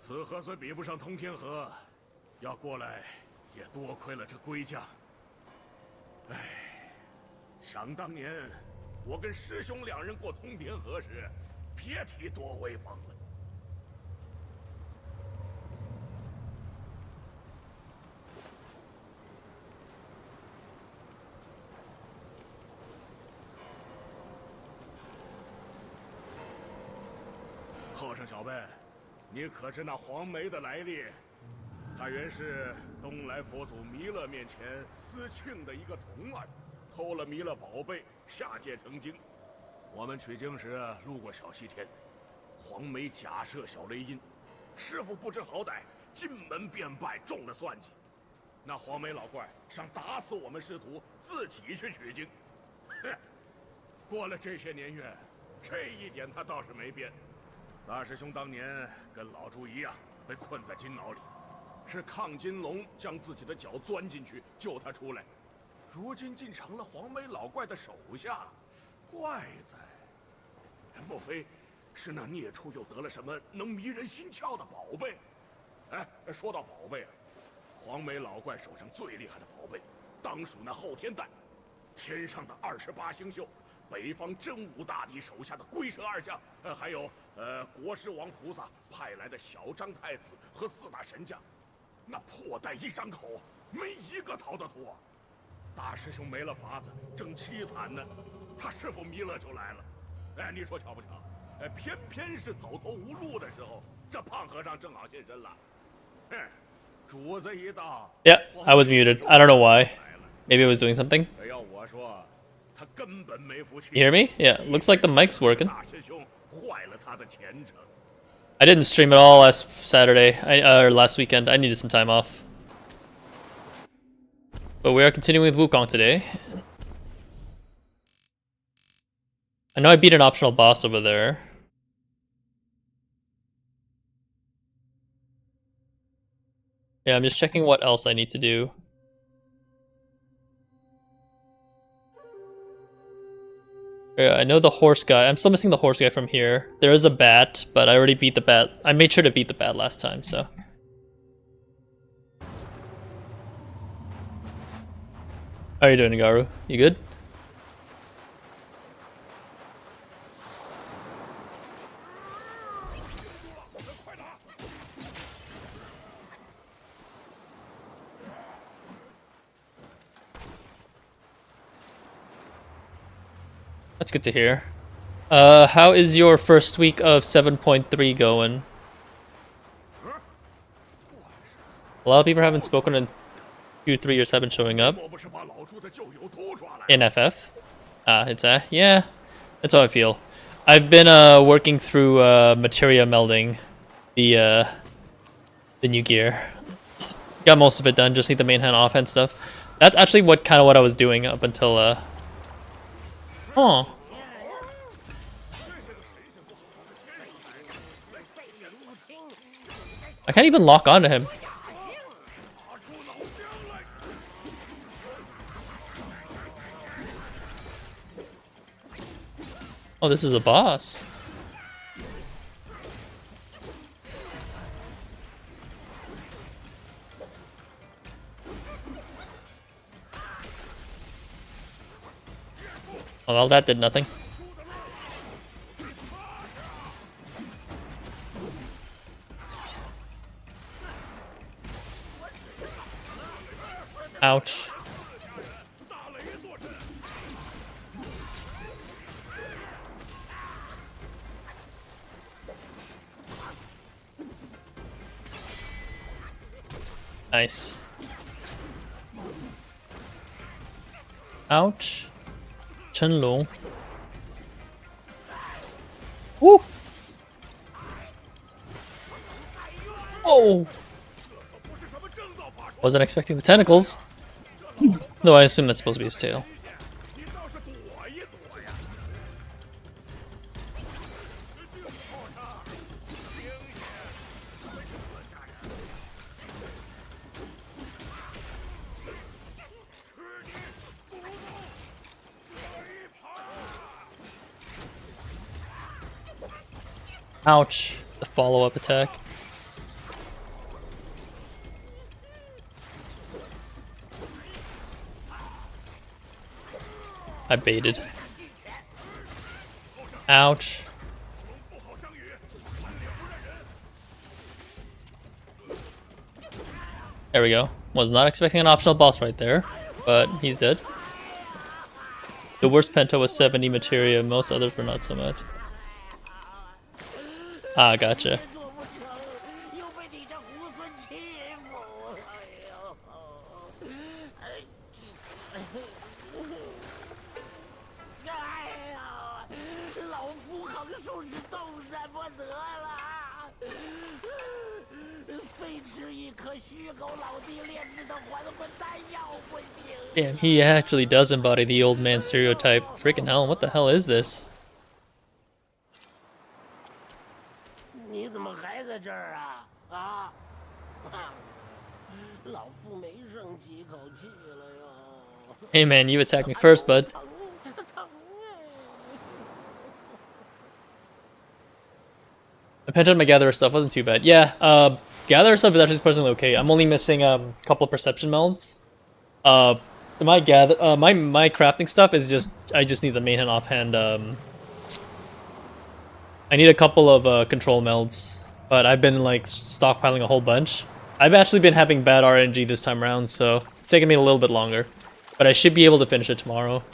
此河虽比不上通天河，要过来也多亏了这龟将。哎，想当年我跟师兄两人过通天河时，别提多威风了。后生小辈，你可知那黄梅的来历？他原是东来佛祖弥勒面前私庆的一个童儿，偷了弥勒宝贝，下界成精。我们取经时路过小西天，黄梅假设小雷音，师傅不知好歹，进门便拜，中了算计。那黄梅老怪想打死我们师徒，自己去取经。哼，过了这些年月，这一点他倒是没变。大师兄当年跟老朱一样，被困在金牢里，是亢金龙将自己的脚钻进去救他出来，如今竟成了黄眉老怪的手下。怪哉，莫非是那孽畜又得了什么能迷人心窍的宝贝？哎，说到宝贝啊，黄眉老怪手上最厉害的宝贝，当属那后天弹，天上的28星宿。北方真武大帝手下的龟蛇二将，还有国师王菩萨派来的小张太子和4大神将，那破袋一张口，没一个逃得脱。大师兄没了法子，正凄惨呢，他师傅弥勒就来了。哎，你说巧不巧？哎，偏偏是走投无路的时候，这胖和尚正好现身了。哼，主子一到。Yeah, I was muted. I don't know why. Maybe I was doing something. 要我说。You hear me? Yeah, looks like the mic's working. I didn't stream at all last Saturday, or last weekend. I needed some time off. But we are continuing with Wukong today. I know I beat an optional boss over there. Yeah, I'm just checking what else I need to do. Yeah, I know the horse guy. I'm still missing the horse guy from here. There is a bat, but I already beat the bat. I made sure to beat the bat last time, so. How are you doing, Igaru? You good? That's good to hear. How is your first week of 7.3 going? A lot of people haven't spoken in Q3 or 7 showing up. In FF. Yeah, that's how I feel. I've been working through materia melding the new gear. Got most of it done, just need the main hand offhand stuff. That's actually what I was doing up until Oh. I can't even lock onto him. Oh, this is a boss. Oh, well, that did nothing. Ouch. Nice. Ouch. Chenlong. Woo! Oh! Wasn't expecting the tentacles. Though I assume that's supposed to be his tail. Ouch. The follow-up attack. I baited. Ouch. There we go. Was not expecting an optional boss right there, but he's dead. The worst penta was 70 materia, most others were not so much. Ah, gotcha. Damn, he actually does embody the old man stereotype. Freaking hell, what the hell is this? Hey man, you attacked me first, bud. I pinched out my gatherer stuff, wasn't too bad. Yeah, gatherer stuff is actually surprisingly okay. I'm only missing a couple of perception melons. My crafting stuff is just, I just need the main hand offhand. I need a couple of control melds, but I've been like stockpiling a whole bunch. I've actually been having bad RNG this time around, so it's taking me a little bit longer. But I should be able to finish it tomorrow.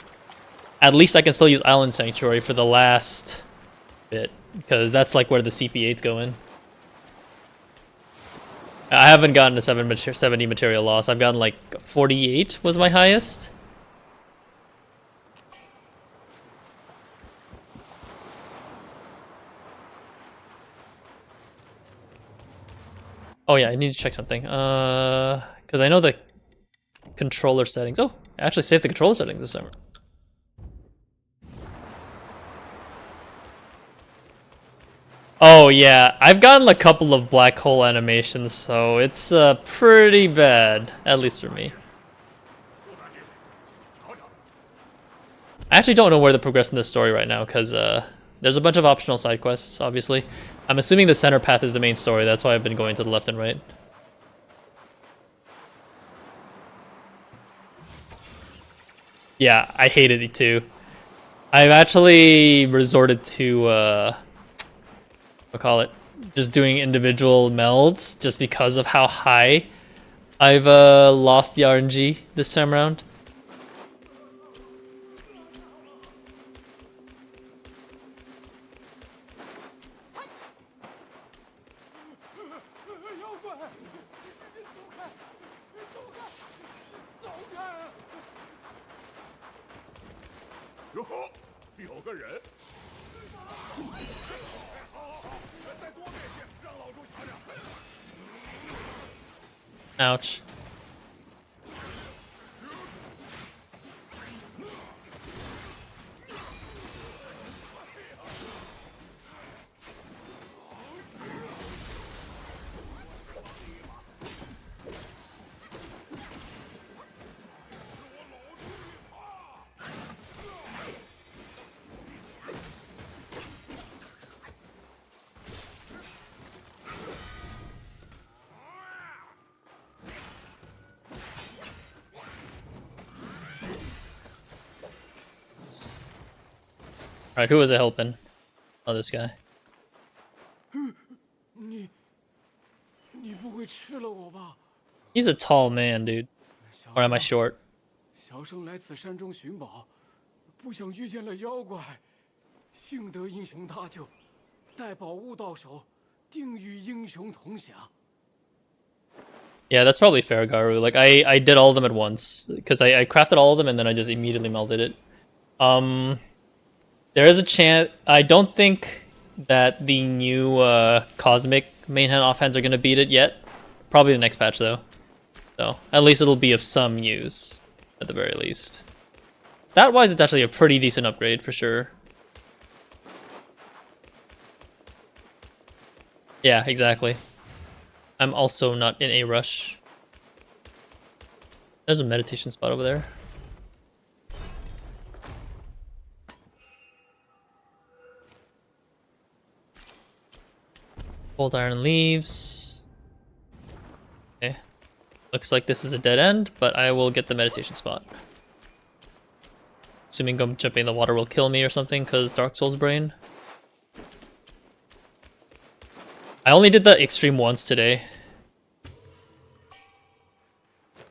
At least I can still use Island Sanctuary for the last bit, because that's like where the CP8's going. I haven't gotten to 70 material loss. I've gotten like 48 was my highest. Oh yeah, I need to check something. Because I know the controller settings. Oh, I actually saved the controller settings this summer. Oh yeah, I've gotten a couple of black hole animations, so it's pretty bad, at least for me. I actually don't know where to progress in this story right now, because there's a bunch of optional side quests, obviously. I'm assuming the center path is the main story, that's why I've been going to the left and right. Yeah, I hated it too. I've actually resorted to, I'll call it, just doing individual melds, just because of how high I've lost the RNG this time around. Ouch. Alright, who was it helping? Oh, this guy. He's a tall man, dude. Or am I short? Yeah, that's probably fair, Garu. Like, I did all of them at once. Because I crafted all of them and then I just immediately melted it. There is a chance... I don't think that the new Cosmic main hand offhands are going to beat it yet. Probably the next patch, though. So, at least it'll be of some use, at the very least. Stat-wise, it's actually a pretty decent upgrade, for sure. Yeah, exactly. I'm also not in a rush. There's a meditation spot over there. Old iron leaves. Okay. Looks like this is a dead end, but I will get the meditation spot. Assuming jumping in the water will kill me or something, because Dark Souls brain. I only did the extreme once today.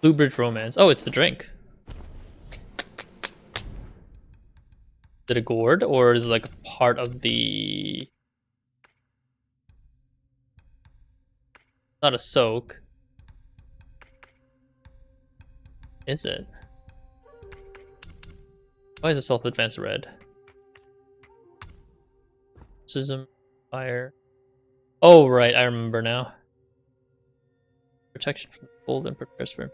Blue Bridge Romance. Oh, it's the drink. Is it a gourd, or is it like part of the... Not a soak. Is it? Why is it self-advance red? Sism, fire. Oh, right, I remember now. Protection from cold and prepares for...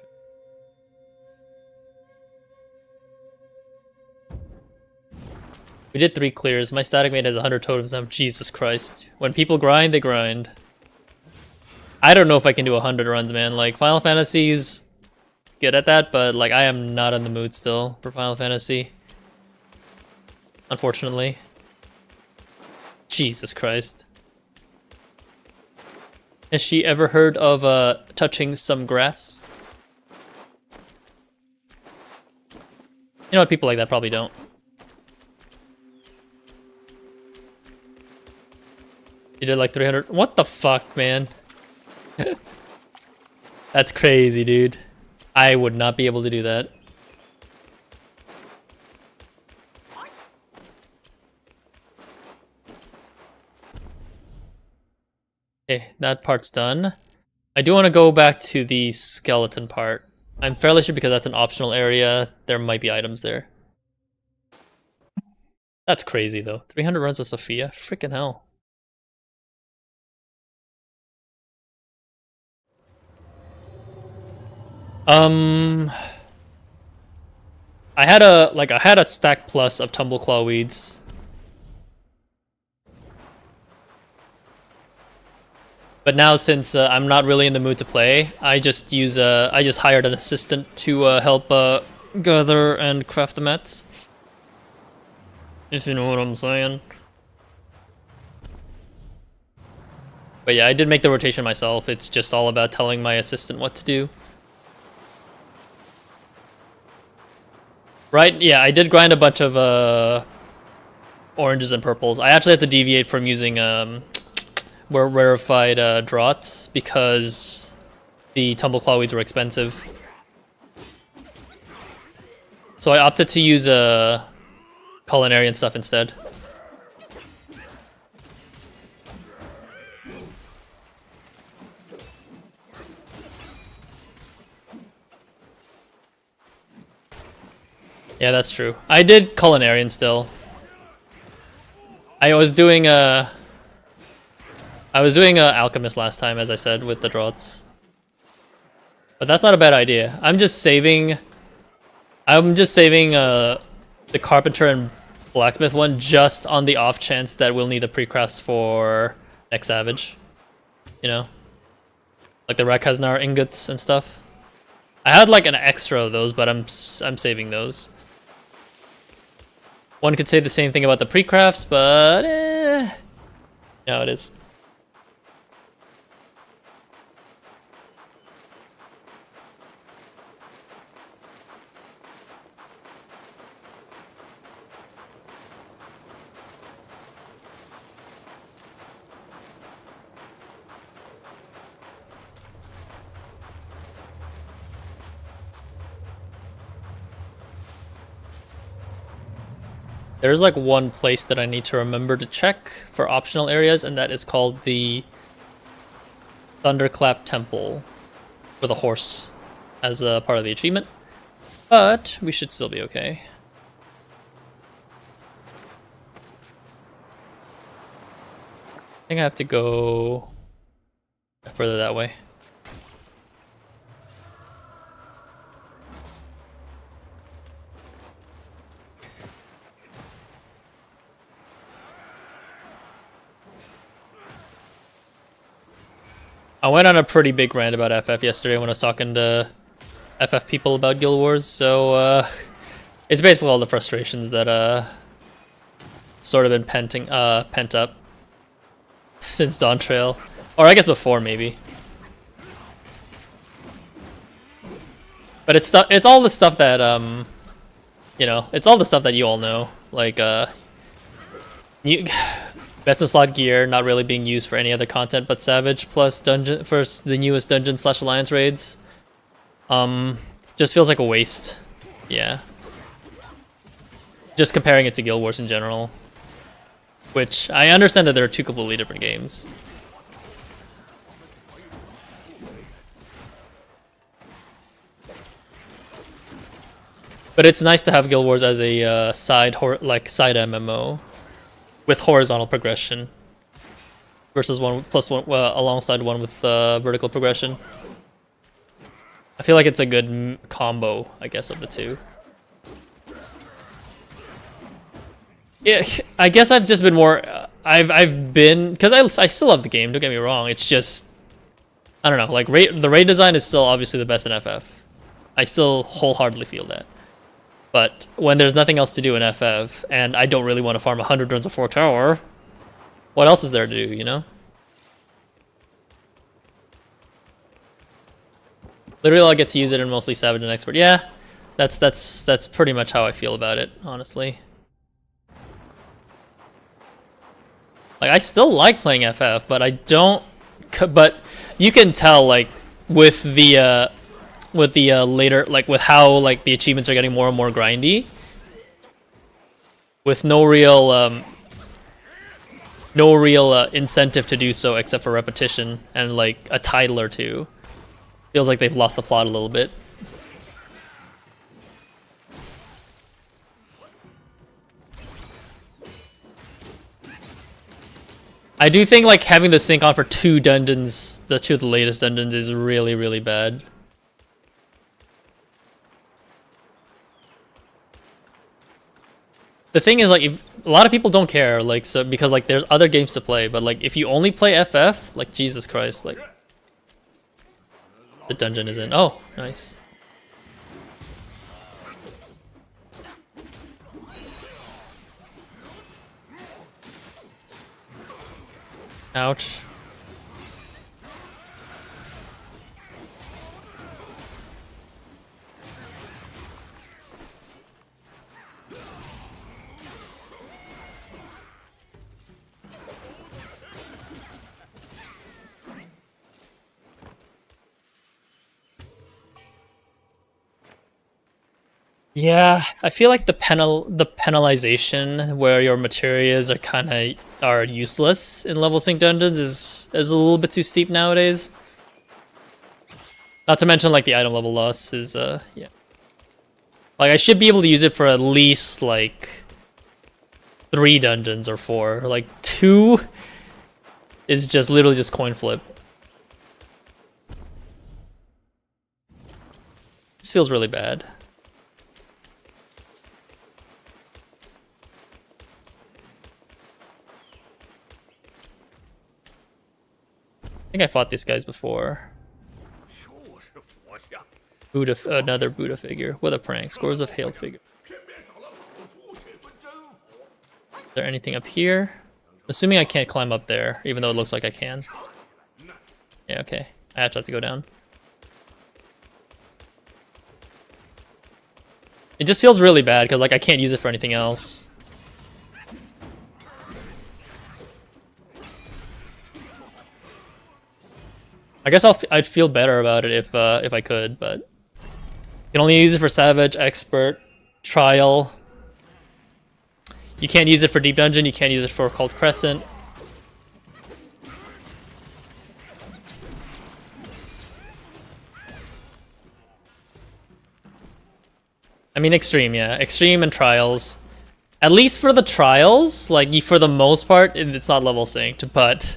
We did 3 clears. My static mate has 100 totems now. Jesus Christ. When people grind, they grind. I don't know if I can do 100 runs, man. Like, Final Fantasy's good at that, but like, I am not in the mood still for Final Fantasy. Unfortunately. Jesus Christ. Has she ever heard of touching some grass? You know what? People like that probably don't. You did like 300. What the fuck, man? That's crazy, dude. I would not be able to do that. Okay, that part's done. I do want to go back to the skeleton part. I'm fairly sure because that's an optional area, there might be items there. That's crazy, though. 300 runs of Sophia? Freaking hell. I had a stack plus of Tumbleclaw weeds. But now, since I'm not really in the mood to play, I just hired an assistant to help gather and craft the mats. If you know what I'm saying. But yeah, I did make the rotation myself. It's just all about telling my assistant what to do. Right? Yeah, I did grind a bunch of oranges and purples. I actually had to deviate from using rarefied draughts because the Tumbleclaw weeds were expensive. So I opted to use culinary and stuff instead. Yeah, that's true. I did culinarian still. I was doing alchemist last time, as I said, with the draughts. But that's not a bad idea. I'm just saving the carpenter and blacksmith one just on the off chance that we'll need the pre-crafts for next Savage. You know? Like the Rakaznar ingots and stuff. I had like an extra of those, but I'm saving those. One could say the same thing about the pre-crafts, but no, it is. There's like one place that I need to remember to check for optional areas, and that is called the Thunderclap Temple with a horse as a part of the achievement. But we should still be okay. I think I have to go further that way. I went on a pretty big rant about FF yesterday when I was talking to FF people about Guild Wars, so it's basically all the frustrations that sort of been pent up since Dawn Trail, or I guess before maybe. But it's all the stuff that You know, it's all the stuff that you all know, like new best in slot gear not really being used for any other content but Savage, plus dungeon first the newest dungeon / alliance raids. Just feels like a waste. Yeah. Just comparing it to Guild Wars in general, which I understand that there are two completely different games. But it's nice to have Guild Wars as a side MMO with horizontal progression versus one plus one alongside one with vertical progression. I feel like it's a good combo, I guess, of the two. Yeah, I guess I've just been more. I've been because I still love the game. Don't get me wrong. It's just I don't know. Like the raid design is still obviously the best in FF. I still wholeheartedly feel that. But when there's nothing else to do in FF, and I don't really want to farm 100 runs of 4 tower, what else is there to do, you know? Literally, I get to use it in mostly Savage and Expert. Yeah, that's pretty much how I feel about it, honestly. Like, I still like playing FF, but I don't. But you can tell, like, with the later, like with how like the achievements are getting more and more grindy, with no real incentive to do so except for repetition and like a title or two. Feels like they've lost the plot a little bit. I do think like having the sync on for 2 dungeons, the 2 of the latest dungeons, is really, really bad. The thing is, like, if, a lot of people don't care, like, so because like there's other games to play, but like if you only play FF, like Jesus Christ, like the dungeon is in. Oh, nice. Ouch. Yeah, I feel like the penalization where your materials are useless in level sync dungeons is a little bit too steep nowadays. Not to mention like the item level loss is yeah. Like I should be able to use it for at least like 3 dungeons or 4. Like 2 is just literally just coin flip. This feels really bad. I think I fought these guys before. Buddha, another Buddha figure. What a prank. Scores of hailed figure. Is there anything up here? Assuming I can't climb up there, even though it looks like I can. Yeah, okay. I have to go down. It just feels really bad because like I can't use it for anything else. I guess I'd feel better about it if I could, but you can only use it for Savage, Expert, Trial. You can't use it for Deep Dungeon. You can't use it for Cult Crescent. I mean, Extreme, yeah, Extreme and Trials. At least for the Trials, like for the most part, it's not level synced, but.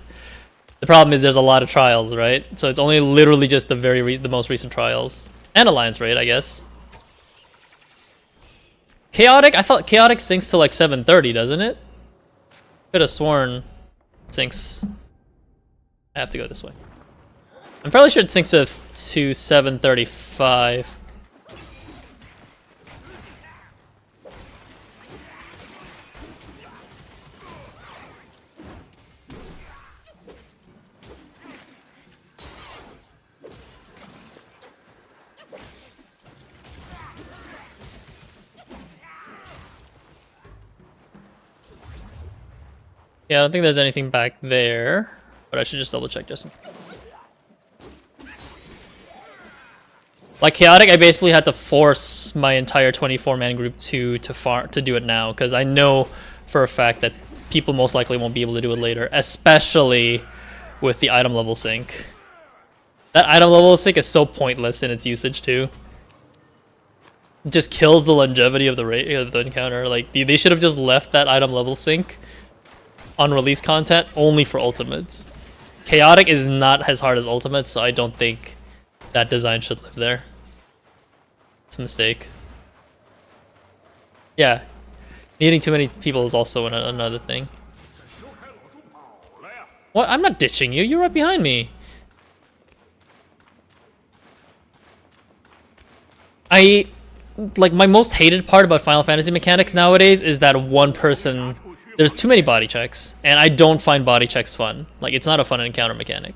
The problem is there's a lot of trials, right? So it's only literally just the the most recent trials. And Alliance raid, I guess. Chaotic? I thought Chaotic syncs to like 730, doesn't it? Could have sworn it syncs. I have to go this way. I'm fairly sure it syncs to 735. Yeah, I don't think there's anything back there, but I should just double check just. Like Chaotic, I basically had to force my entire 24-man group to do it now, because I know for a fact that people most likely won't be able to do it later, especially with the item level sync. That item level sync is so pointless in its usage too. It just kills the longevity of the encounter. Like they should have just left that item level sync on release content only for ultimates. Chaotic is not as hard as ultimates, so I don't think that design should live there. It's a mistake. Yeah, needing too many people is also another thing. What? I'm not ditching you. You're right behind me. Like, my most hated part about Final Fantasy mechanics nowadays is that one person... There's too many body checks, and I don't find body checks fun. Like, it's not a fun encounter mechanic.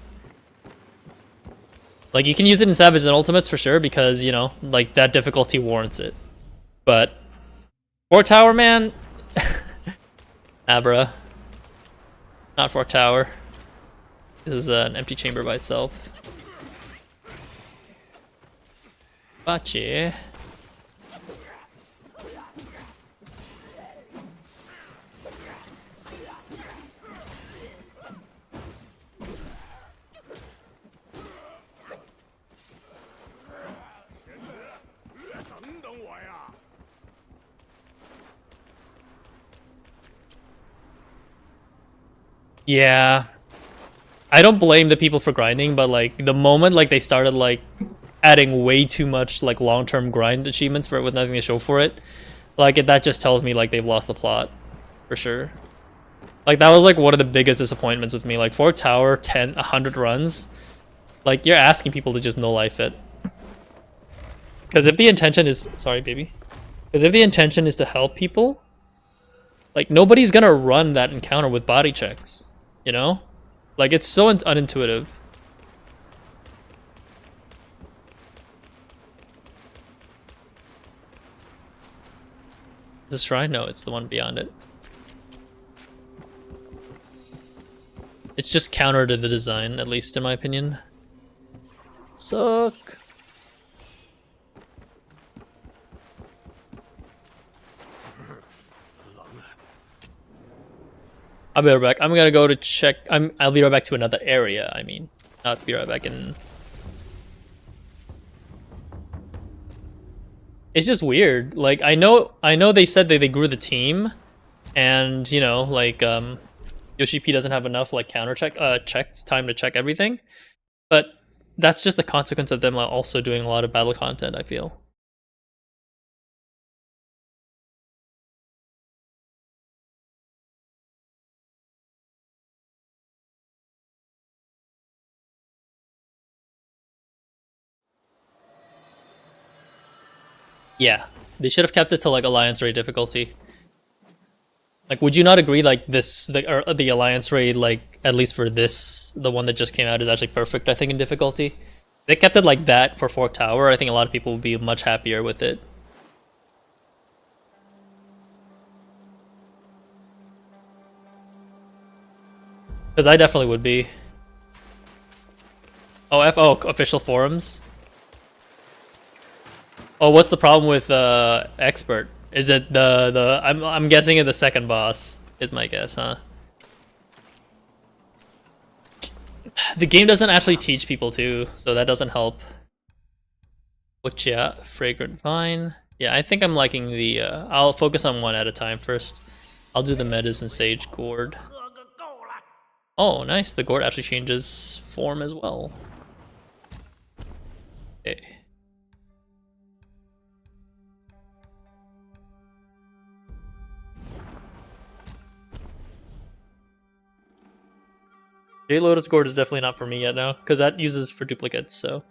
Like, you can use it in Savage and Ultimates for sure, because, you know, like, that difficulty warrants it. But... Fort Tower, man? Abra. Not Fort Tower. This is an empty chamber by itself. Bachi. Yeah. I don't blame the people for grinding, but like the moment like they started like adding way too much like long-term grind achievements for it with nothing to show for it, like that just tells me like they've lost the plot for sure. Like that was like one of the biggest disappointments with me. Like Fort Tower 100 runs, like you're asking people to just no life it. Because if the intention is sorry baby, because if the intention is to help people, like nobody's gonna run that encounter with body checks, you know? Like it's so unintuitive. Is this shrine? No, it's the one beyond it. It's just counter to the design, at least in my opinion. Suck. I'll be right back. I'm gonna go to check. I'll be right back to another area. I mean, not be right back in. It's just weird. Like I know they said that they grew the team, and you know, like Yoshi P doesn't have enough like counter checks time to check everything, but that's just the consequence of them also doing a lot of battle content, I feel. Yeah, they should have kept it to like Alliance Raid difficulty. Like, would you not agree? Like the Alliance Raid, like at least for this, the one that just came out is actually perfect. I think in difficulty, they kept it like that for Fort Tower. I think a lot of people would be much happier with it. Because I definitely would be. Oh, official forums. Oh, what's the problem with expert? Is it the I'm guessing it the second boss is my guess, huh? The game doesn't actually teach people to, so that doesn't help. Which yeah, fragrant vine. Yeah, I think I'm liking the I'll focus on one at a time first. I'll do the medicine sage gourd. Oh, nice. The gourd actually changes form as well. Okay. J Lotus Gourd is definitely not for me yet now, because that uses for duplicates, so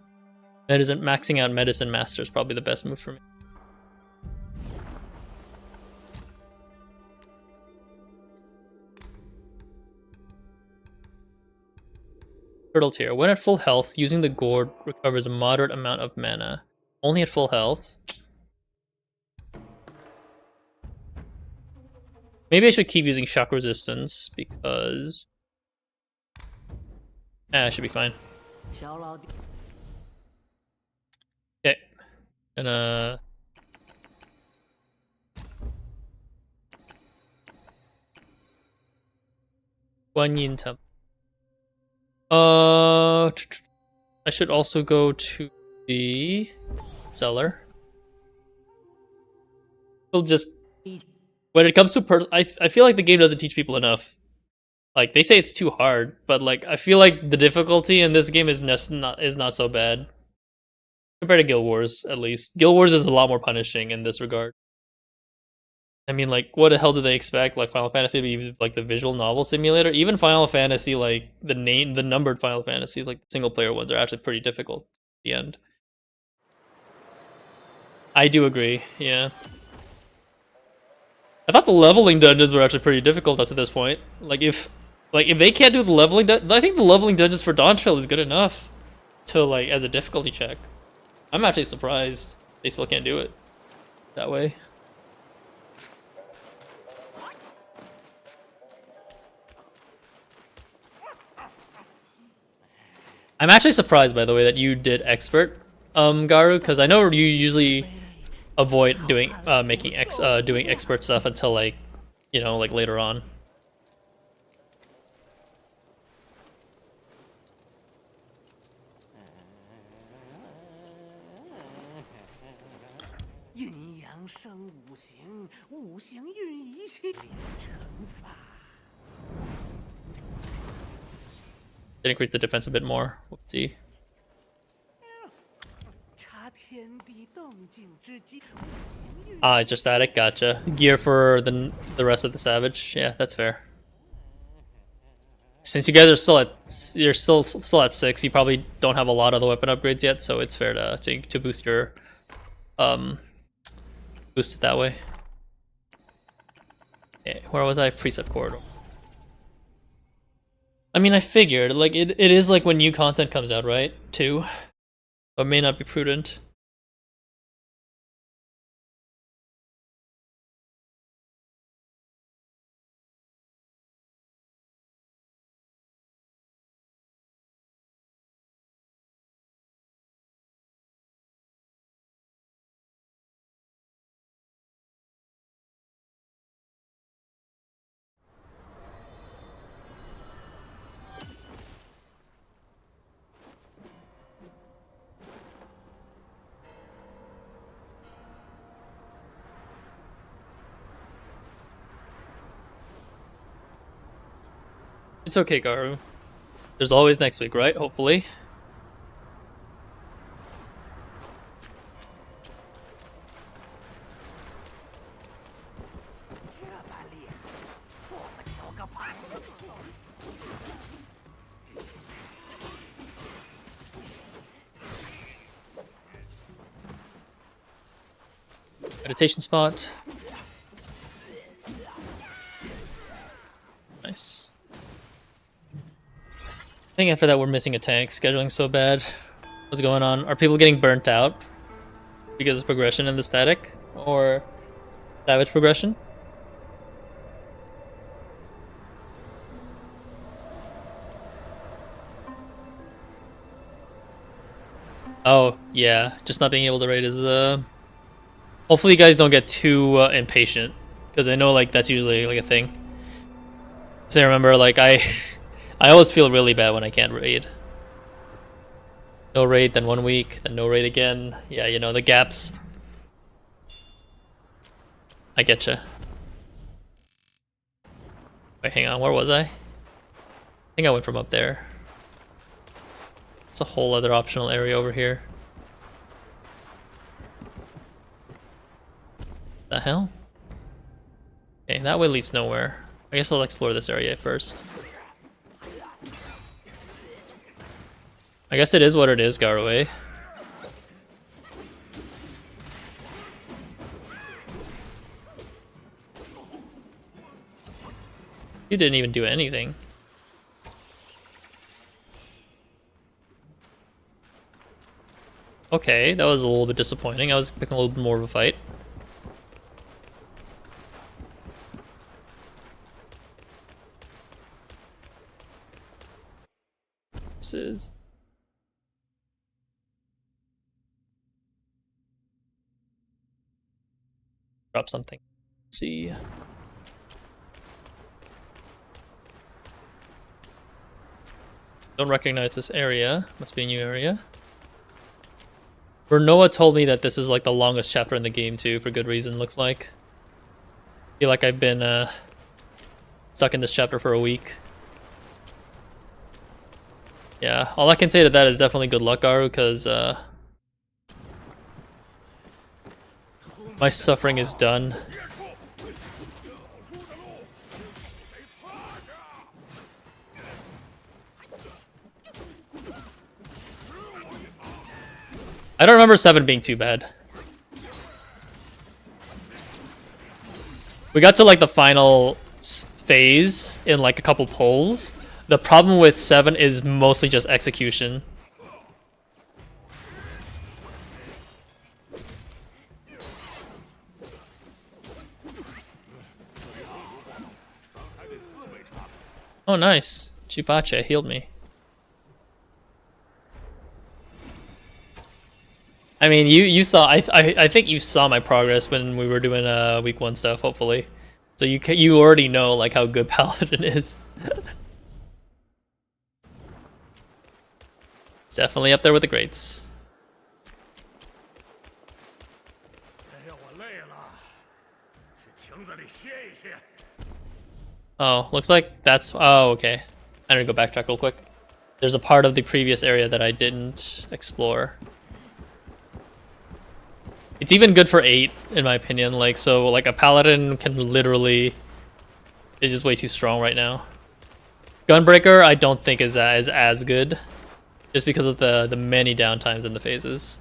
that isn't maxing out Medicine Master is probably the best move for me. Turtle Tear. When at full health, using the gourd recovers a moderate amount of mana. Only at full health. Maybe I should keep using shock resistance because I should be fine. Okay, gonna Guanyin Temple. I should also go to the cellar. We'll just when it comes to I feel like the game doesn't teach people enough. Like they say it's too hard, but like I feel like the difficulty in this game is not so bad compared to Guild Wars. At least Guild Wars is a lot more punishing in this regard. I mean, like, what the hell do they expect? Like Final Fantasy to be like the visual novel simulator? Even Final Fantasy, like the numbered Final Fantasies, like the single player ones, are actually pretty difficult at the end. I do agree. Yeah. I thought the leveling dungeons were actually pretty difficult up to this point. Like if they can't do the leveling, I think the leveling dungeons for Dawntrail is good enough to like as a difficulty check. I'm actually surprised they still can't do it that way. I'm actually surprised, by the way, that you did expert, Garu, because I know you usually avoid doing doing expert stuff until like, you know, like later on. Did increase the defense a bit more. Whoopsie. Ah, just static. Gotcha. Gear for the rest of the Savage. Yeah, that's fair. Since you guys are still at 6, you probably don't have a lot of the weapon upgrades yet, so it's fair to boost your boost it that way. Okay, where was I? Precept corridor. I mean, I figured, like, it is like when new content comes out, right? Too. But may not be prudent. It's okay, Garu. There's always next week, right? Hopefully. Meditation spot. Nice. I think after that we're missing a tank. Scheduling's so bad. What's going on? Are people getting burnt out because of progression in the static? Or Savage progression? Oh, yeah. Just not being able to raid is, hopefully you guys don't get too impatient. Because I know, like, that's usually, like, a thing. So I remember, like, I always feel really bad when I can't raid. No raid, then 1 week, then no raid again. Yeah, you know, the gaps. I getcha. Wait, hang on, where was I? I think I went from up there. It's a whole other optional area over here. The hell? Okay, that way leads nowhere. I guess I'll explore this area first. I guess it is what it is, Garway. You didn't even do anything. Okay, that was a little bit disappointing. I was expecting a little bit more of a fight. this is. Drop something. Let's see. Don't recognize this area. Must be a new area. Noah told me that this is like the longest chapter in the game too, for good reason, looks like. I feel like I've been stuck in this chapter for a week. Yeah, all I can say to that is definitely good luck, Garu, because my suffering is done. I don't remember 7 being too bad. We got to like the final phase in like a couple pulls. The problem with 7 is mostly just execution. Oh nice. Chipache healed me. I mean, you saw. I think you saw my progress when we were doing week 1 stuff. Hopefully, so you already know like how good Paladin is. It's definitely up there with the greats. Oh, looks like that's. Oh, okay. I need to go backtrack real quick. There's a part of the previous area that I didn't explore. It's even good for 8, in my opinion. Like, so, like, a paladin can literally is just way too strong right now. Gunbreaker, I don't think is as good, just because of the many downtimes in the phases.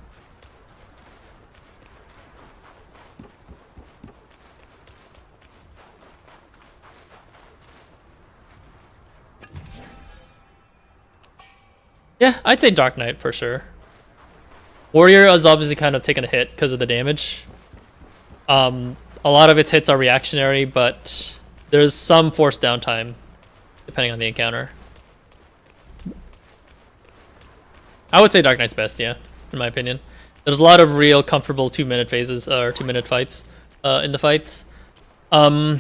Yeah, I'd say Dark Knight for sure. Warrior is obviously kind of taking a hit because of the damage. A lot of its hits are reactionary, but there's some forced downtime depending on the encounter. I would say Dark Knight's best, yeah, in my opinion. There's a lot of real comfortable 2-minute phases or 2-minute fights in the fights. And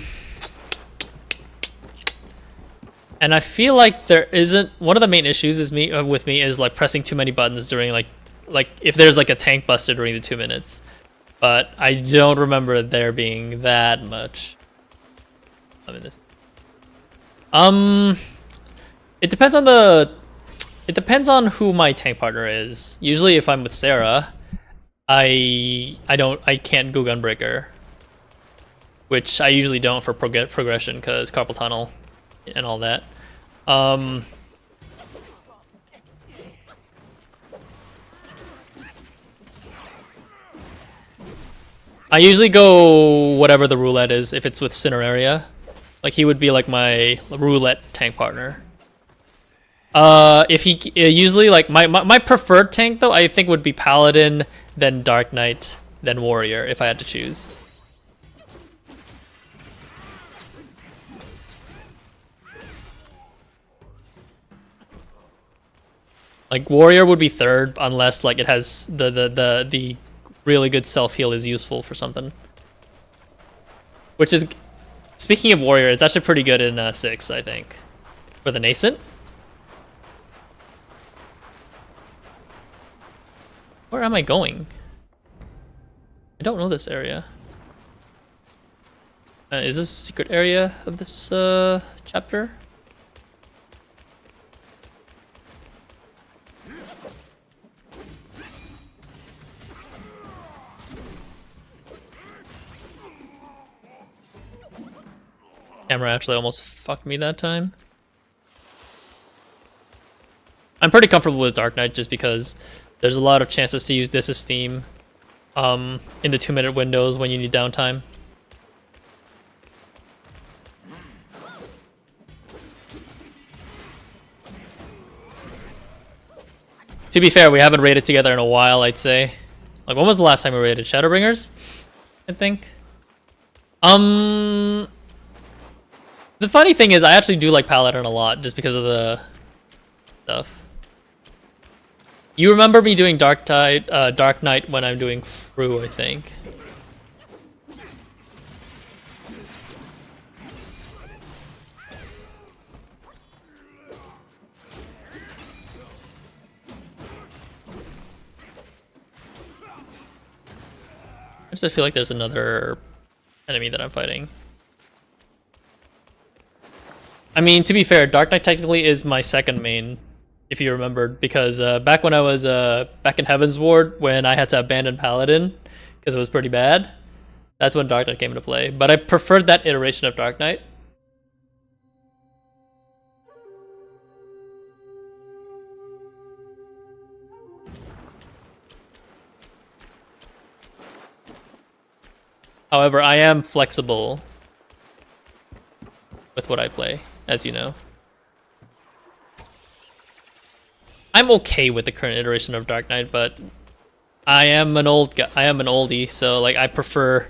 I feel like there isn't one of the main issues is with me is like pressing too many buttons during like if there's like a tank buster during the 2 minutes, but I don't remember there being that much. I'm in this. It depends on who my tank partner is. Usually, if I'm with Sarah, I can't go Gunbreaker, which I usually don't for progression because carpal tunnel and all that. I usually go whatever the roulette is if it's with Cineraria. Like he would be like my roulette tank partner. If he usually like my preferred tank though I think would be Paladin, then Dark Knight, then Warrior if I had to choose. Like Warrior would be third unless like it has the really good self-heal is useful for something. Which is, speaking of Warrior, it's actually pretty good in 6, I think. For the Nascent. Where am I going? I don't know this area. Is this a secret area of this chapter? Camera actually almost fucked me that time. I'm pretty comfortable with Dark Knight just because there's a lot of chances to use this as Steam in the 2-minute windows when you need downtime. To be fair, we haven't raided together in a while, I'd say. Like, when was the last time we raided? Shadowbringers? I think. The funny thing is, I actually do like Paladin a lot, just because of the stuff. You remember me doing Dark Knight when I'm doing Fru, I think. I just feel like there's another enemy that I'm fighting. I mean, to be fair, Dark Knight technically is my second main, if you remembered, because back when I was back in Heaven's Ward, when I had to abandon Paladin because it was pretty bad, that's when Dark Knight came into play. But I preferred that iteration of Dark Knight. However, I am flexible with what I play, as you know. I'm okay with the current iteration of Dark Knight, but I am an old guy. I am an oldie, so like I prefer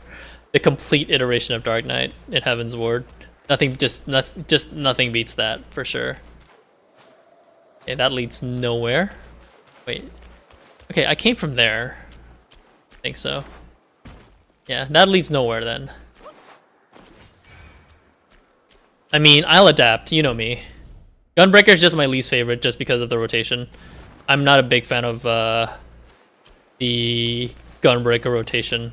the complete iteration of Dark Knight in Heaven's Ward. Just nothing beats that for sure. Okay, that leads nowhere. Wait. Okay, I came from there. I think so. Yeah, that leads nowhere then. I mean, I'll adapt. You know me. Gunbreaker is just my least favorite just because of the rotation. I'm not a big fan of the Gunbreaker rotation.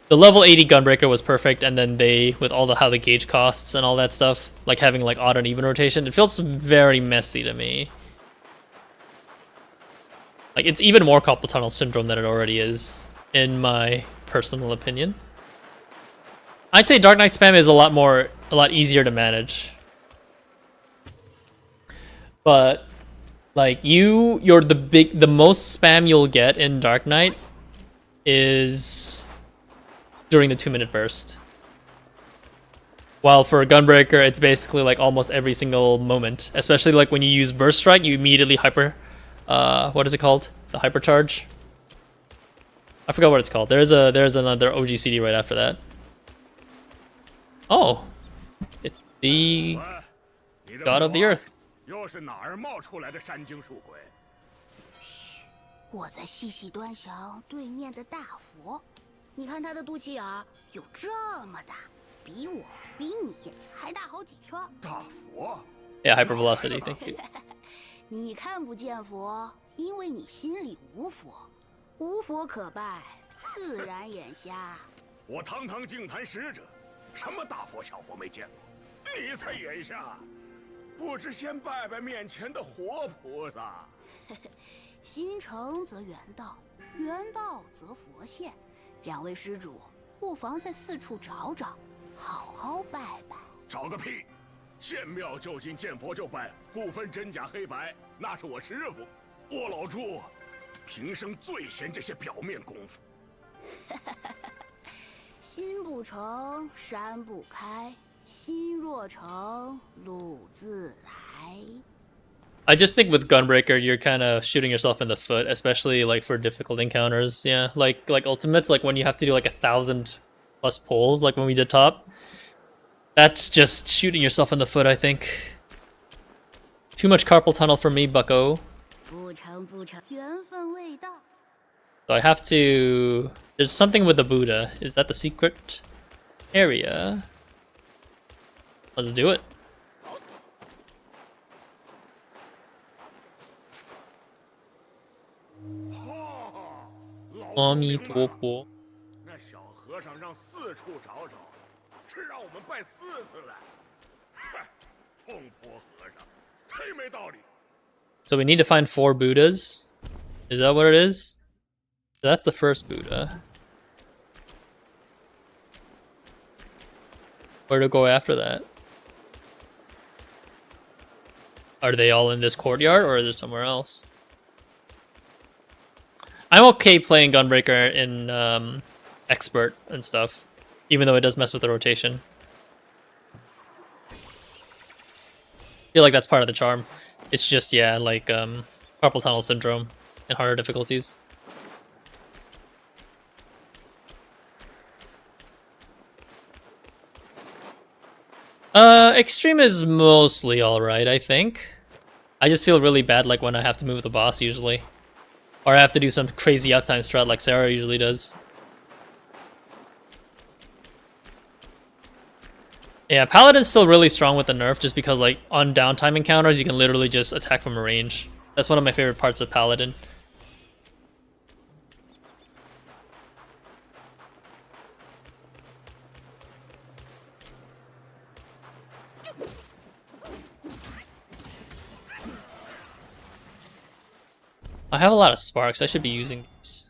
The level 80 Gunbreaker was perfect, and then they, with all the how the gauge costs and all that stuff, like having like odd and even rotation, it feels very messy to me. Like it's even more carpal tunnel syndrome than it already is, in my personal opinion. I'd say Dark Knight spam is a lot easier to manage. But like the most spam you'll get in Dark Knight is during the 2-minute burst. While for a Gunbreaker, it's basically like almost every single moment. Especially like when you use Burst Strike, you immediately what is it called? The hypercharge? I forgot what it's called. There's another OGCD right after that. Oh, it's the God of the Earth. 又是哪儿冒出来的山精树鬼？我在细细端详对面的大佛，你看他的肚脐眼儿有这么大，比我比你还大好几圈。大佛 Yeah, hypervelocity. Thank you. 你看不见佛，因为你心里无佛，无佛可拜，自然眼瞎。我堂堂净坛使者，什么大佛小佛没见过？你才眼瞎！不知先拜拜面前的活菩萨。心诚则圆道，圆道则佛现。两位施主，不妨在四处找找，好好拜拜。找个屁！见庙就进，见佛就拜，不分真假黑白，那是我师傅。我老朱，平生最嫌这些表面功夫。心不诚，山不开；心若诚，路自来。 I just think with Gunbreaker, you're kind of shooting yourself in the foot, especially like for difficult encounters. Yeah, like ultimates, like when you have to do like 1,000+ pulls, like when we did top. That's just shooting yourself in the foot, I think. Too much carpal tunnel for me, bucko. So I have to... There's something with the Buddha. Is that the secret area? Let's do it. Amitofo. 那小和尚让四处找找，是让我们拜四次来。嗨，疯婆和尚，忒没道理。 So we need to find 4 Buddhas. Is that what it is? That's the first Buddha. Where to go after that? Are they all in this courtyard, or is it somewhere else? I'm okay playing Gunbreaker in Expert and stuff, even though it does mess with the rotation. I feel like that's part of the charm. It's just, yeah, like carpal tunnel syndrome and harder difficulties. Extreme is mostly alright, I think. I just feel really bad like when I have to move the boss usually. Or I have to do some crazy uptime strat like Sarah usually does. Yeah, Paladin's still really strong with the nerf just because like on downtime encounters you can literally just attack from a range. That's one of my favorite parts of Paladin. I have a lot of sparks, I should be using these.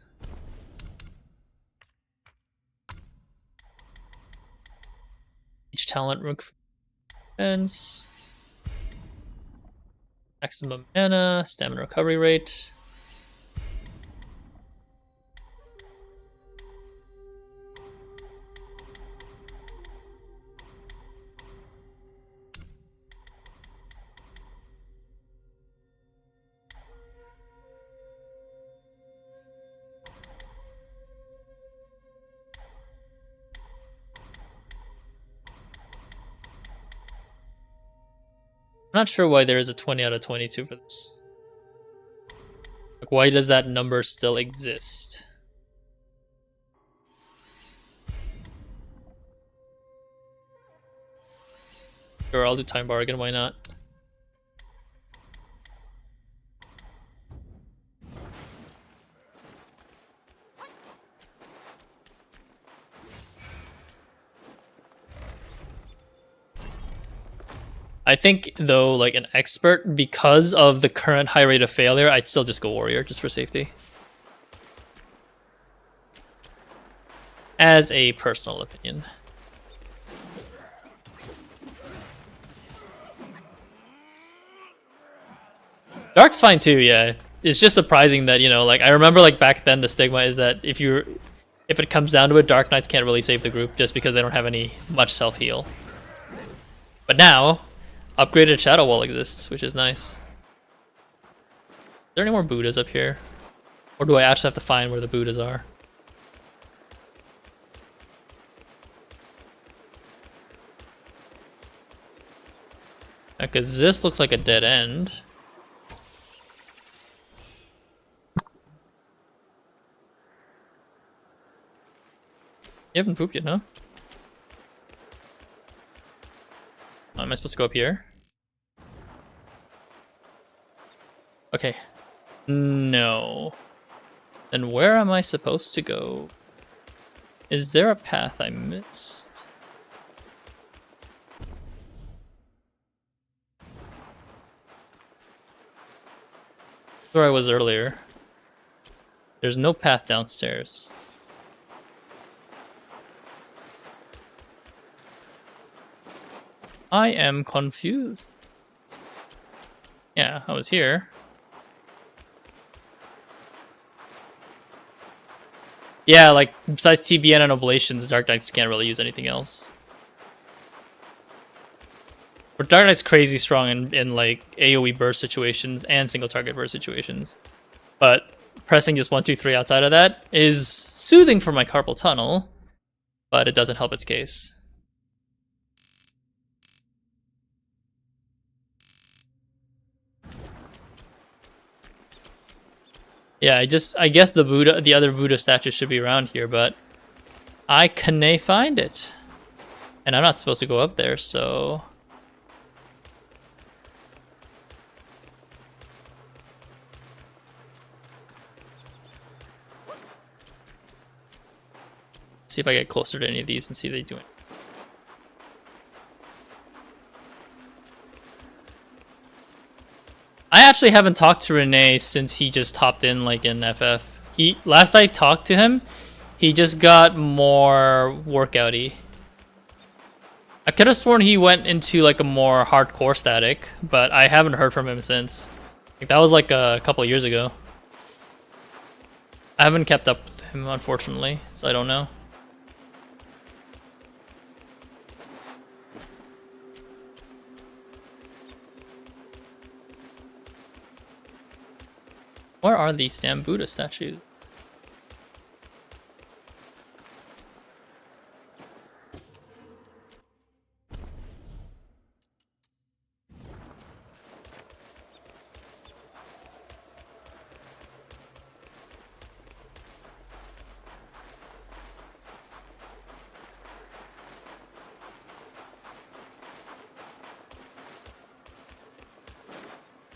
Each talent defense. Maximum mana, stamina recovery rate. I'm not sure why there is a 20 out of 22 for this. Like, why does that number still exist? Sure, I'll do time bargain, why not? I think, though, like an expert, because of the current high rate of failure, I'd still just go warrior, just for safety. As a personal opinion. Dark's fine too, yeah. It's just surprising that, you know, like, I remember, like, back then the stigma is that if it comes down to it, Dark Knights can't really save the group just because they don't have much self-heal. But now, upgraded Shadow Wall exists, which is nice. Is there any more Buddhas up here? Or do I actually have to find where the Buddhas are? Because this looks like a dead end. You haven't pooped yet, huh? Oh, am I supposed to go up here? Okay. No. Then where am I supposed to go? Is there a path I missed? Where I was earlier. There's no path downstairs. I am confused. Yeah, I was here. Yeah, like, besides TBN and Oblations, Dark Knights can't really use anything else. But Dark Knight's crazy strong in like, AoE burst situations and single target burst situations. But pressing just 1, 2, 3 outside of that is soothing for my carpal tunnel, but it doesn't help its case. Yeah, I guess the other Buddha statue should be around here, but I can't find it. And I'm not supposed to go up there, so... see if I get closer to any of these and see if they do it. I actually haven't talked to Renee since he just hopped in like in FF. Last I talked to him, he just got more workouty. I could have sworn he went into like a more hardcore static, but I haven't heard from him since. Like, that was like a couple of years ago. I haven't kept up with him, unfortunately, so I don't know. Where are these damn Buddha statues?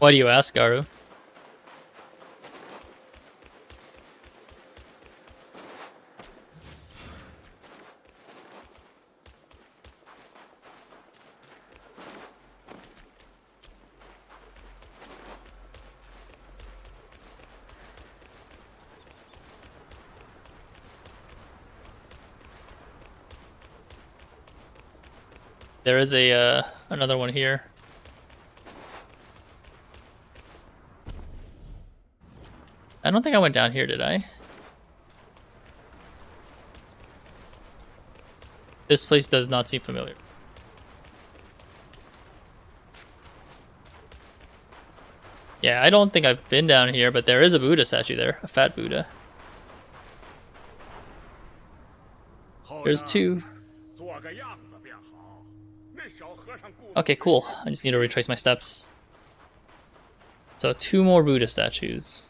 Why do you ask, Garu? There is a another one here. I don't think I went down here, did I? This place does not seem familiar. Yeah, I don't think I've been down here, but there is a Buddha statue there, a fat Buddha. There's two. Okay, cool. I just need to retrace my steps. So 2 more Buddha statues.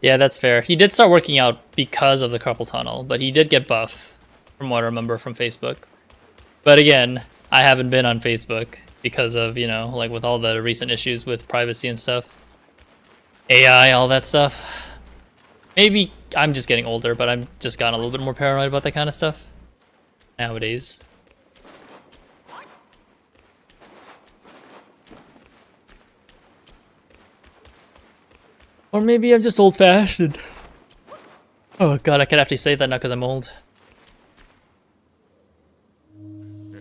Yeah, that's fair. He did start working out because of the carpal tunnel, but he did get buff, from what I remember from Facebook. But again, I haven't been on Facebook because of, you know, like with all the recent issues with privacy and stuff. AI, all that stuff. Maybe I'm just getting older, but I'm just gotten a little bit more paranoid about that kind of stuff nowadays. Or maybe I'm just old-fashioned. Oh god, I can actually say that now because I'm old.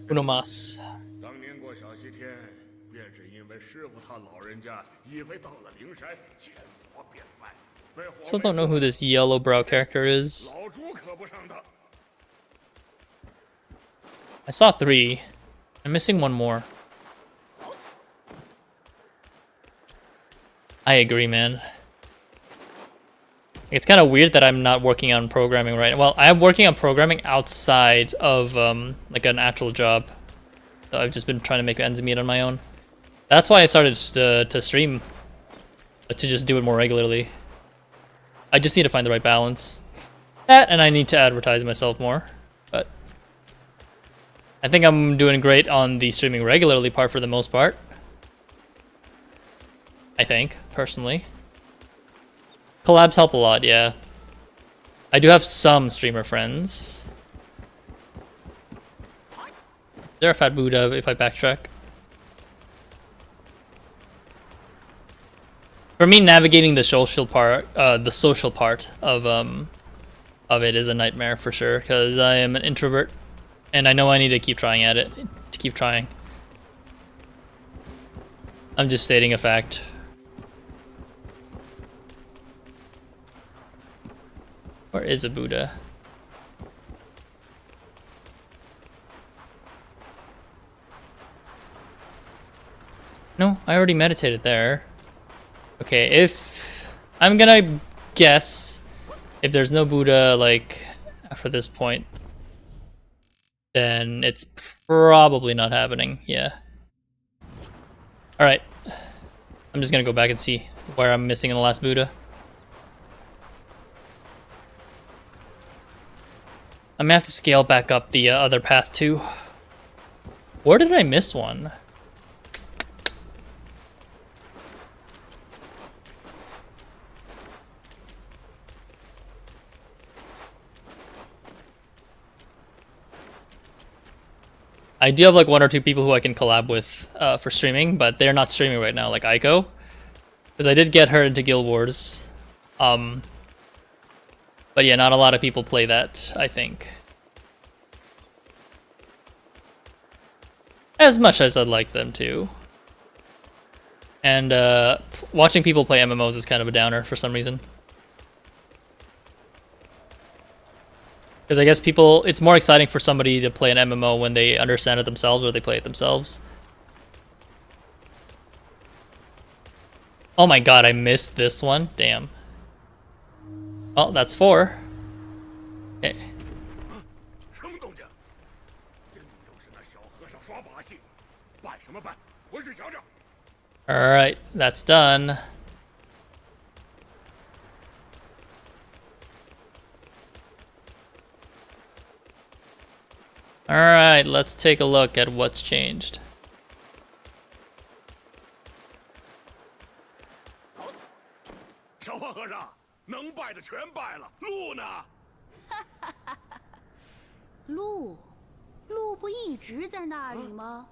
Uno mas. Still don't know who this yellow brow character is. I saw 3. I'm missing 1 more. I agree, man. It's kind of weird that I'm not working on programming right now. Well, I'm working on programming outside of like an actual job. So I've just been trying to make ends meet on my own. That's why I started to stream, to just do it more regularly. I just need to find the right balance. That, and I need to advertise myself more. But I think I'm doing great on the streaming regularly part for the most part. I think, personally. Collabs help a lot, yeah. I do have some streamer friends. Is there a fat Buddha if I backtrack? For me, navigating the social part of it is a nightmare for sure, because I am an introvert, and I know I need to keep trying at it. To keep trying. I'm just stating a fact. Where is a Buddha? No, I already meditated there. Okay, if I'm gonna guess if there's no Buddha like after this point, then it's probably not happening. Yeah. All right. I'm just gonna go back and see where I'm missing in the last Buddha. I'm gonna have to scale back up the other path too. Where did I miss one? I do have like 1 or 2 people who I can collab with for streaming, but they're not streaming right now, like Aiko. Because I did get her into Guild Wars. But yeah, not a lot of people play that, I think. As much as I'd like them to. And watching people play MMOs is kind of a downer for some reason. Because I guess it's more exciting for somebody to play an MMO when they understand it themselves or they play it themselves. Oh my god, I missed this one. Damn. Well, that's 4. Okay. Alright, that's done. Alright, let's take a look at what's changed. Lu不一直在那里吗？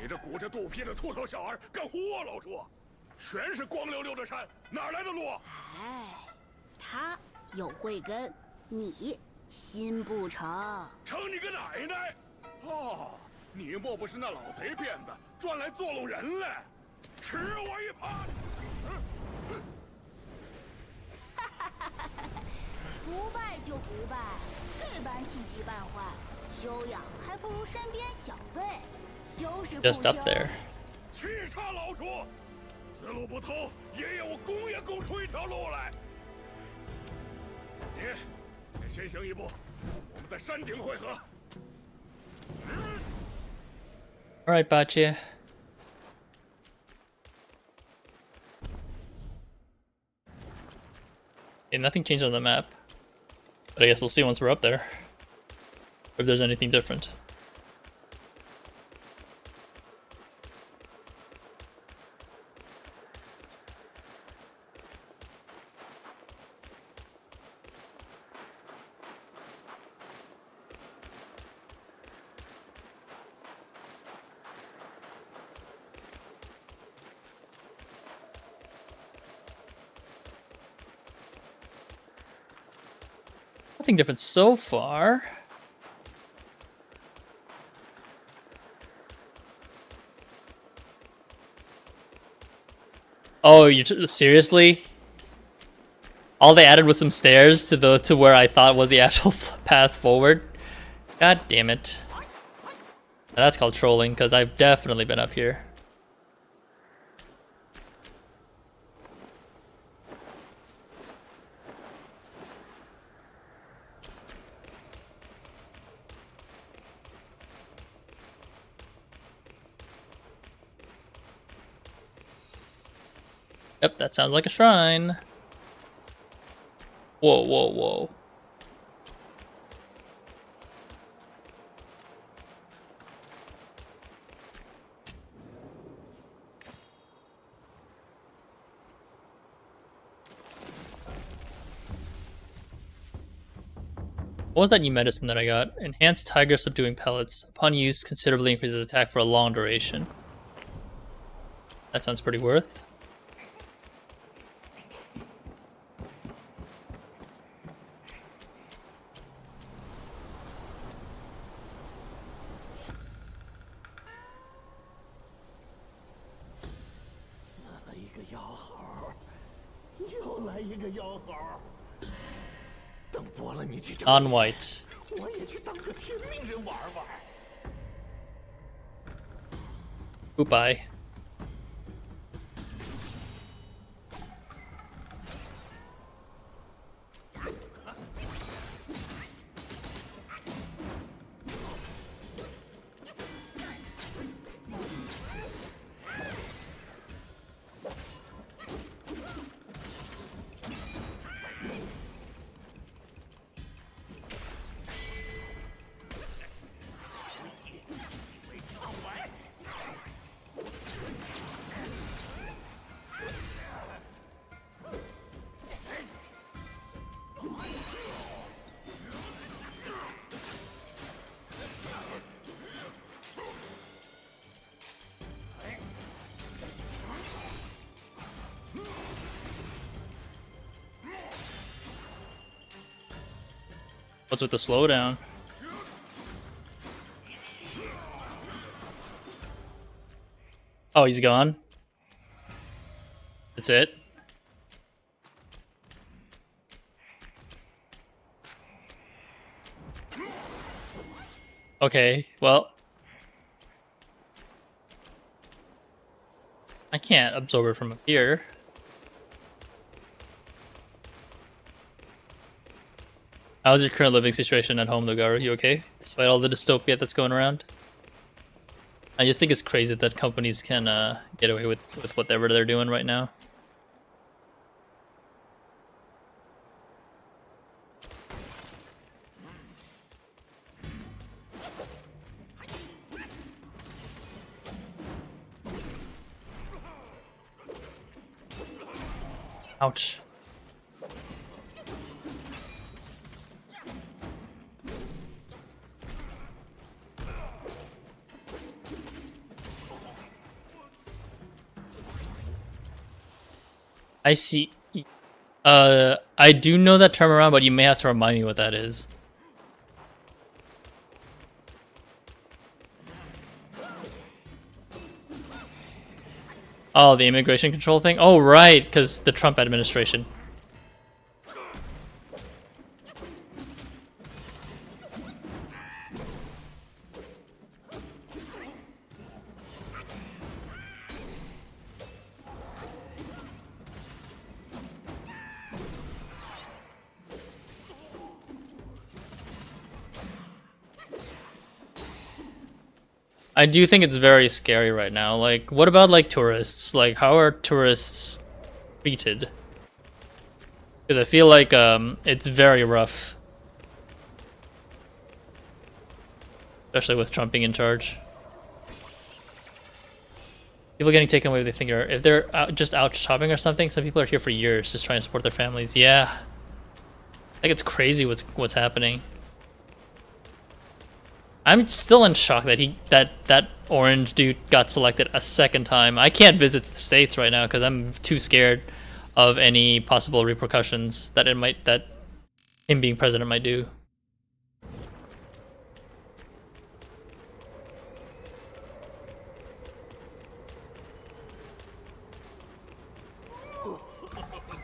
你这鼓着肚皮的秃头小儿，敢唬我老朱？全是光溜溜的山，哪来的路？哎，他有慧根，你心不成。成你个奶奶！哦，你莫不是那老贼变的，专来作弄人来？吃我一耙！不败就不败，这般气急败坏，修养还不如身边小辈。修是不修 Just up there. 气煞老朱！此路不通，爷爷我攻也攻出一条路来。你先行一步，我们在山顶会合。Alright, Bachi. Okay, nothing changed on the map. But I guess we'll see once we're up there. If there's anything different. Nothing different so far. Oh, seriously? All they added was some stairs to where I thought was the actual path forward. God damn it. Now that's called trolling, because I've definitely been up here. Yep, that sounds like a shrine. Whoa, whoa, whoa. What was that new medicine that I got? Enhanced tiger subduing pellets. Upon use, considerably increases attack for a long duration. That sounds pretty worth. On white. Goodbye. What's with the slowdown? Oh, he's gone? That's it? Okay, well... I can't absorb it from up here. How's your current living situation at home, Lugar? Are you okay? Despite all the dystopia that's going around? I just think it's crazy that companies can get away with whatever they're doing right now. Ouch. I see. I do know that term around, but you may have to remind me what that is. Oh, the immigration control thing? Oh, right, because the Trump administration. I do think it's very scary right now. Like, what about like tourists? Like, how are tourists treated? Because I feel like it's very rough, especially with Trump being in charge. People getting taken away, they think are if they're just out shopping or something. Some people are here for years just trying to support their families. Yeah, like it's crazy what's happening. I'm still in shock that that orange dude got selected a second time. I can't visit the States right now because I'm too scared of any possible repercussions that him being president might do.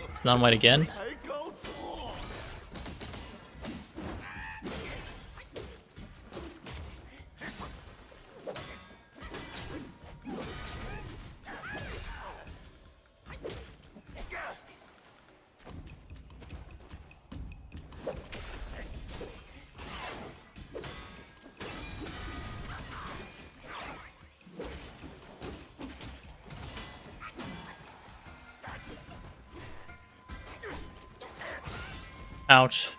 It's non-white again. Ouch.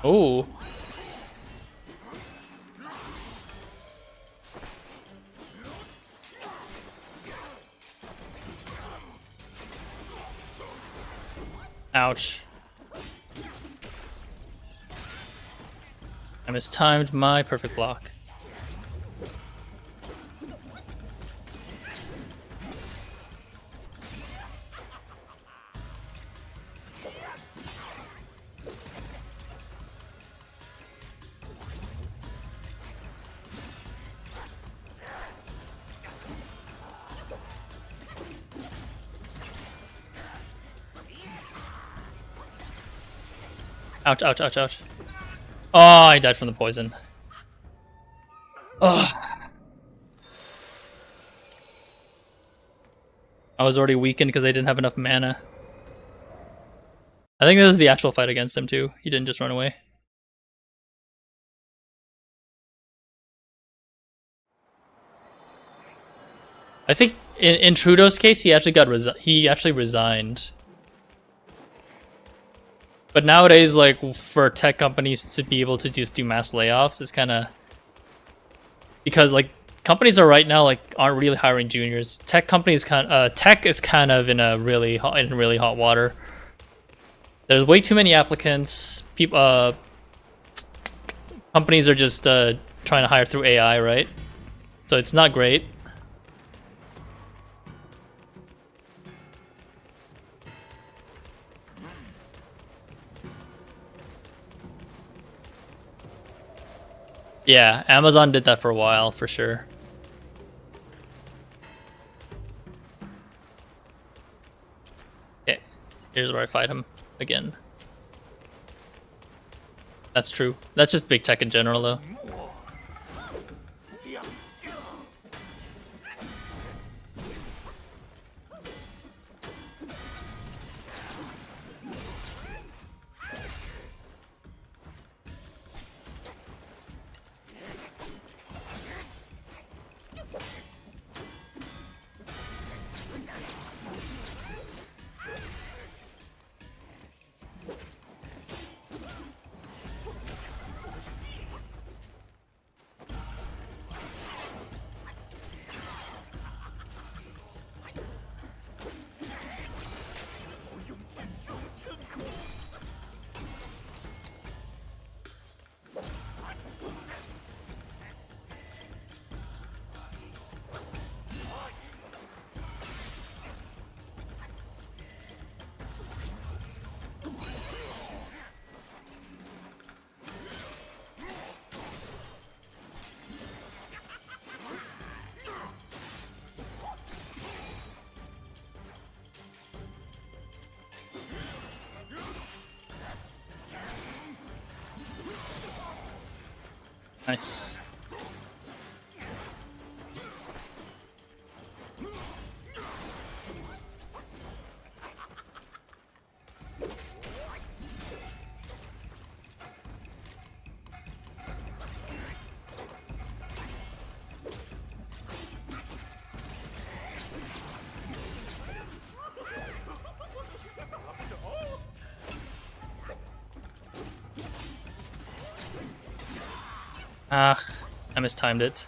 Oh. Ouch. I mistimed my perfect block. Ouch, ouch, ouch, ouch. Oh, I died from the poison. Ugh. I was already weakened because I didn't have enough mana. I think this is the actual fight against him too. He didn't just run away. I think in Trudeau's case, he actually resigned. But nowadays, like for tech companies to be able to just do mass layoffs is kind of because like companies are right now like aren't really hiring juniors. Tech companies tech is kind of in really hot water. There's way too many applicants. People, companies are just trying to hire through AI, right? So it's not great. Yeah, Amazon did that for a while, for sure. Okay, here's where I fight him again. That's true. That's just big tech in general, though. Nice. Ah, I mistimed it.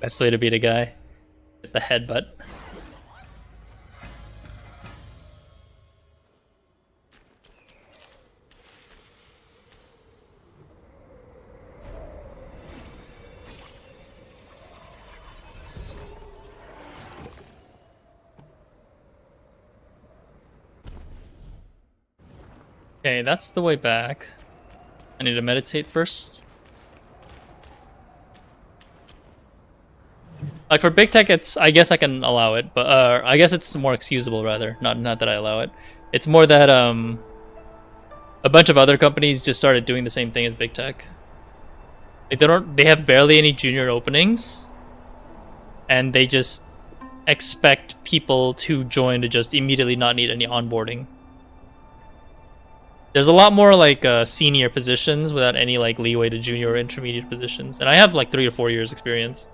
Best way to beat a guy. Get the headbutt. Okay, that's the way back. I need to meditate first. Like for big tech, I guess I can allow it, but I guess it's more excusable rather. Not that I allow it. It's more that a bunch of other companies just started doing the same thing as big tech. Like they have barely any junior openings, and they just expect people to join to just immediately not need any onboarding. There's a lot more like senior positions without any like leeway to junior or intermediate positions, and I have like 3 or 4 years experience.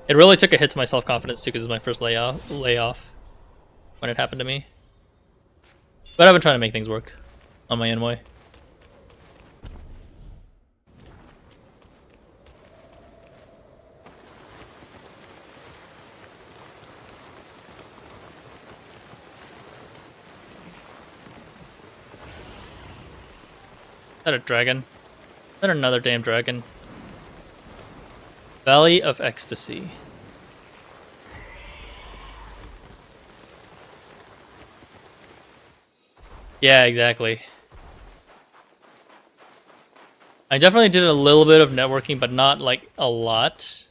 It really took a hit to my self-confidence too, because it was my first layoff when it happened to me. But I've been trying to make things work on my own way. Is that a dragon? Is that another damn dragon? Valley of Ecstasy. Yeah, exactly. I definitely did a little bit of networking, but not like a lot.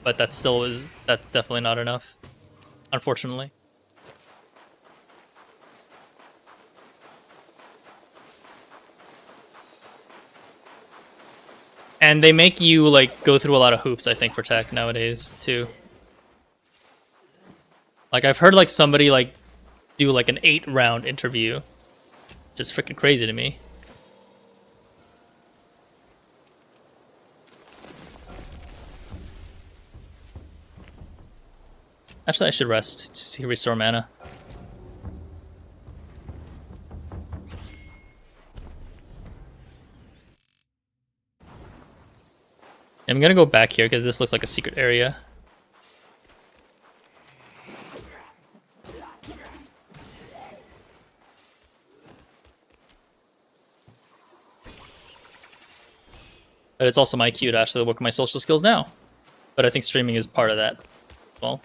But that's definitely not enough, unfortunately. And they make you like go through a lot of hoops, I think, for tech nowadays too. Like I've heard like somebody like do like an 8-round interview. Just freaking crazy to me. Actually, I should rest to see restore mana. I'm gonna go back here because this looks like a secret area. But it's also my cue to actually work on my social skills now. But I think streaming is part of that. Well.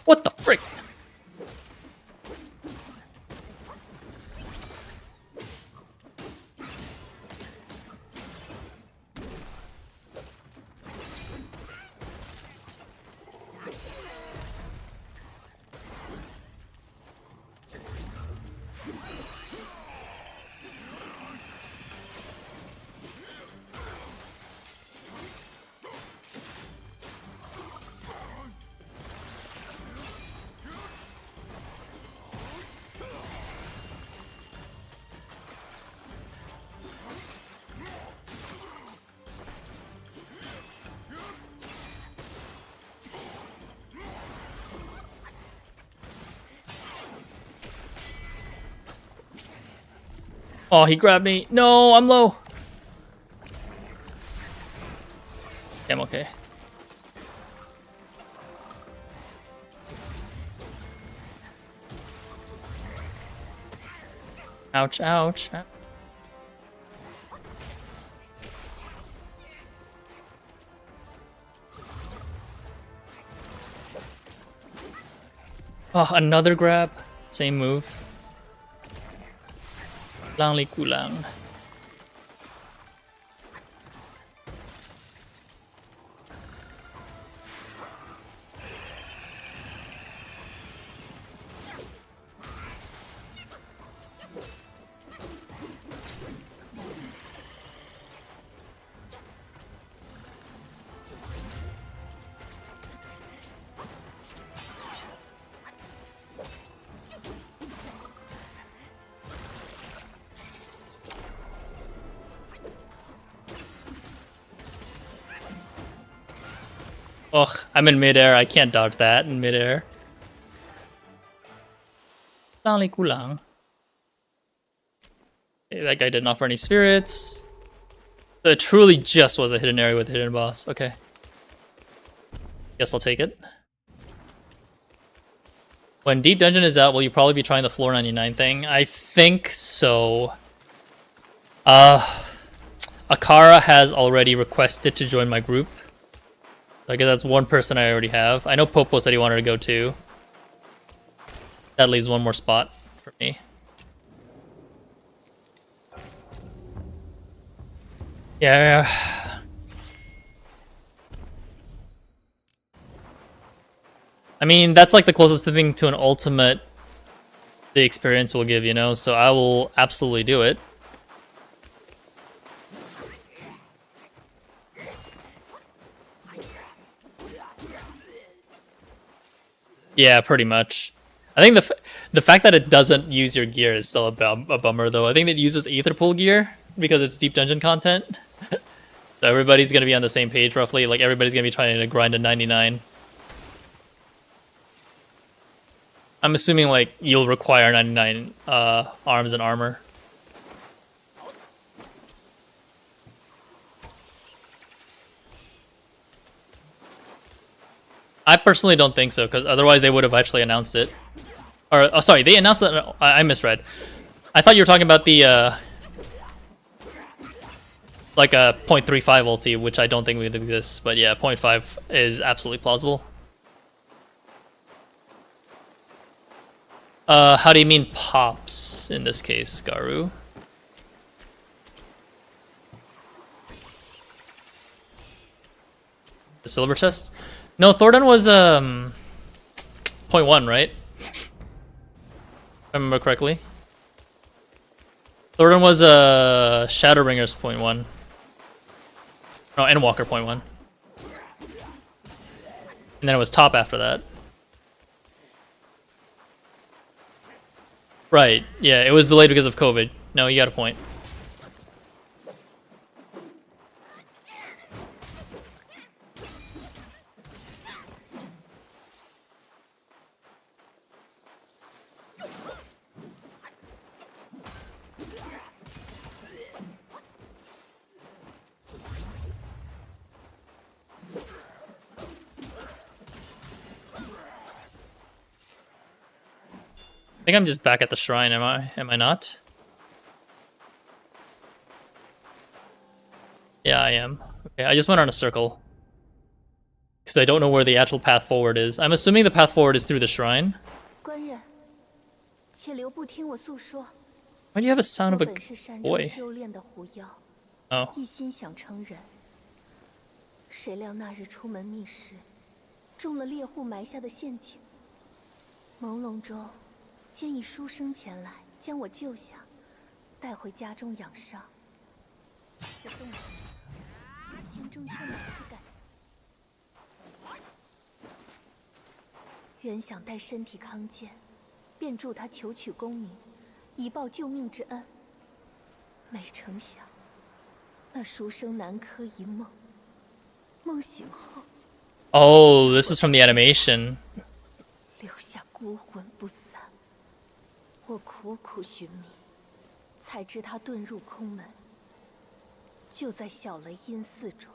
What the frick? Oh, he grabbed me. No, I'm low. I'm okay. Ouch, ouch. Oh, another grab. Same move. Lang li kulang. Ugh, I'm in midair. I can't dodge that in midair. Lang li kulang. Okay, that guy didn't offer any spirits. So it truly just was a hidden area with a hidden boss. Okay. Guess I'll take it. When Deep Dungeon is out, will you probably be trying the floor 99 thing? I think so. Akara has already requested to join my group. I guess that's one person I already have. I know Popo said he wanted to go too. That leaves one more spot for me. Yeah. I mean, that's like the closest thing to an ultimate the experience will give, you know? So I will absolutely do it. Yeah, pretty much. I think the fact that it doesn't use your gear is still a bummer, though. I think it uses Aether Pool gear because it's Deep Dungeon content. So everybody's going to be on the same page, roughly. Like, everybody's going to be trying to grind a 99. I'm assuming, like, you'll require 99 arms and armor. I personally don't think so, because otherwise they would have actually announced it. Or, oh, sorry, they announced it. I misread. I thought you were talking about the, like a 0.35 ulti, which I don't think would exist. But yeah, 0.5 is absolutely plausible. How do you mean pops in this case, Garu? The silver chest? No, Thordan was 0.1, right? If I remember correctly. Thordan was Shadowbringer's 0.1. No, Endwalker 0.1. And then it was top after that. Right, yeah, it was delayed because of COVID. No, you got a point. I think I'm just back at the shrine, am I? Am I not? Yeah, I am. Okay, I just went on a circle. Because I don't know where the actual path forward is. I'm assuming the path forward is through the shrine. Why do you have a sound of a boy? Oh. 谁料那日出门觅食，中了猎户埋下的陷阱。朦胧中，见一书生前来，将我救下，带回家中养伤。我动心，心中却满是感。原想待身体康健，便助他求取功名，以报救命之恩。没成想，那书生南柯一梦。 Oh, this is from the animation. 留下孤魂不散。我苦苦寻觅，才知他遁入空门，就在小雷音寺中。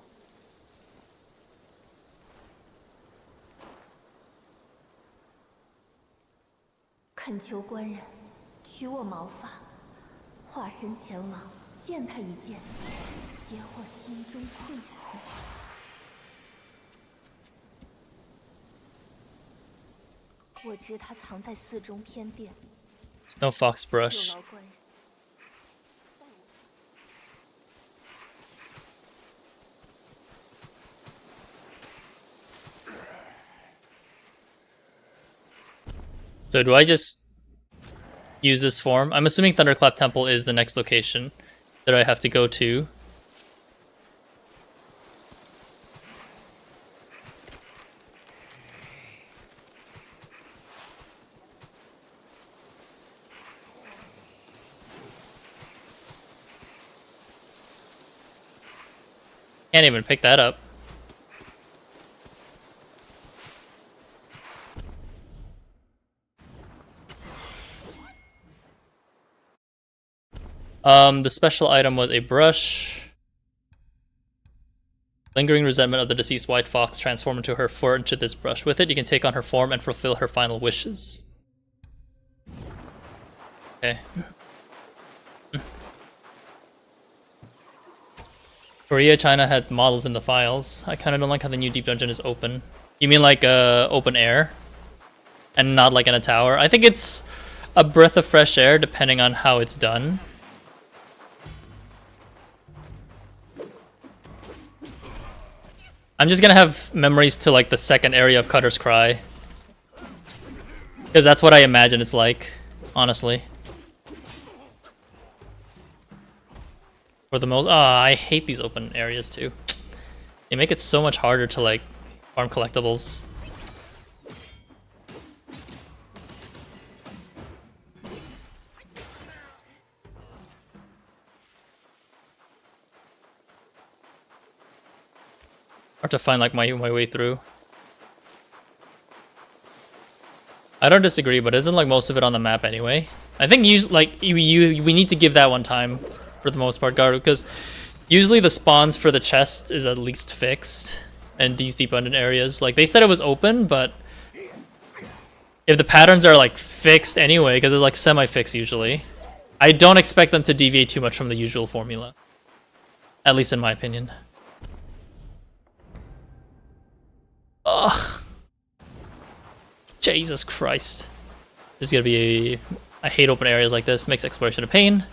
恳求官人取我毛发，化身前往见他一见，解我心中困苦。 我我知它藏在寺中偏殿。 There's no fox 有 brush. 劳官人。 So do I just use this form? I'm assuming Thunderclap Temple is the next location that I have to go to. Can't even pick that up. The special item was a brush. Lingering resentment of the deceased white fox transformed into her fur into this brush. With it, you can take on her form and fulfill her final wishes. Okay. Korea, China had models in the files. I kind of don't like how the new deep dungeon is open. You mean like open air? And not like in a tower? I think it's a breath of fresh air depending on how it's done. I'm just gonna have memories to like the second area of Cutter's Cry. Because that's what I imagine it's like, honestly. For the most, I hate these open areas too. They make it so much harder to like farm collectibles. Hard to find like my way through. I don't disagree, but isn't like most of it on the map anyway? I think we need to give that one time for the most part, Garu, because usually the spawns for the chest is at least fixed, and these deep abundant areas, like they said it was open, but if the patterns are like fixed anyway, because it's like semi-fixed usually, I don't expect them to deviate too much from the usual formula, at least in my opinion. Ugh. Jesus Christ. This is gonna be a... I hate open areas like this. Makes exploration a pain.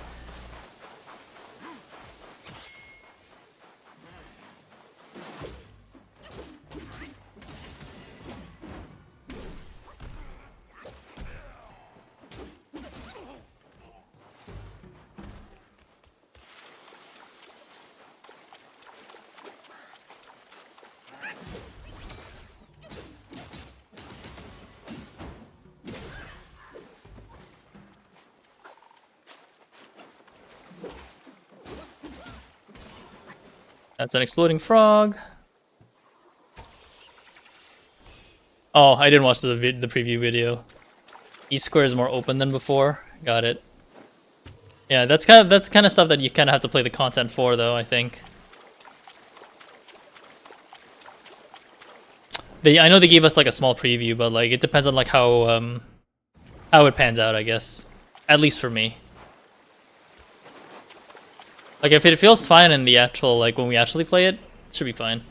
That's an exploding frog. Oh, I didn't watch the preview video. East Square is more open than before. Got it. Yeah, that's the kind of stuff that you kind of have to play the content for, though. I think. I know they gave us like a small preview, but like it depends on like how it pans out, I guess. At least for me. Like if it feels fine in the actual, like when we actually play it, it should be fine.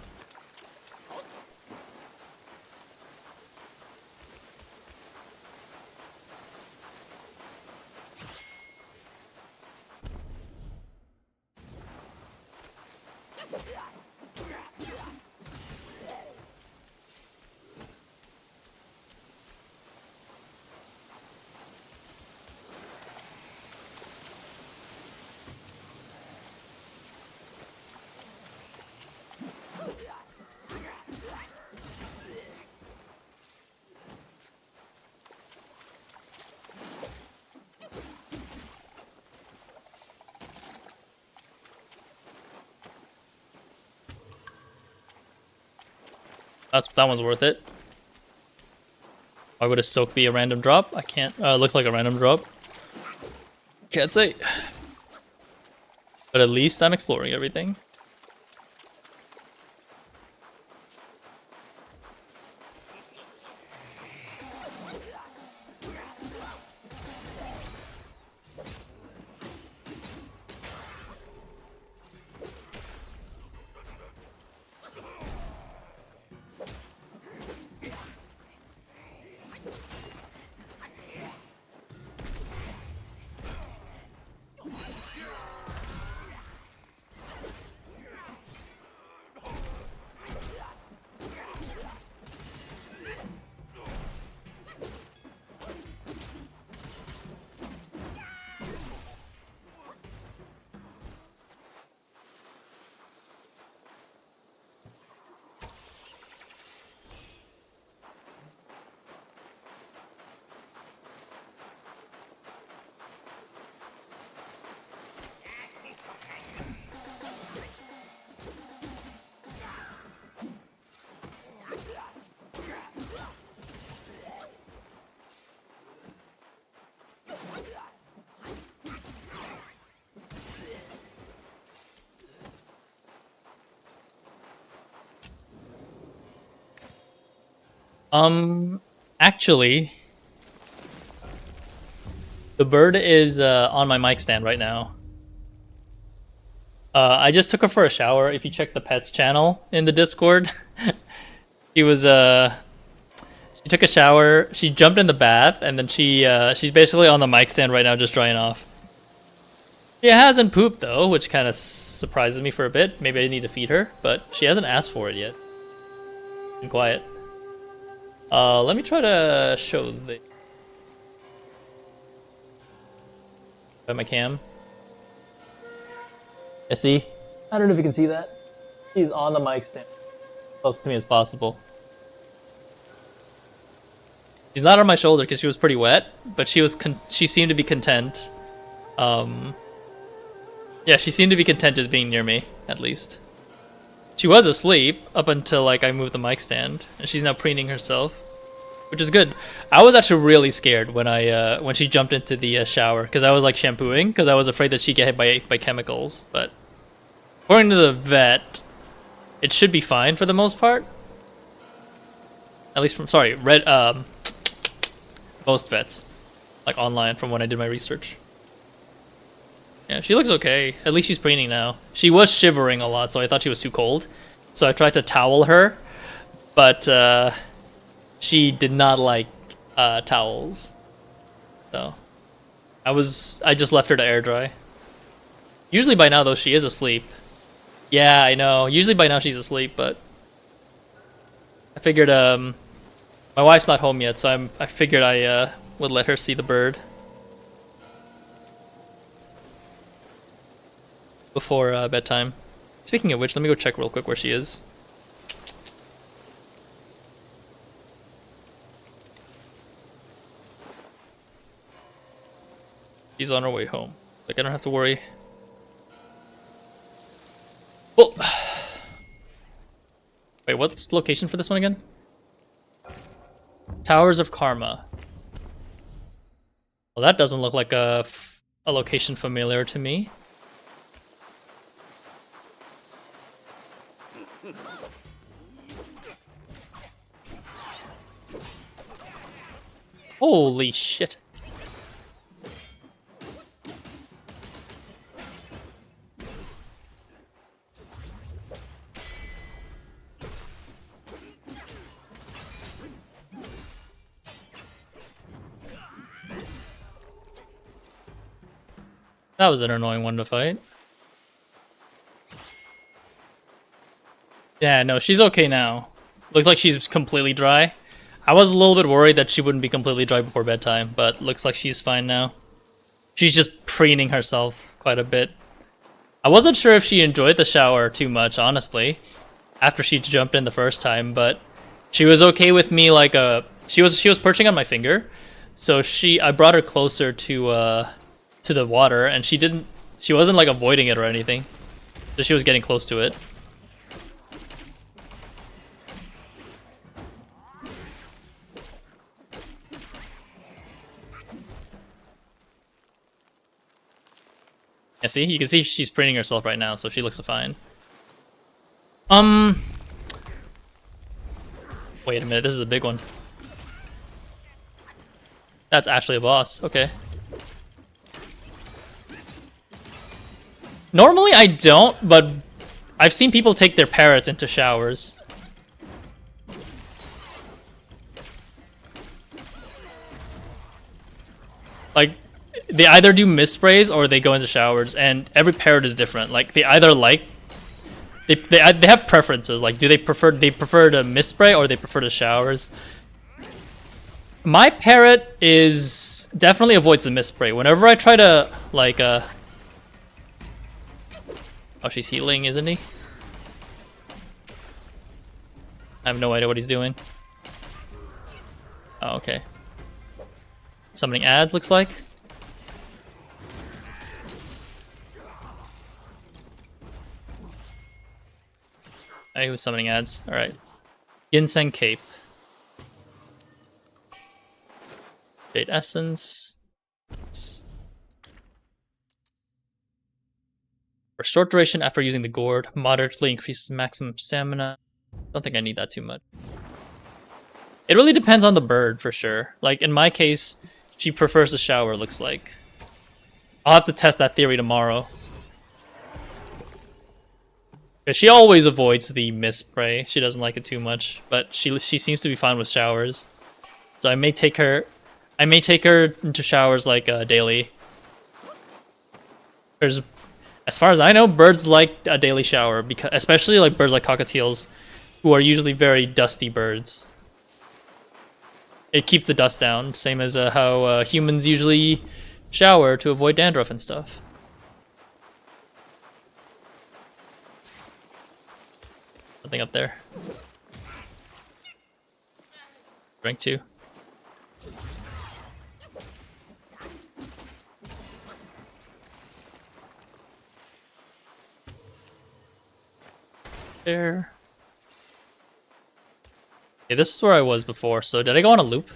That one's worth it. Why would a soak be a random drop? I can't. It looks like a random drop. Can't say. But at least I'm exploring everything. Actually, the bird is on my mic stand right now. I just took her for a shower. If you check the pets channel in the Discord, she was she took a shower. She jumped in the bath, and then she's basically on the mic stand right now, just drying off. She hasn't pooped though, which kind of surprises me for a bit. Maybe I need to feed her, but she hasn't asked for it yet. Been quiet. Let me try to show the my cam. I see. I don't know if you can see that. She's on the mic stand, close to me as possible. She's not on my shoulder because she was pretty wet, but she seemed to be content. Yeah, she seemed to be content just being near me, at least. She was asleep up until like I moved the mic stand, and she's now preening herself, which is good. I was actually really scared when she jumped into the shower because I was like shampooing because I was afraid that she'd get hit by chemicals. But according to the vet, it should be fine for the most part. At least from most vets, like online from when I did my research. Yeah, she looks okay. At least she's preening now. She was shivering a lot, so I thought she was too cold. So I tried to towel her, but she did not like towels. So I just left her to air dry. Usually by now though she is asleep. Yeah, I know. Usually by now she's asleep, but I figured my wife's not home yet, so I figured I would let her see the bird before bedtime. Speaking of which, let me go check real quick where she is. She's on her way home. Like, I don't have to worry. Oh! Wait, what's the location for this one again? Towers of Karma. Well, that doesn't look like a location familiar to me. Holy shit. That was an annoying one to fight. Yeah, no, she's okay now. Looks like she's completely dry. I was a little bit worried that she wouldn't be completely dry before bedtime, but looks like she's fine now. She's just preening herself quite a bit. I wasn't sure if she enjoyed the shower too much, honestly, after she jumped in the first time, but she was okay with me like she was perching on my finger. So I brought her closer to the water, and she wasn't like avoiding it or anything. So she was getting close to it. Yeah, see? You can see she's preening herself right now, so she looks fine. Wait a minute, this is a big one. That's actually a boss, okay. Normally I don't, but I've seen people take their parrots into showers. Like, they either do mist sprays or they go into showers, and every parrot is different. Like, they either they have preferences. Like, do they prefer to mist spray or they prefer the showers? My parrot definitely avoids the mist spray. Whenever I try to like oh, she's healing, isn't he? I have no idea what he's doing. Oh, okay. Summoning ads, looks like. He was summoning ads. Alright. Ginseng Cape. Jade Essence. For short duration after using the gourd, moderately increases maximum stamina. Don't think I need that too much. It really depends on the bird, for sure. Like, in my case, she prefers the shower, looks like. I'll have to test that theory tomorrow. She always avoids the mist spray. She doesn't like it too much, but she seems to be fine with showers. So I may take her into showers like daily. There's, as far as I know, birds like a daily shower, because especially like birds like cockatiels, who are usually very dusty birds. It keeps the dust down, same as how humans usually shower to avoid dandruff and stuff. Something up there. Drink 2. There. Okay, this is where I was before, so did I go on a loop?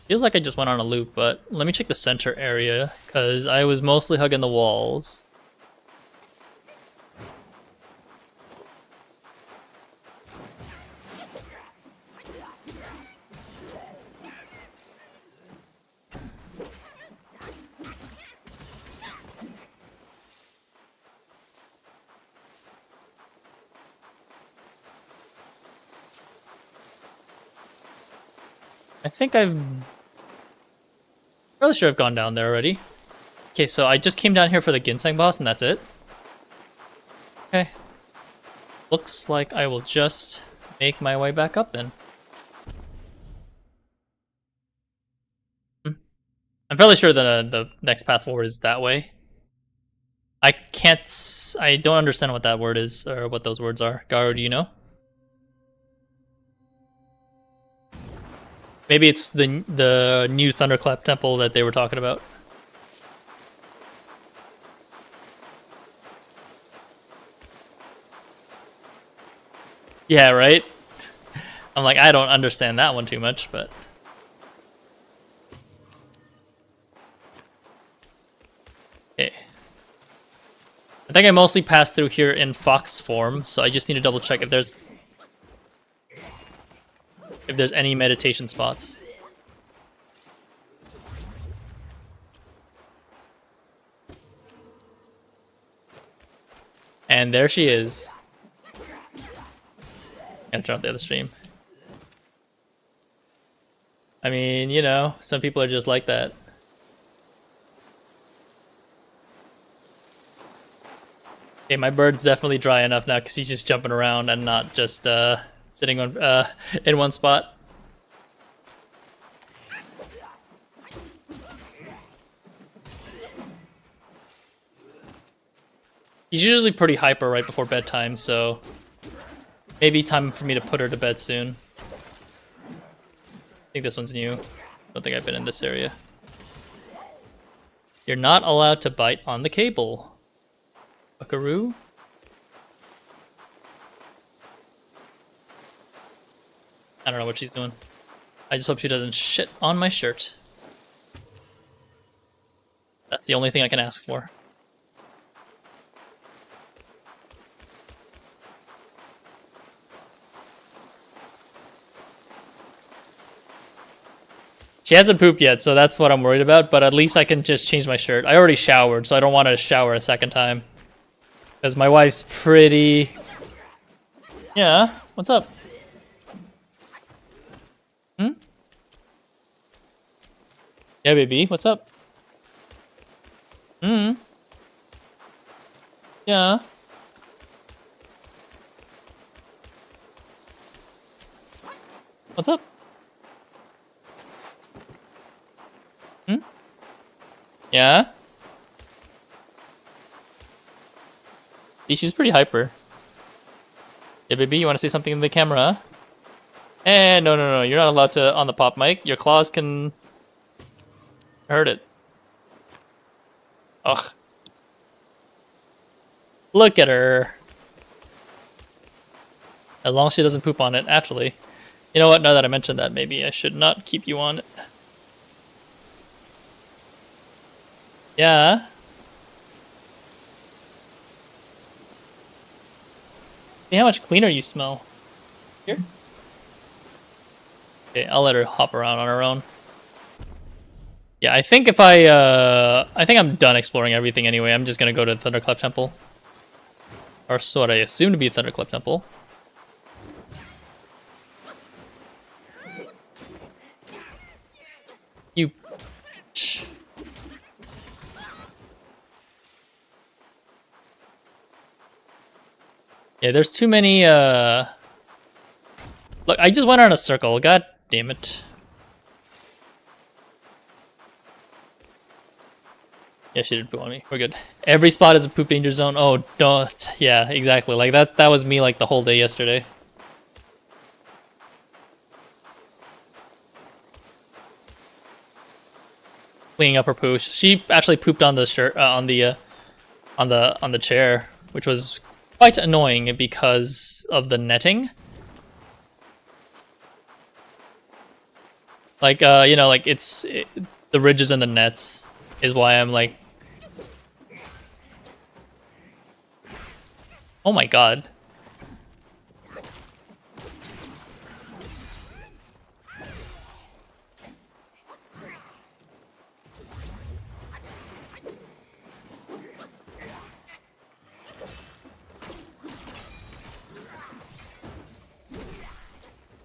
Feels like I just went on a loop, but let me check the center area, because I was mostly hugging the walls. I think I'm really sure I've gone down there already. Okay, so I just came down here for the ginseng boss and that's it. Okay. Looks like I will just make my way back up then. I'm fairly sure that the next path forward is that way. I don't understand what that word is, or what those words are. Garu, do you know? Maybe it's the new Thunderclap Temple that they were talking about. Yeah, right? I'm like, I don't understand that one too much, but... Okay. I think I mostly passed through here in fox form, so I just need to double check if there's any meditation spots. And there she is. Gotta turn off the other stream. I mean, you know, some people are just like that. Okay, my bird's definitely dry enough now because he's just jumping around and not just sitting on in one spot. He's usually pretty hyper right before bedtime, so maybe time for me to put her to bed soon. I think this one's new. I don't think I've been in this area. You're not allowed to bite on the cable. Buckaroo? I don't know what she's doing. I just hope she doesn't shit on my shirt. That's the only thing I can ask for. She hasn't pooped yet, so that's what I'm worried about, but at least I can just change my shirt. I already showered, so I don't want to shower a second time. Because my wife's pretty... Yeah, what's up? Hmm? Yeah, baby, what's up? Hmm? Yeah? What's up? Hmm? Yeah? She's pretty hyper. Yeah, baby, you want to say something in the camera? Eh, no, you're not allowed to on the pop mic. Your claws can hurt it. Ugh. Look at her. As long as she doesn't poop on it, actually. You know what, now that I mentioned that, maybe I should not keep you on it. Yeah? See how much cleaner you smell. Here? Okay, I'll let her hop around on her own. Yeah, I think if I think I'm done exploring everything anyway. I'm just gonna go to Thunderclap Temple. Or so what I assume to be Thunderclap Temple. You... Yeah, there's too many, Look, I just went around a circle. God damn it. Yeah, she did poop on me. We're good. Every spot is a poop danger zone. Oh, don't. Yeah, exactly. Like, that was me, like, the whole day yesterday. Cleaning up her poo. She actually pooped on the shirt, on the chair, which was quite annoying because of the netting. Like, you know, like the ridges and the nets is why I'm like, oh my god.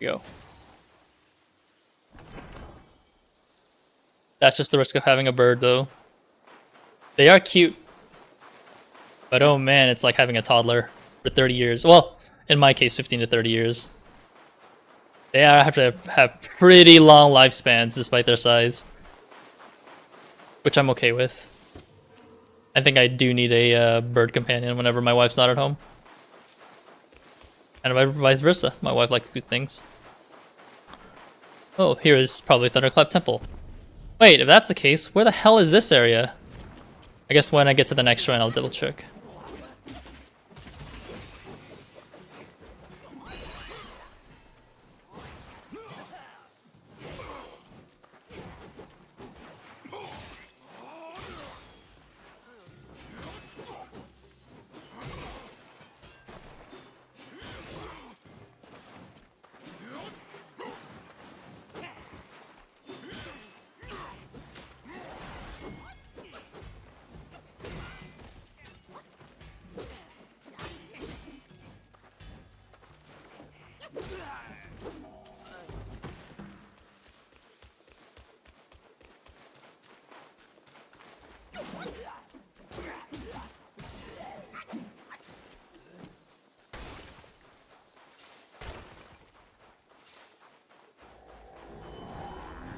Go. That's just the risk of having a bird, though. They are cute. But oh man, it's like having a toddler for 30 years. Well, in my case, 15 to 30 years. They have to have pretty long lifespans despite their size. Which I'm okay with. I think I do need a bird companion whenever my wife's not at home. And vice versa. My wife likes these things. Oh, here is probably Thunderclap Temple. Wait, if that's the case, where the hell is this area? I guess when I get to the next shrine, I'll double check.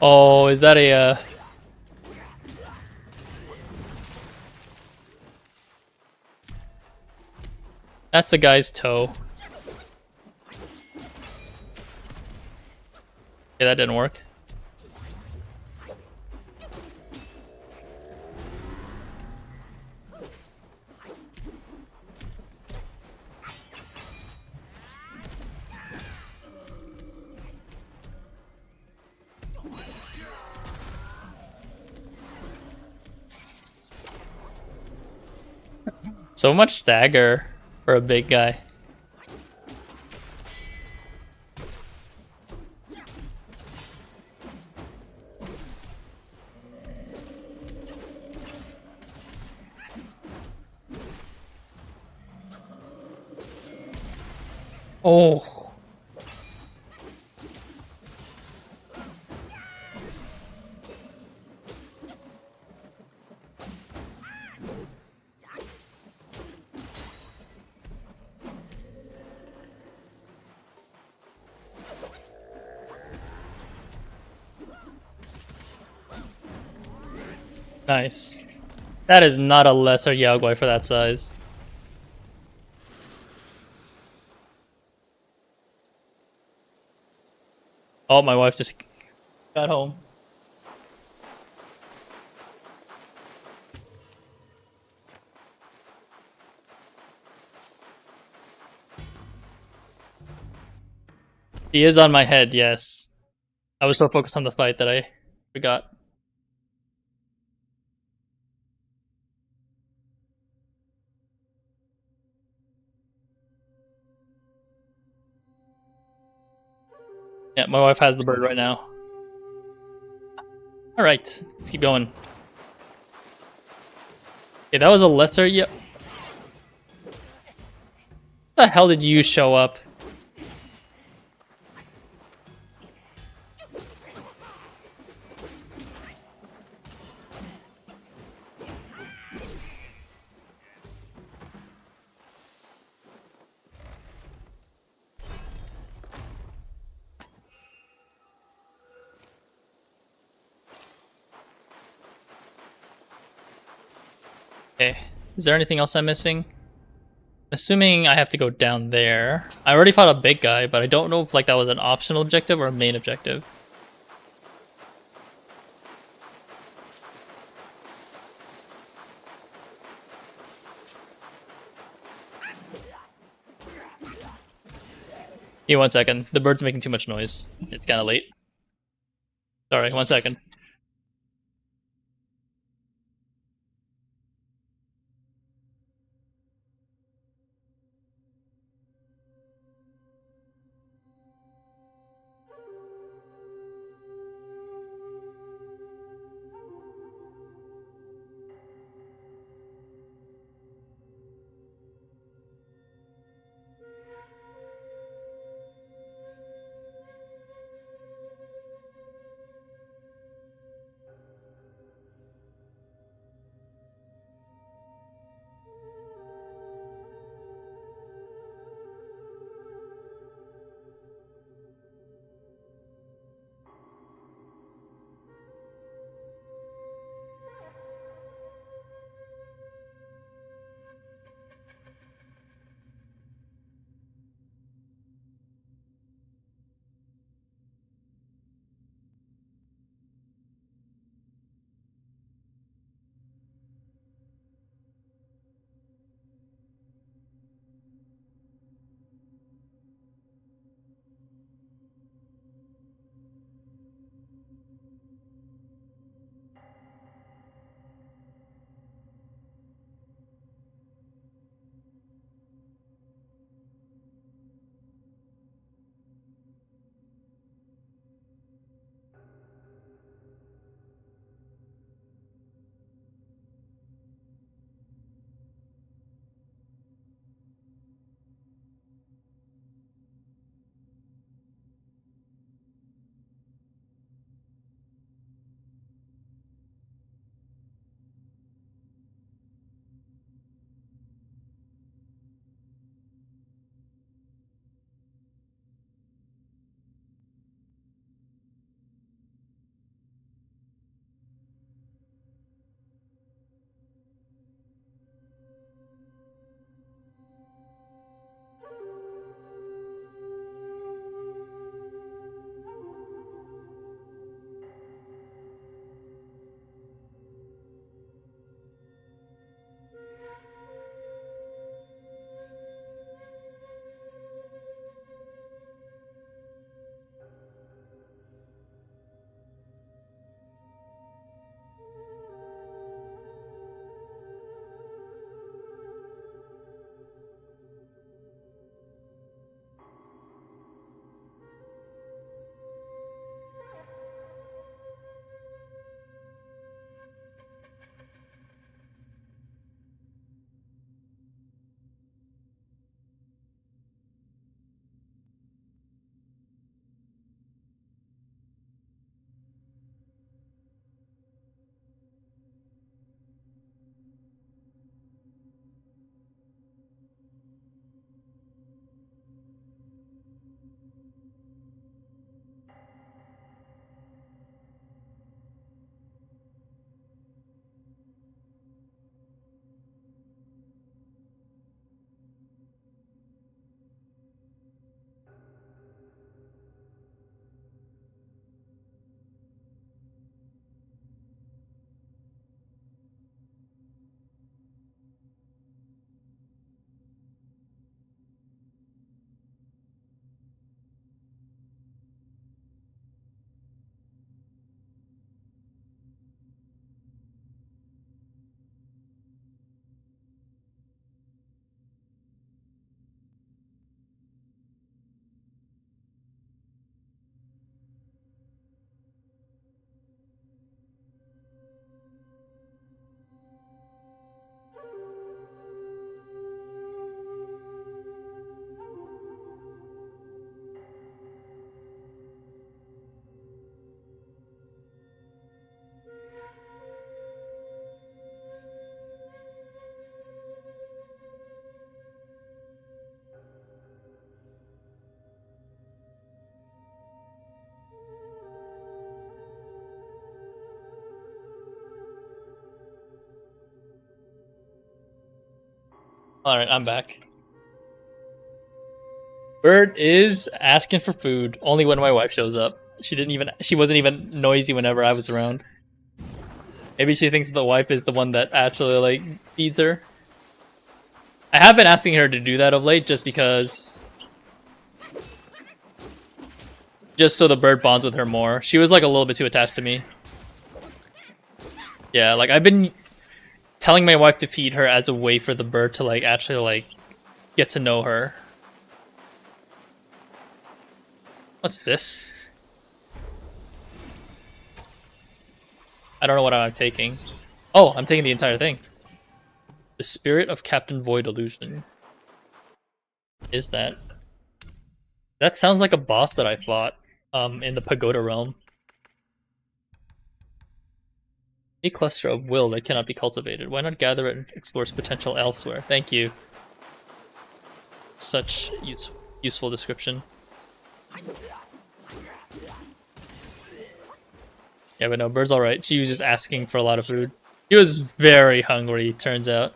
Oh, is that a That's a guy's toe. Yeah, that didn't work. So much stagger for a big guy. Oh. Nice. That is not a lesser Yaogwai for that size. Oh, my wife just got home. He is on my head, yes. I was so focused on the fight that I forgot. Yeah, my wife has the bird right now. Alright, let's keep going. Okay, that was a lesser. Yep. The hell did you show up? Okay, is there anything else I'm missing? Assuming I have to go down there. I already fought a big guy, but I don't know if like that was an optional objective or a main objective. Hey, 1 second. The bird's making too much noise. It's kind of late. Sorry, 1 second. Alright, I'm back. Bird is asking for food only when my wife shows up. She wasn't even noisy whenever I was around. Maybe she thinks the wife is the one that actually like feeds her. I have been asking her to do that of late just because, just so the bird bonds with her more. She was like a little bit too attached to me. Yeah, like I've been telling my wife to feed her as a way for the bird to like actually like get to know her. What's this? I don't know what I'm taking. Oh, I'm taking the entire thing. The Spirit of Captain Void Illusion. Is that? That sounds like a boss that I fought in the Pagoda realm. A cluster of will that cannot be cultivated. Why not gather it and explore its potential elsewhere? Thank you. Such useful description. Yeah, but no, Bird's alright. She was just asking for a lot of food. She was very hungry, turns out.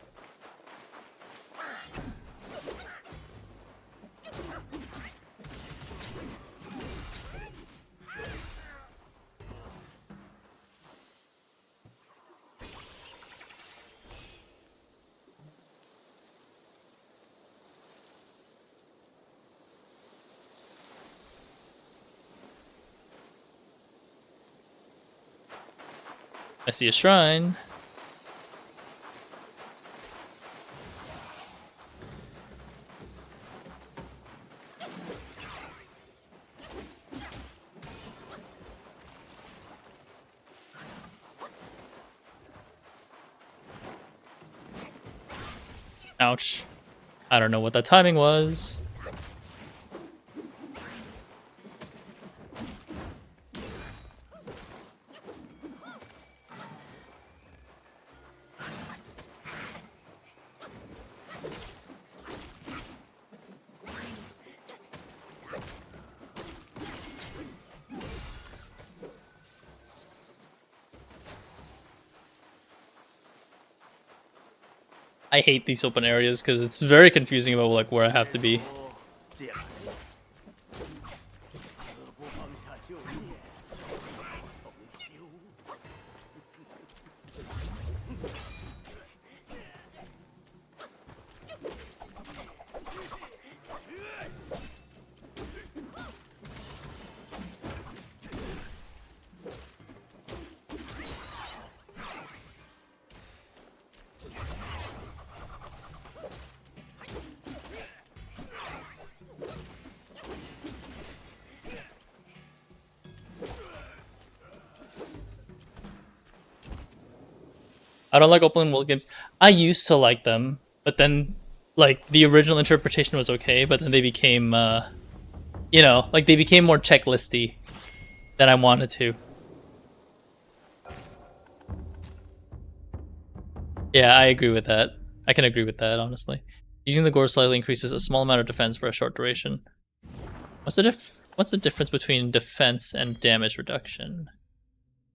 I see a shrine. Ouch. I don't know what that timing was. I hate these open areas because it's very confusing about like where I have to be. I don't like open world games. I used to like them, but then like the original interpretation was okay, but then they became you know, like they became more checklisty than I wanted to. Yeah, I agree with that. I can agree with that, honestly. Using the gore slightly increases a small amount of defense for a short duration. What's the difference between defense and damage reduction?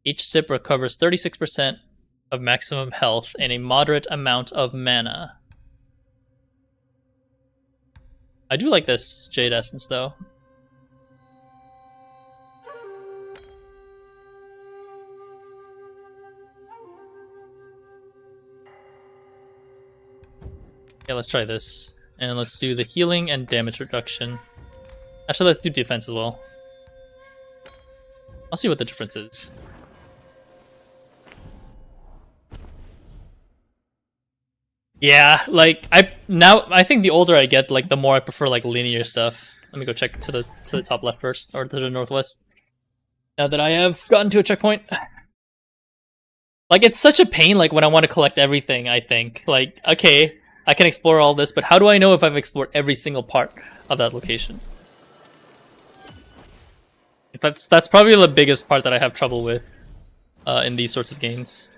Each sip recovers 36% of maximum health and a moderate amount of mana. I do like this Jade Essence though. Yeah, let's try this. And let's do the healing and damage reduction. Actually, let's do defense as well. I'll see what the difference is. Yeah, like I think the older I get, like the more I prefer like linear stuff. Let me go check to the top left first, or to the northwest. Now that I have gotten to a checkpoint. Like it's such a pain like when I want to collect everything, I think. Like, okay, I can explore all this, but how do I know if I've explored every single part of that location? That's probably the biggest part that I have trouble with in these sorts of games.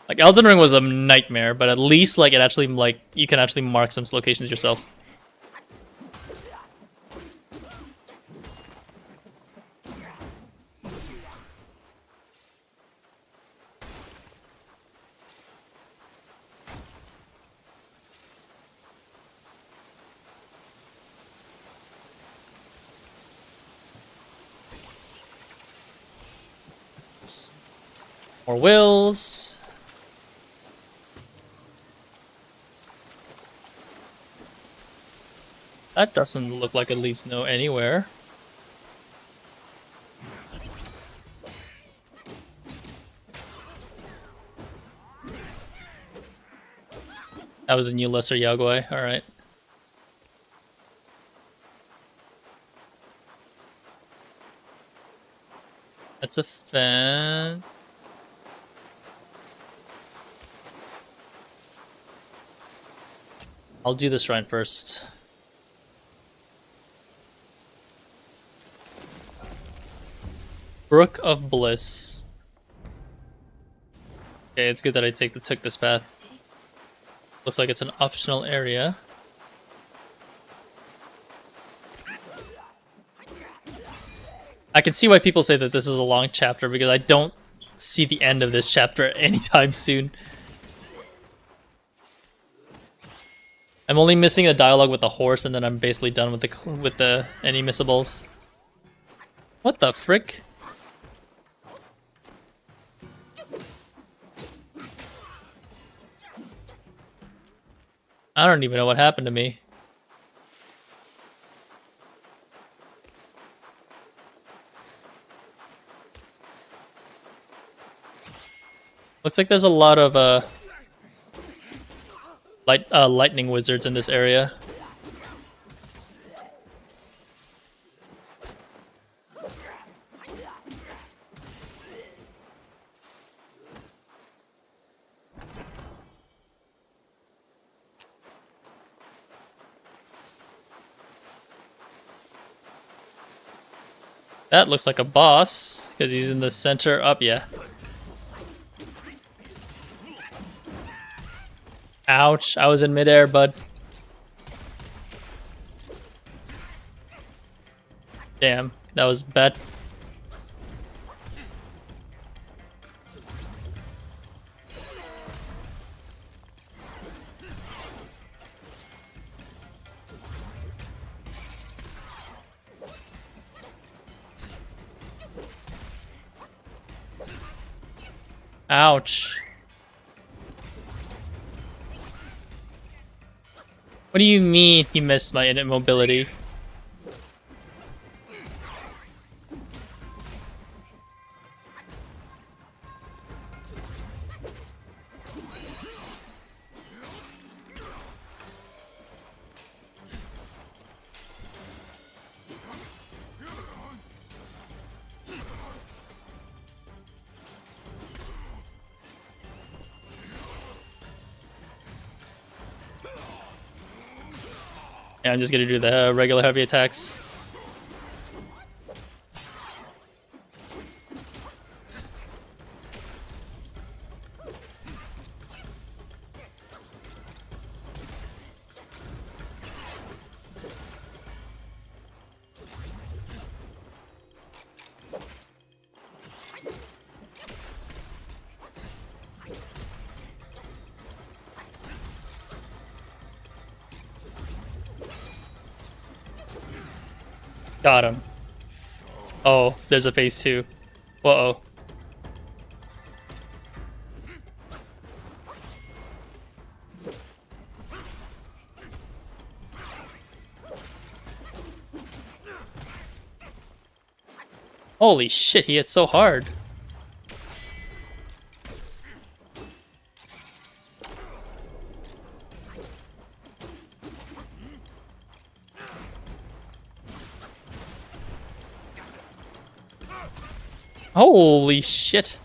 Like Elden Ring was a nightmare, but at least like it actually like you can actually mark some locations yourself. More wills. That doesn't look like it leads no anywhere. That was a new lesser Yagoi, alright. That's a fan. I'll do this shrine first. Brook of Bliss. Okay, it's good that I took this path. Looks like it's an optional area. I can see why people say that this is a long chapter because I don't see the end of this chapter anytime soon. I'm only missing a dialogue with the horse, and then I'm basically done with the any missables. What the frick? I don't even know what happened to me. Looks like there's a lot of lightning wizards in this area. That looks like a boss, because he's in the center up, yeah. Ouch, I was in midair, bud. Damn, that was bad. Ouch. What do you mean he missed my immobility? Yeah, I'm just gonna do the regular heavy attacks. Got him. Oh, there's a phase 2. Uh-oh. Holy shit, he hit so hard. Holy shit.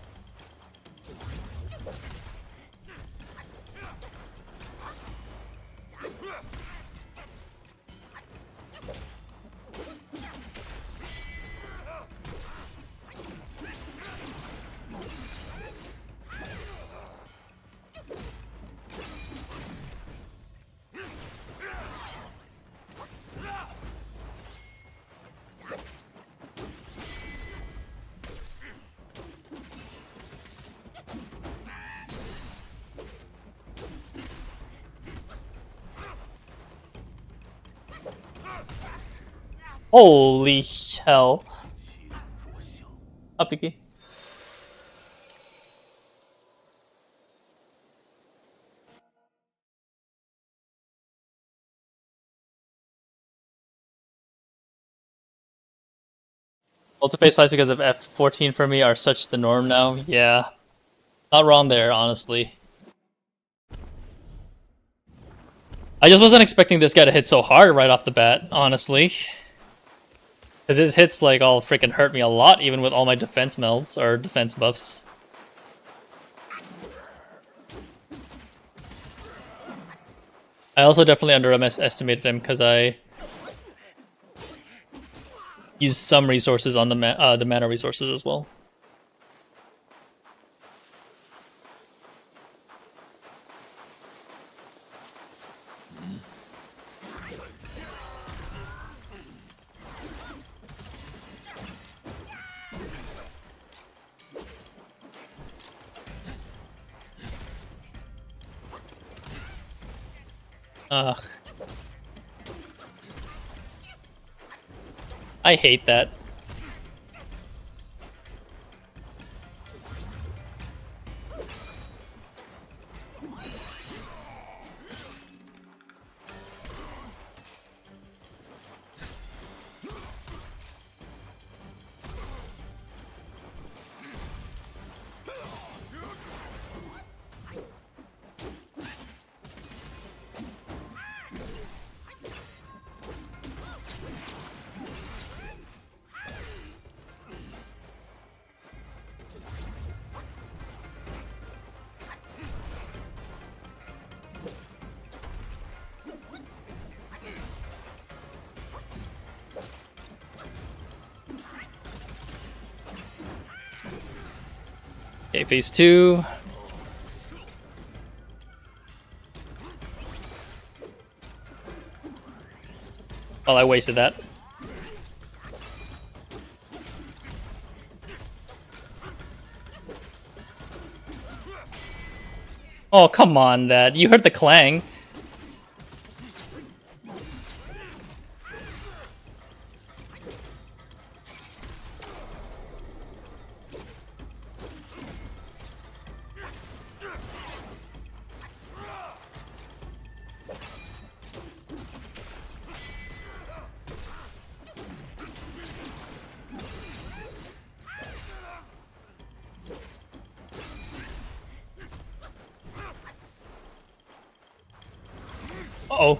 Holy hell. Up, Vicky. Multi-phase fights because of F14 for me are such the norm now. Yeah. Not wrong there, honestly. I just wasn't expecting this guy to hit so hard right off the bat, honestly. Because his hits, like, all freaking hurt me a lot, even with all my defense melds, or defense buffs. I also definitely underestimated him, because I used some resources on the mana resources as well. Ugh. I hate that. Okay, phase 2. Well, I wasted that. Oh, come on, that. You heard the clang. Uh-oh.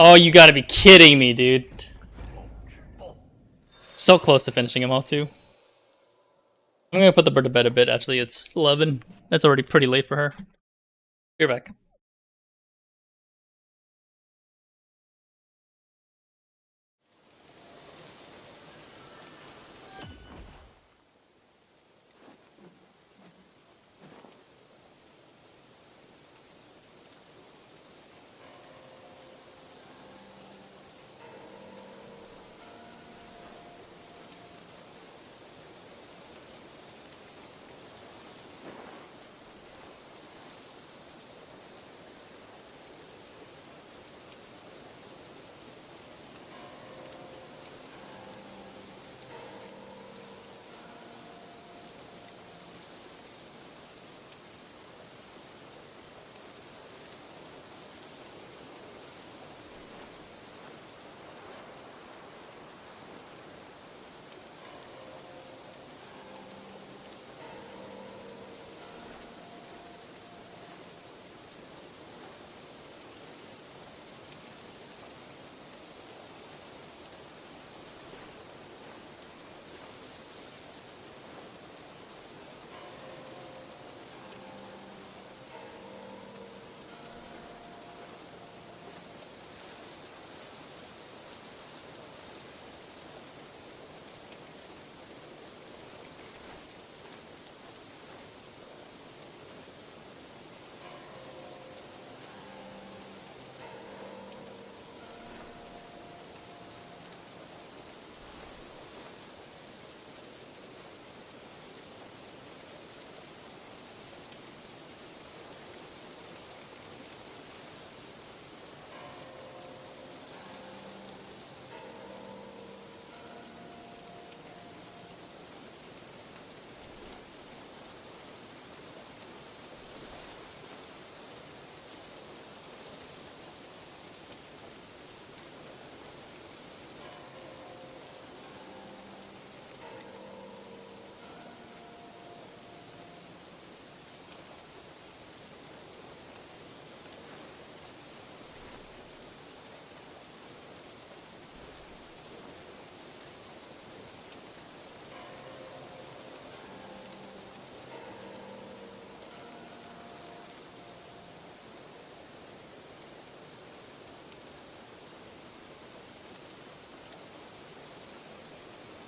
Oh, you gotta be kidding me, dude. So close to finishing him off, too. I'm gonna put the bird to bed a bit, actually. It's 11. That's already pretty late for her. You're back.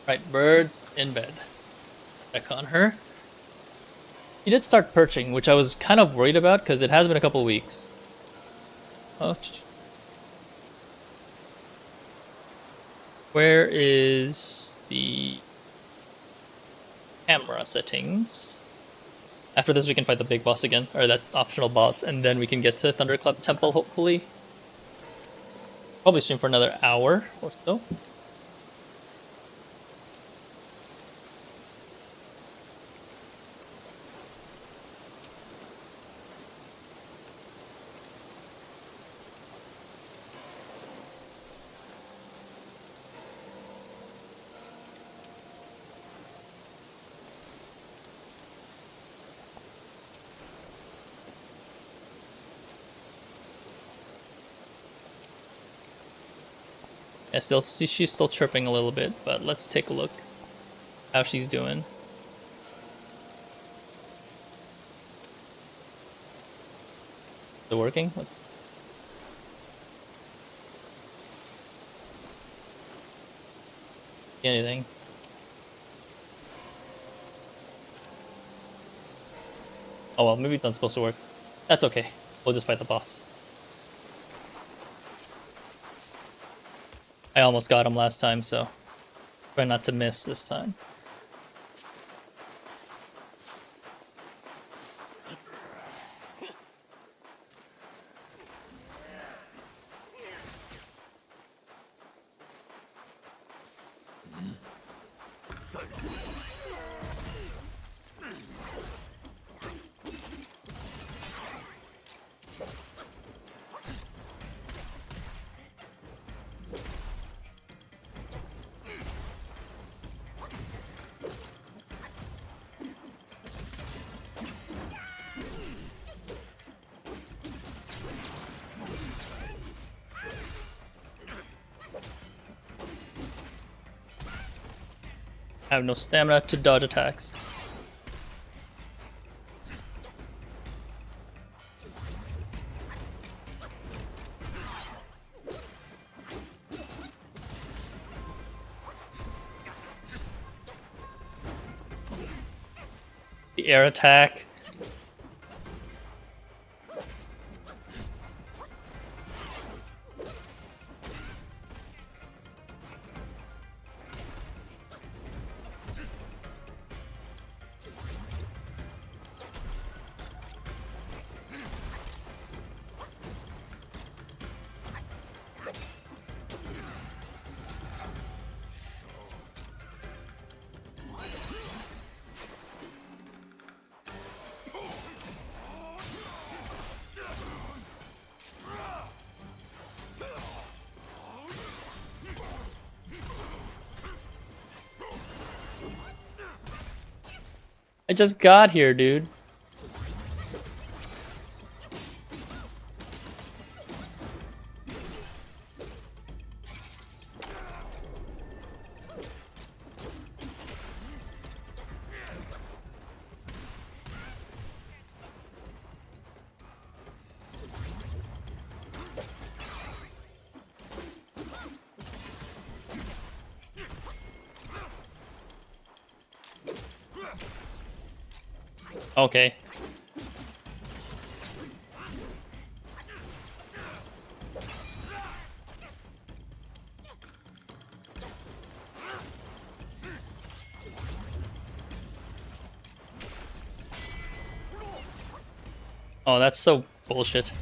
Right, birds in bed. Check on her. He did start perching, which I was kind of worried about because it has been a couple weeks. Oh, where is the camera settings? After this, we can fight the big boss again, or that optional boss, and then we can get to Thunderclap Temple, hopefully. Probably stream for another hour or so. Yeah, she's still chirping a little bit, but let's take a look how she's doing. Is it working? Let's see anything. Oh well, maybe it's not supposed to work. That's okay. We'll just fight the boss. I almost got him last time, so try not to miss this time. I have no stamina to dodge attacks. The air attack. I just got here, dude. Okay. Oh, that's so bullshit.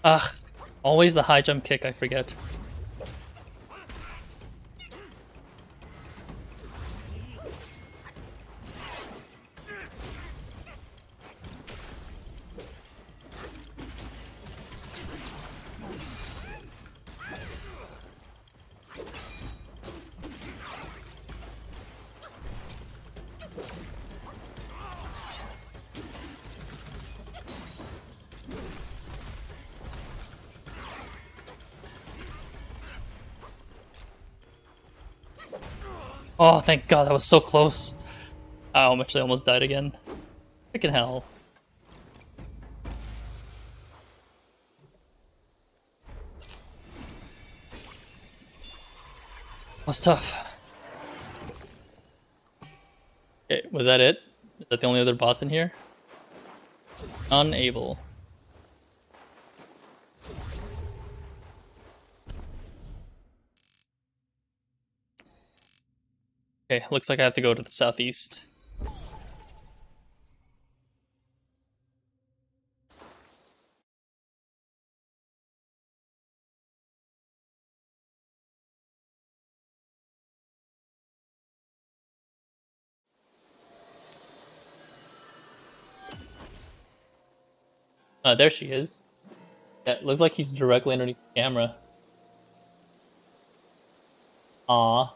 Ugh, always the high jump kick, I forget. Oh, thank God, that was so close. Oh, I'm actually almost died again. Freaking hell. Was tough. Okay, was that it? Is that the only other boss in here? Unable. Okay, looks like I have to go to the southeast. There she is. Yeah, it looks like he's directly underneath the camera. Aw.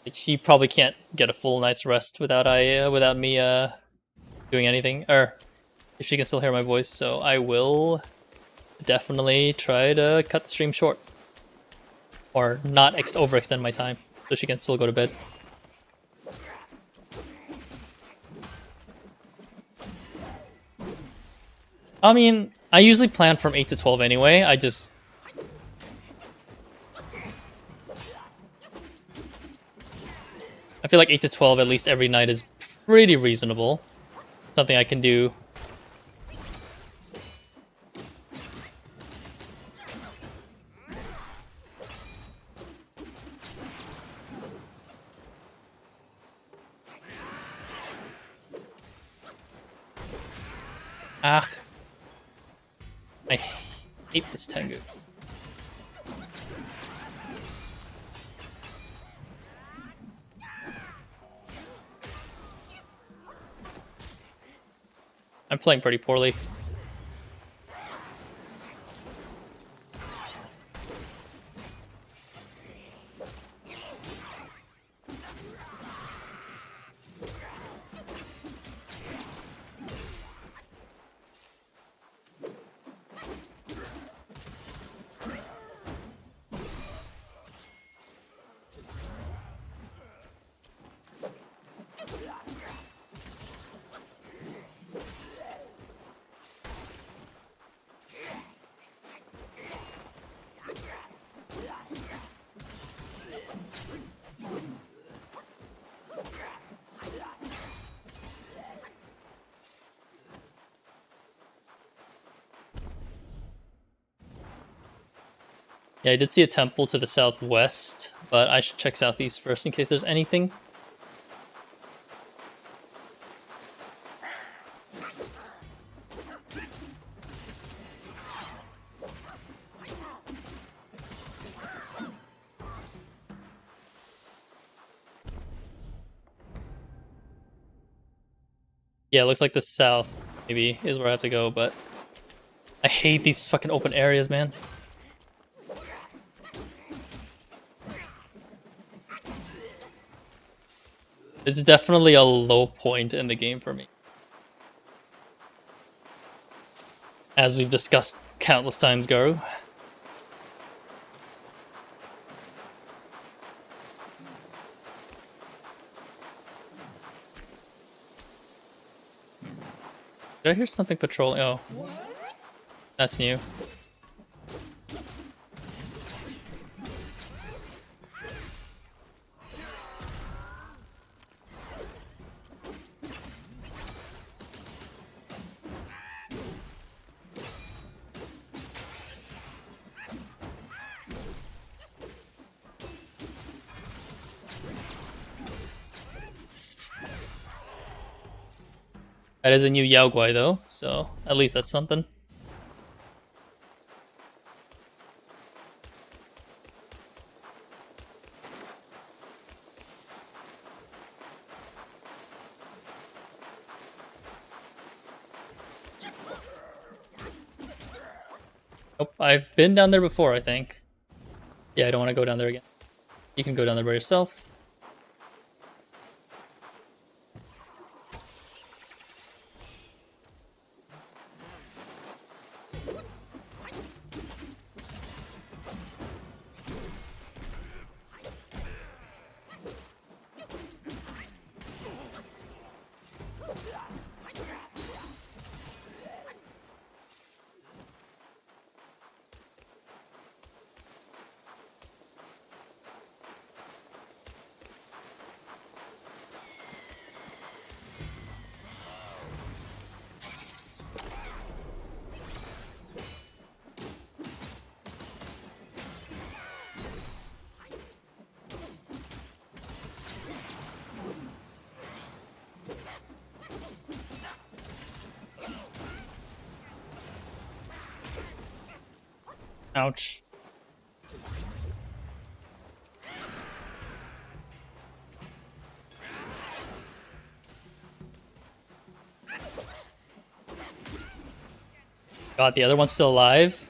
Like, she probably can't get a full night's rest without without me doing anything. Or if she can still hear my voice, so I will definitely try to cut the stream short. Or not overextend my time, so she can still go to bed. I mean, I usually plan from 8 to 12 anyway, I feel like 8 to 12 at least every night is pretty reasonable. Something I can do. Ah. I hate this Tengu. I'm playing pretty poorly. Yeah, I did see a temple to the southwest, but I should check southeast first in case there's anything. Yeah, it looks like the south maybe is where I have to go, but I hate these fucking open areas, man. It's definitely a low point in the game for me. As we've discussed countless times, Garu. Did I hear something patrolling? Oh. That's new. That is a new Yao Guai though, so at least that's something. Nope, I've been down there before, I think. Yeah, I don't want to go down there again. You can go down there by yourself. Ouch. God, the other one's still alive?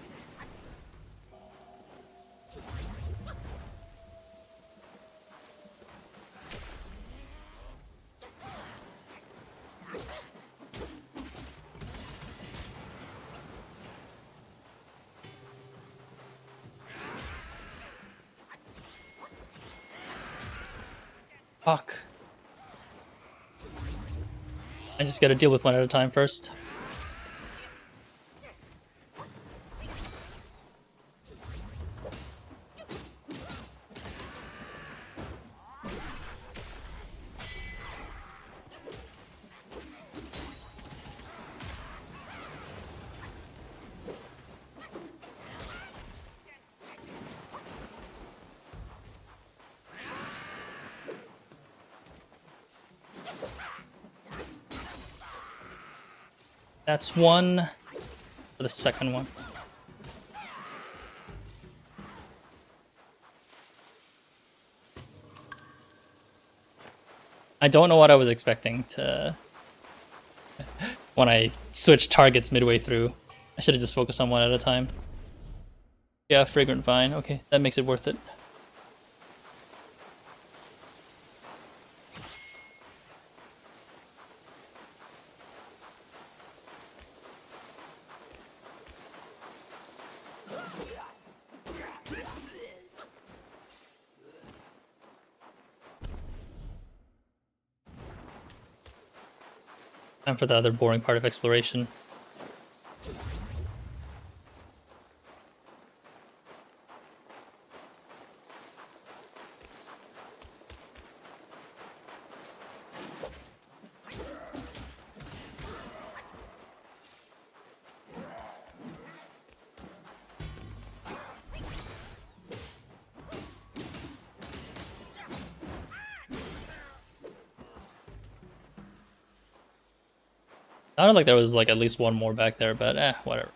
Fuck. I just gotta deal with one at a time first. That's one for the second one. I don't know what I was expecting to when I switched targets midway through. I should have just focused on one at a time. Yeah, Fragrant Vine. Okay, that makes it worth it. Time for the other boring part of exploration. Sounded like there was like at least one more back there, but whatever.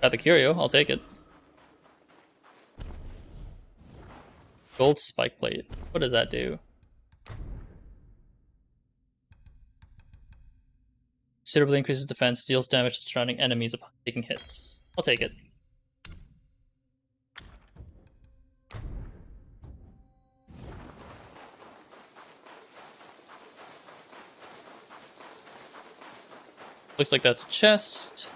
Got the curio, I'll take it. Gold spike plate. What does that do? Considerably increases defense, deals damage to surrounding enemies upon taking hits. I'll take it. Looks like that's a chest.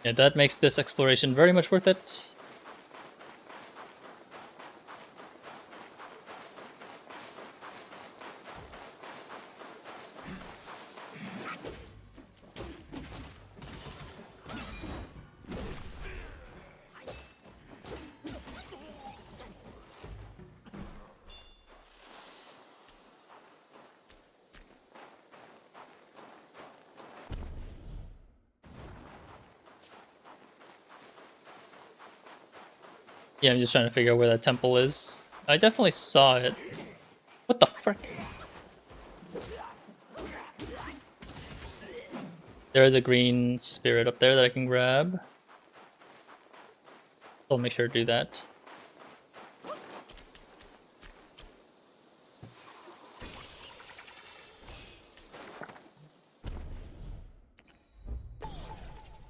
Yeah, that makes this exploration very much worth it. Yeah, I'm just trying to figure out where that temple is. I definitely saw it. What the frick? There is a green spirit up there that I can grab. I'll make sure to do that.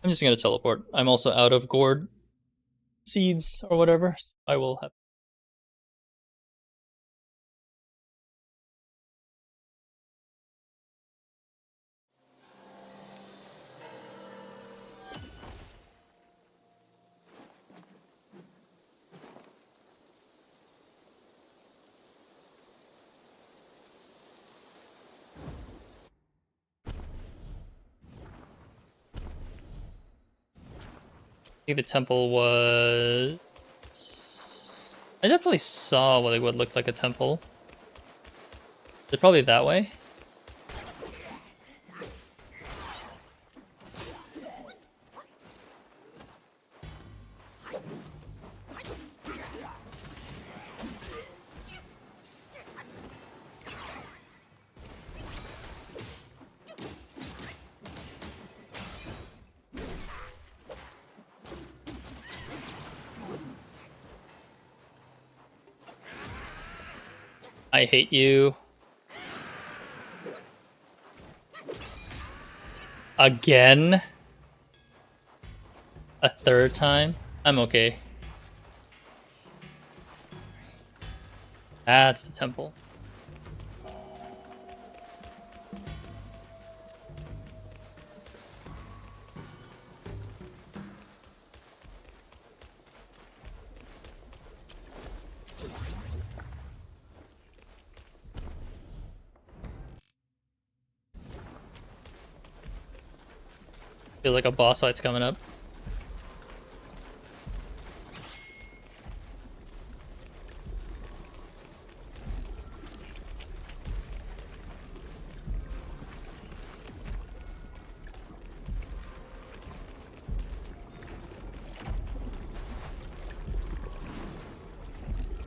I'm just gonna teleport. I'm also out of gourd seeds or whatever. So I will have. I think the temple was. I definitely saw what looked like a temple. Is it probably that way? I hate you. Again? A third time? I'm okay. That's the temple. Feels like a boss fight's coming up.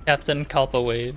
Captain Kalpa Wave.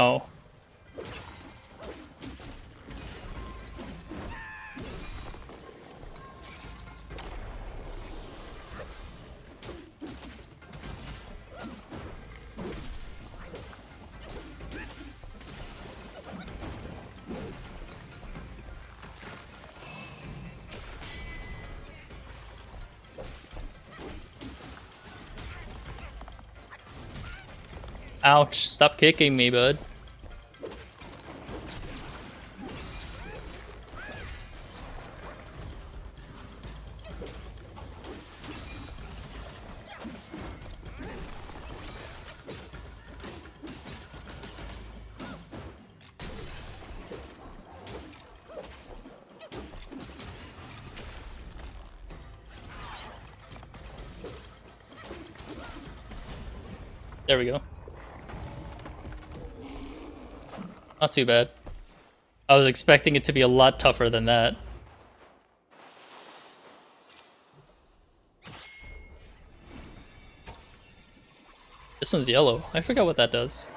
Oh. Ouch, stop kicking me, bud. There we go. Not too bad. I was expecting it to be a lot tougher than that. This one's yellow. I forgot what that does.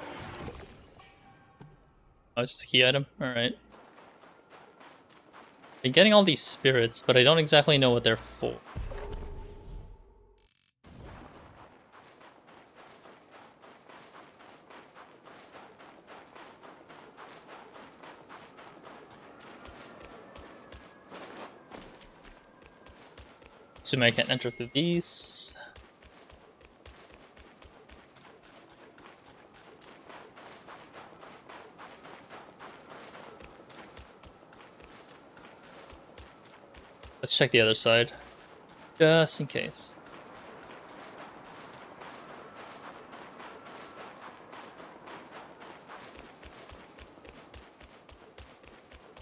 Oh, it's just a key item? Alright. Been getting all these spirits, but I don't exactly know what they're for. Assuming I can't enter through these. Let's check the other side, just in case.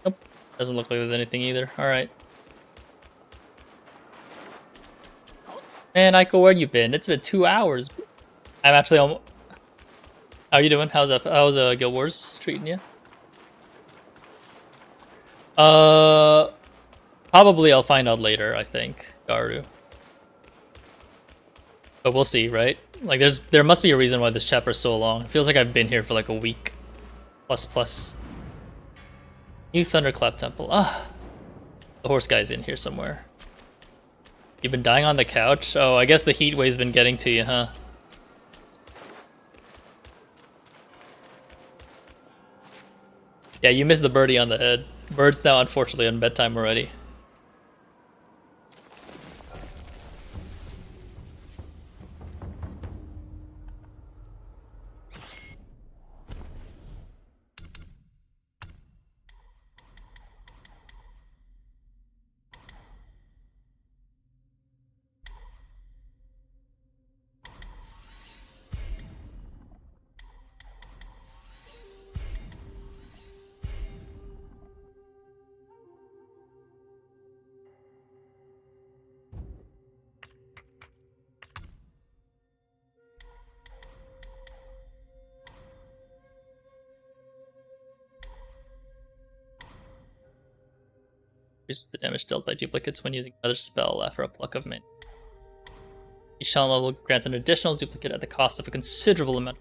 Nope, doesn't look like there's anything either. All right. Man, Aiko, where you been? It's been 2 hours. I'm actually almost... How you doing? How's Guild Wars treating you? Probably I'll find out later, I think, Garu. But we'll see, right? Like, there must be a reason why this chapter is so long. It feels like I've been here for like a week. Plus. New Thunderclap Temple. Ah, the horse guy's in here somewhere. You've been dying on the couch? Oh, I guess the heat wave's been getting to you, huh? Yeah, you missed the birdie on the head. Bird's now unfortunately on bedtime already. Reduces the damage dealt by duplicates when using another spell after a pluck of mana. Each talent level grants an additional duplicate at the cost of a considerable amount.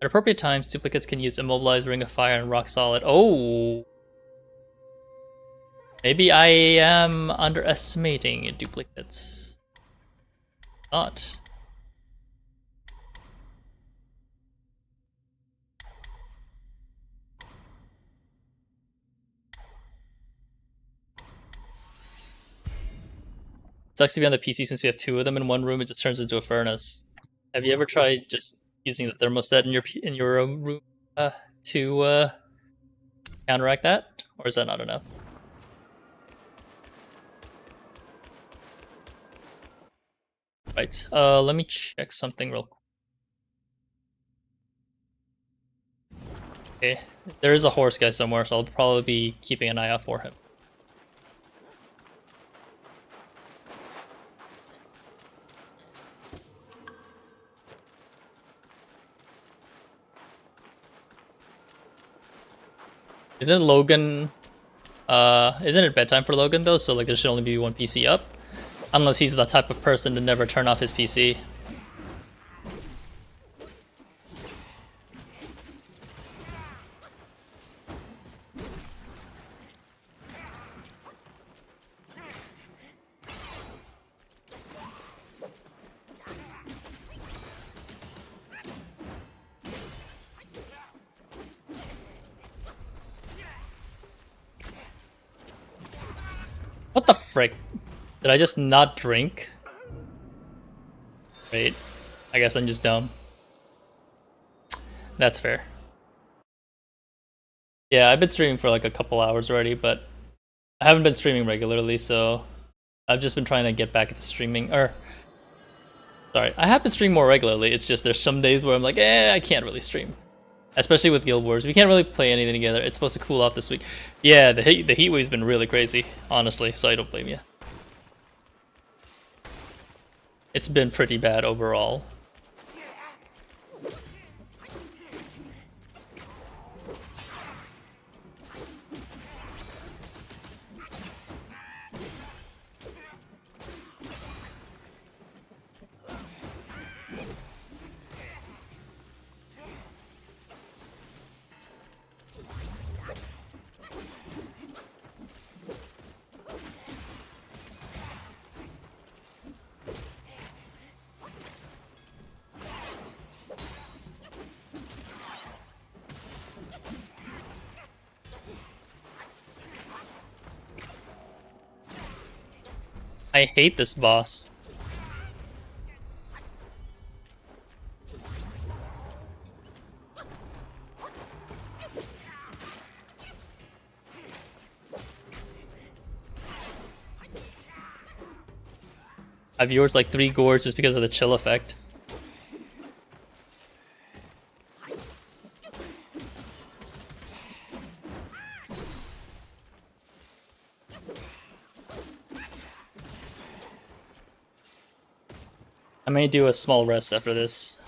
At appropriate times, duplicates can use Immobilize, Ring of Fire, and Rock Solid. Oh! Maybe I am underestimating duplicates. Not. Sucks to be on the PC since we have 2 of them in one room. It just turns into a furnace. Have you ever tried just using the thermostat in your room to counteract that, or is that not enough? Right. Let me check something real quick. Okay, there is a horse guy somewhere, so I'll probably be keeping an eye out for him. Isn't Logan, isn't it bedtime for Logan though? So like there should only be 1 PC up? Unless he's the type of person to never turn off his PC. What the frick? Did I just not drink? Wait, I guess I'm just dumb. That's fair. Yeah, I've been streaming for like a couple hours already, but I haven't been streaming regularly, so I've just been trying to get back into streaming. Sorry, I have been streaming more regularly. It's just there's some days where I'm like, I can't really stream. Especially with Guild Wars. We can't really play anything together. It's supposed to cool off this week. Yeah, the heat wave's been really crazy, honestly, so I don't blame you. It's been pretty bad overall. I hate this boss. I've used like 3 gourds just because of the chill effect. I may do a small rest after this.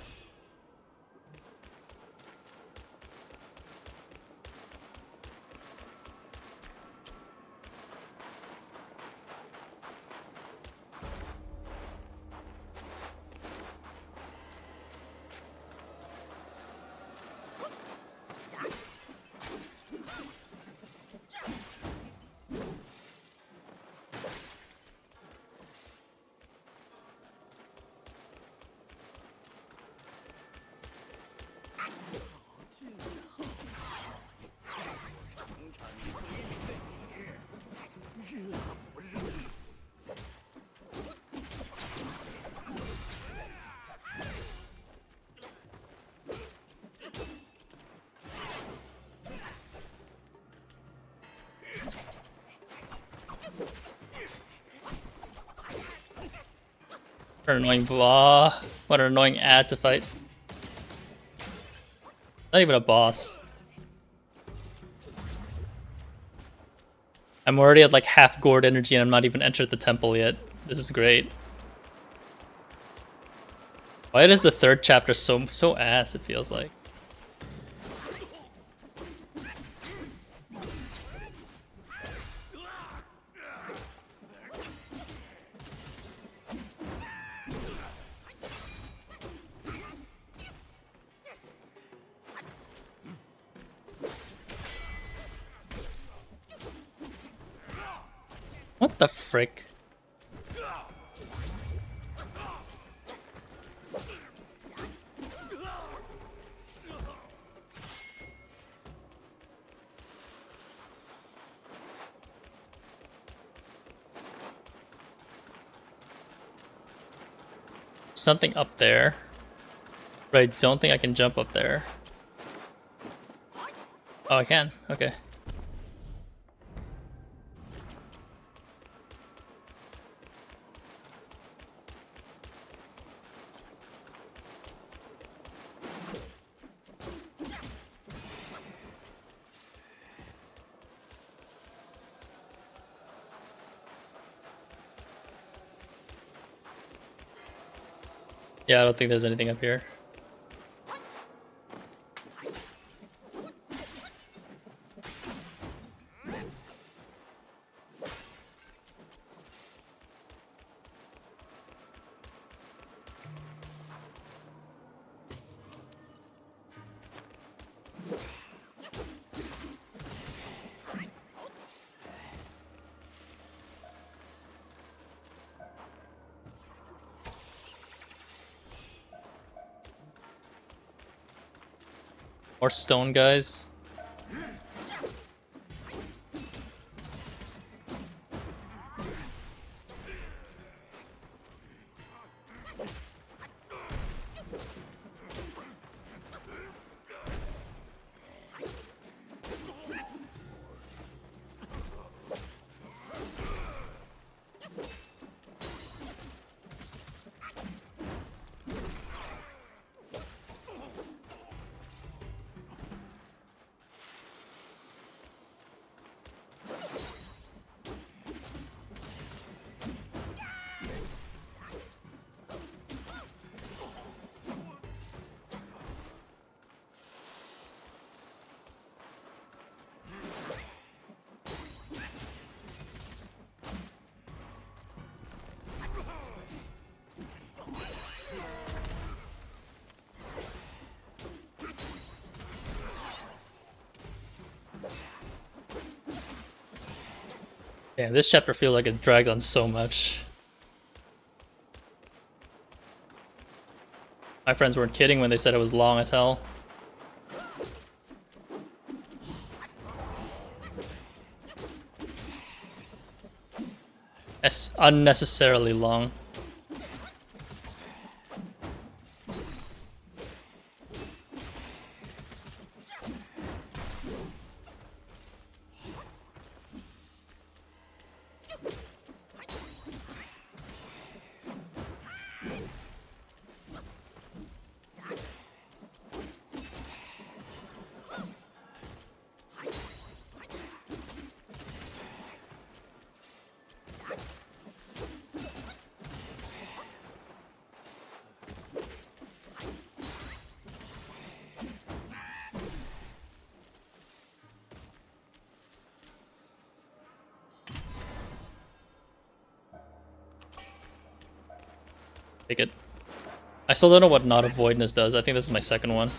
What an annoying blah. What an annoying ad to fight. Not even a boss. I'm already at like half gourd energy and I'm not even entered the temple yet. This is great. Why is the 3rd chapter so ass, it feels like? What the frick? Something up there, but I don't think I can jump up there. Oh, I can. Okay. Yeah, I don't think there's anything up here. More stone guys. Damn, this chapter feels like it drags on so much. My friends weren't kidding when they said it was long as hell. It's unnecessarily long. Take it. I still don't know what Knot of Voidness does. I think this is my second one.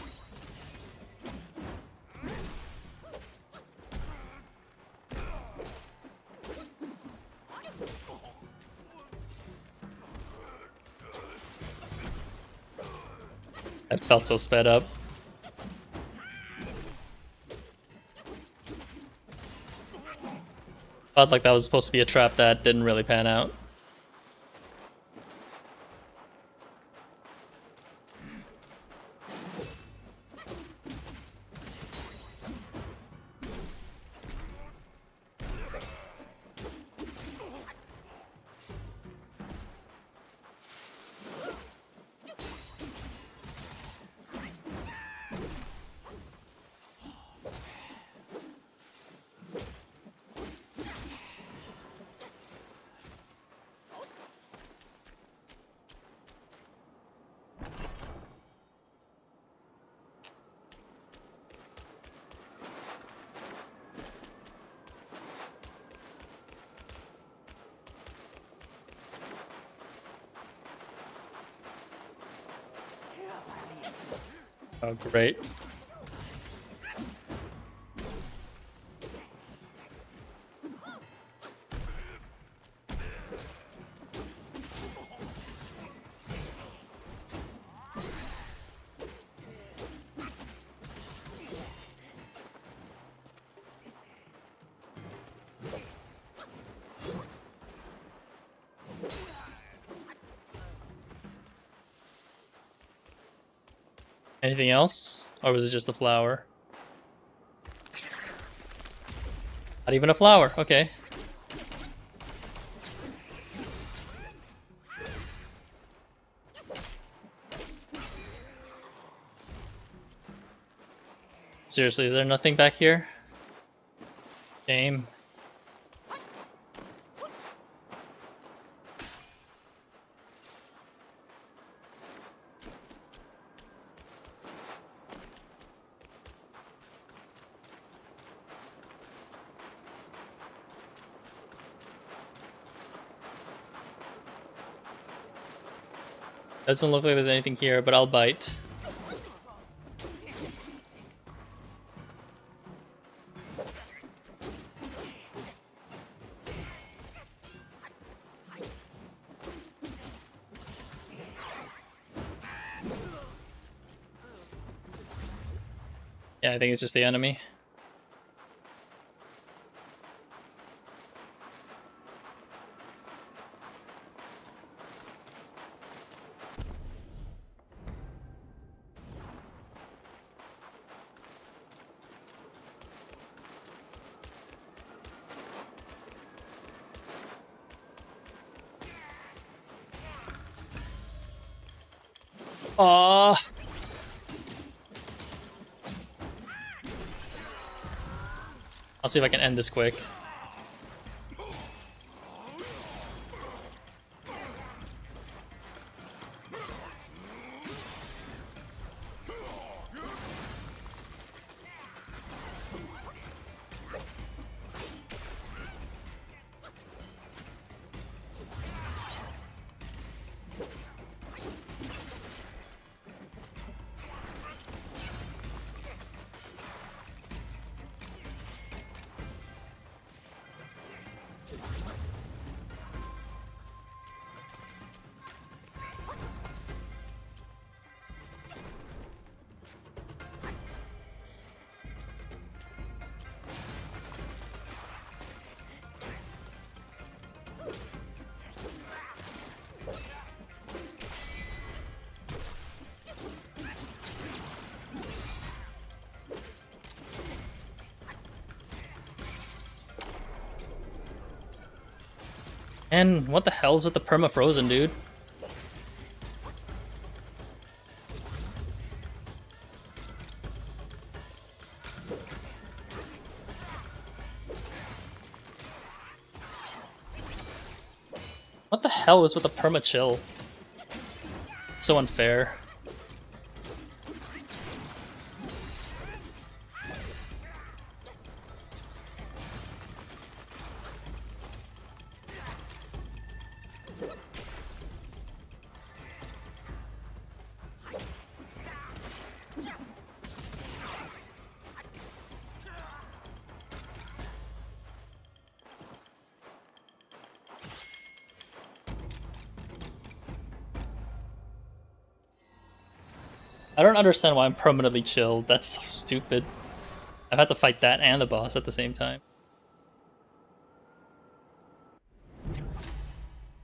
That felt so sped up. Felt like that was supposed to be a trap that didn't really pan out. Oh, great. Anything else? Or was it just the flower? Not even a flower, okay. Seriously, is there nothing back here? Shame. Doesn't look like there's anything here, but I'll bite. Yeah, I think it's just the enemy. Aww. I'll see if I can end this quick. And what the hell's with the perma-frozen, dude? What the hell is with the perma-chill? So unfair. I don't understand why I'm permanently chilled. That's so stupid. I've had to fight that and the boss at the same time.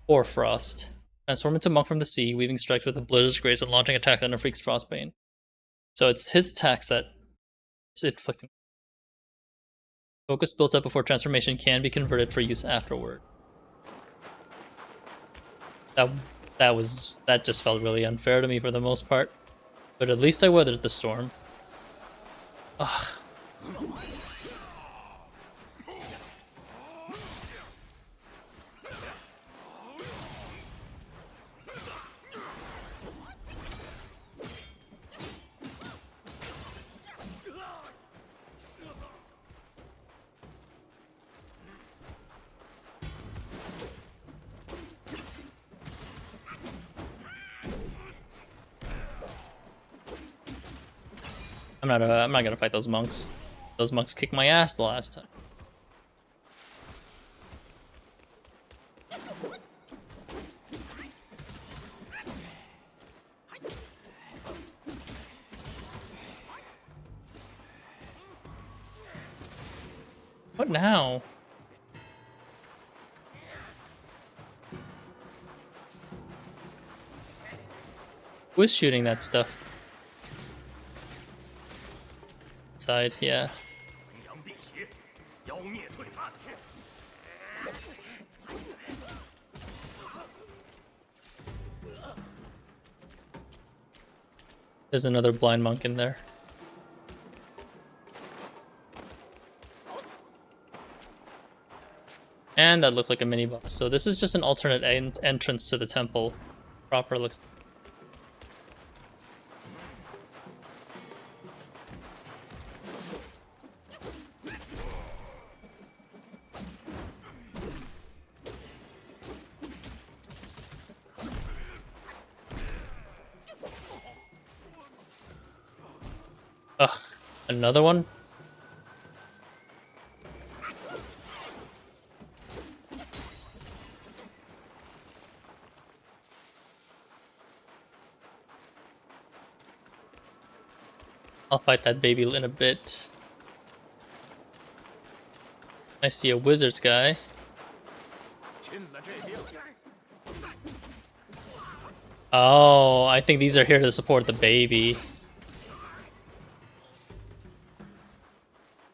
Or Frost. Transform into Monk from the Sea, weaving strikes with a Blizzard's Grace and launching attack that inflicts Frostbane. So it's his attacks that is inflicting. Focus built up before transformation can be converted for use afterward. That just felt really unfair to me for the most part. But at least I weathered the storm. Ugh. I'm not gonna fight those monks. Those monks kicked my ass the last time. What now? Who is shooting that stuff? Side, yeah. There's another blind monk in there. And that looks like a mini boss. So this is just an alternate entrance to the temple. Proper looks. Ugh, another one? I'll fight that baby in a bit. I see a wizard's guy. Oh, I think these are here to support the baby.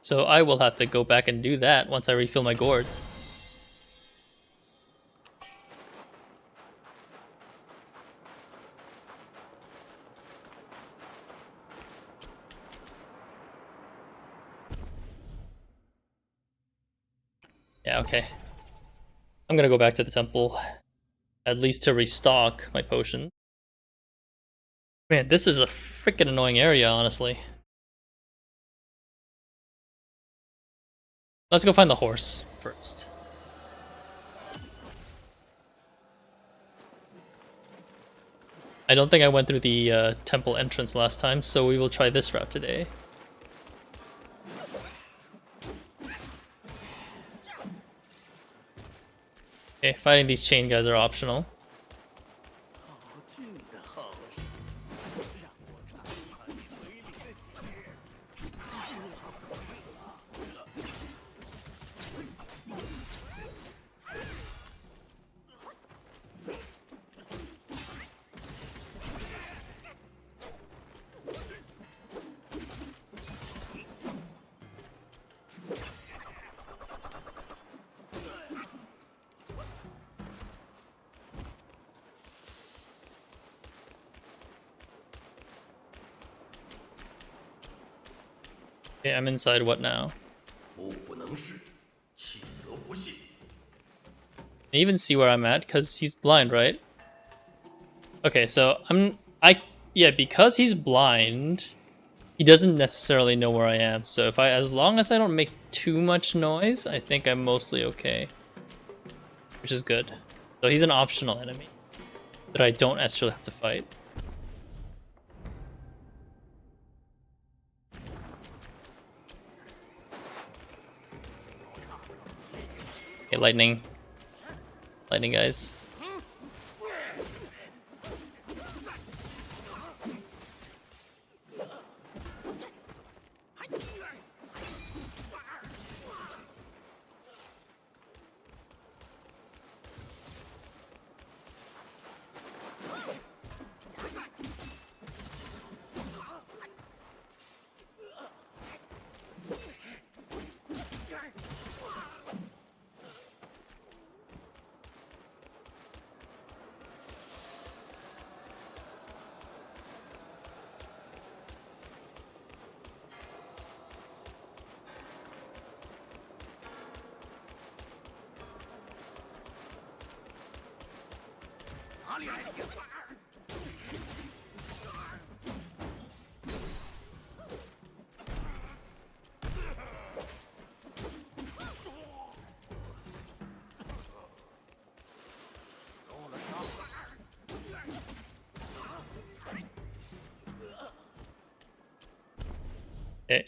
So I will have to go back and do that once I refill my gourds. Yeah, okay. I'm gonna go back to the temple, at least to restock my potion. Man, this is a freaking annoying area, honestly. Let's go find the horse first. I don't think I went through the temple entrance last time, so we will try this route today. Okay, fighting these chain guys are optional. Okay, I'm inside what now? Can you even see where I'm at? Because he's blind, right? Okay, so yeah, because he's blind, he doesn't necessarily know where I am. So as long as I don't make too much noise, I think I'm mostly okay. Which is good. So he's an optional enemy that I don't actually have to fight. Okay, lightning. Lightning, guys. Okay.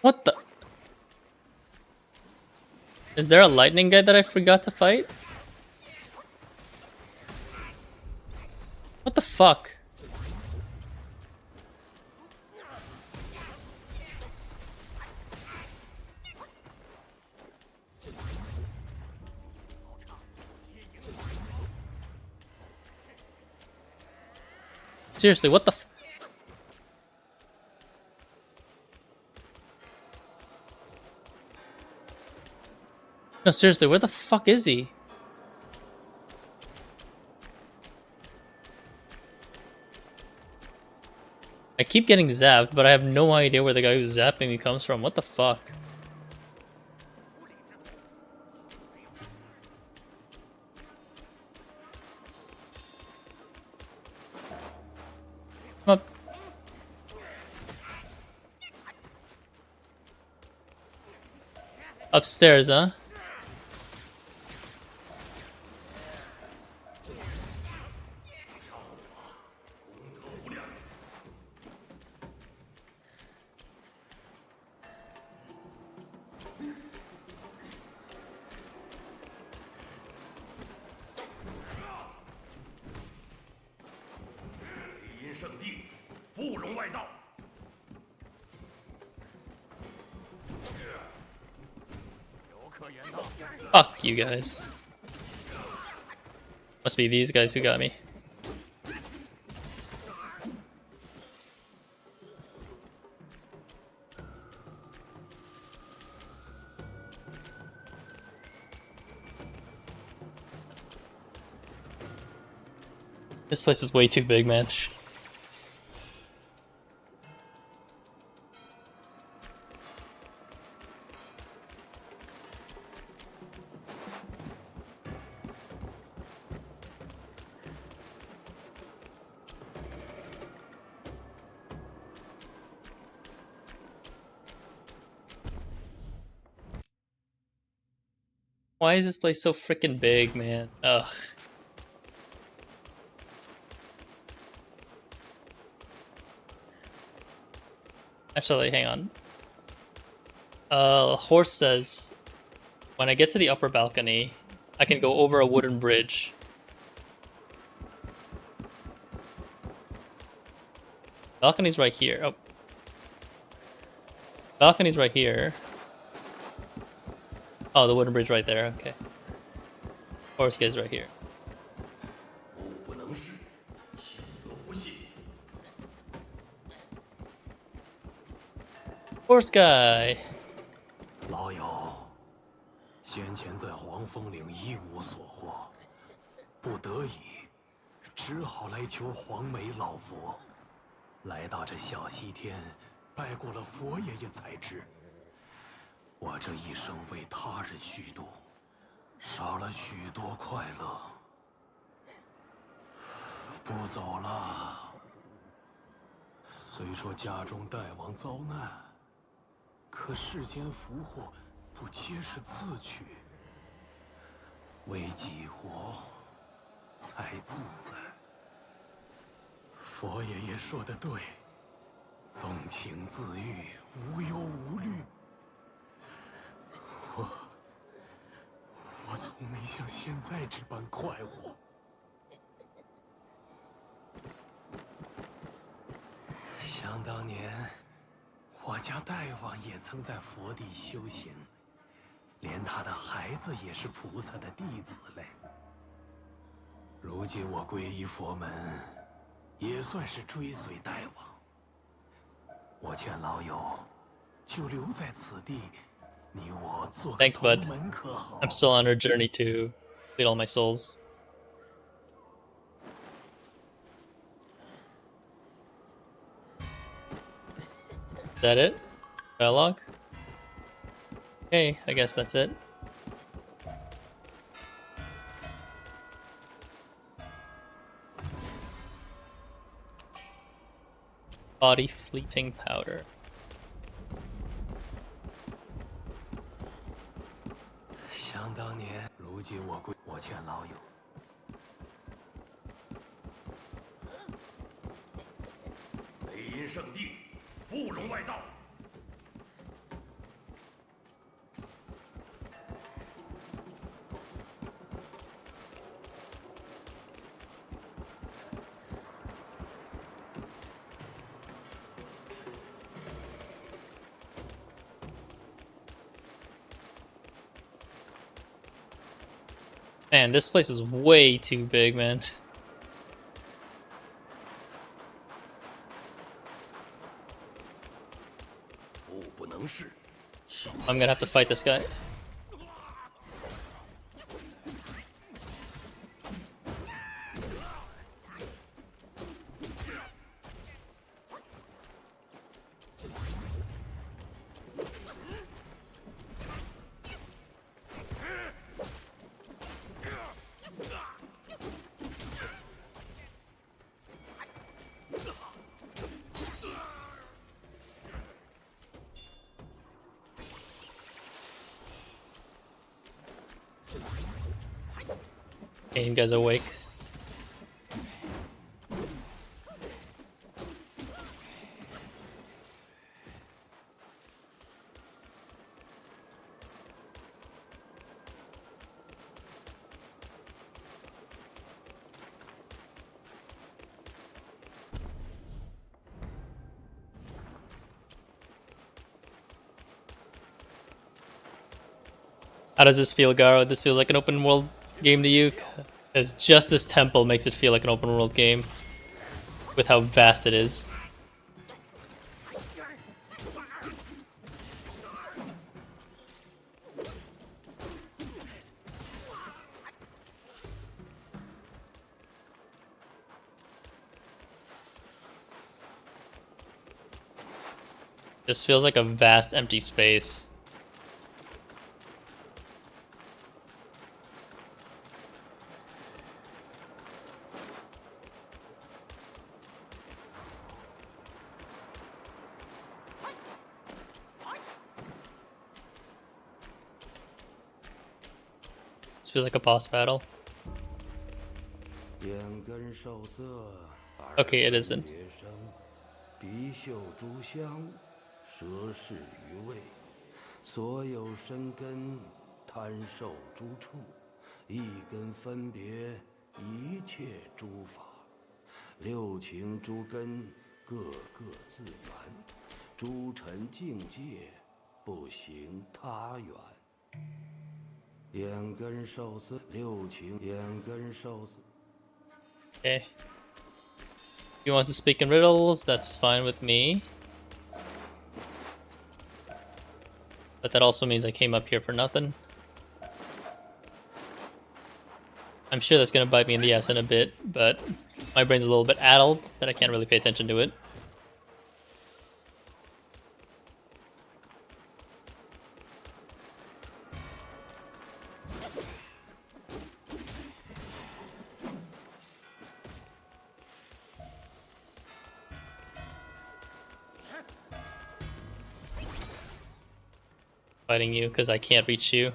What the? Is there a lightning guy that I forgot to fight? What the fuck? Seriously, what the f- No, seriously, where the fuck is he? I keep getting zapped, but I have no idea where the guy who's zapping me comes from. What the fuck? Come up. Upstairs, huh? Fuck you guys. Must be these guys who got me. This place is way too big, man. Why is this place so freaking big, man? Ugh. Actually, hang on. Horse says, when I get to the upper balcony, I can go over a wooden bridge. Balcony's right here. Oh. Balcony's right here. Oh, the wooden bridge right there, okay. Horse guy's right here. Horse guy. 老友，先前在黄风岭一无所获，不得已，只好来求黄眉老佛。来到这小西天，拜过了佛爷爷才知，我这一生为他人虚度，少了许多快乐。不走了。虽说家中大王遭难，可世间福祸不皆是自取？为己活，才自在。佛爷爷说的对，纵情自愈，无忧无虑。我从没像现在这般快活。想当年，我家大王也曾在佛地修行，连他的孩子也是菩萨的弟子嘞。如今我皈依佛门，也算是追随大王。我劝老友，就留在此地，你我做个 Thanks, 同 bud. 门可好？ I'm still on our journey to complete all my souls. Is that it? Dialogue? Okay, I guess that's it. Body fleeting powder. 想当年，如今我劝老友，雷音圣地，不容外道。 Man, this place is way too big, man. I'm gonna have to fight this guy. Okay, you guys awake. How does this feel, Garo? This feels like an open world game to you? Because just this temple makes it feel like an open world game with how vast it is. This feels like a vast empty space. This feels like a boss battle. Okay, it isn't. 鼻嗅诸香，舌试余味，所有生根，贪受诸处，一根分别一切诸法，六情诸根，各个自圆，诸尘境界，不行他远。眼根受色，六情眼根受色。 Okay. If you want to speak in riddles, that's fine with me. But that also means I came up here for nothing. I'm sure that's gonna bite me in the ass in a bit, but my brain's a little bit addled that I can't really pay attention to it. Fighting you because I can't reach you.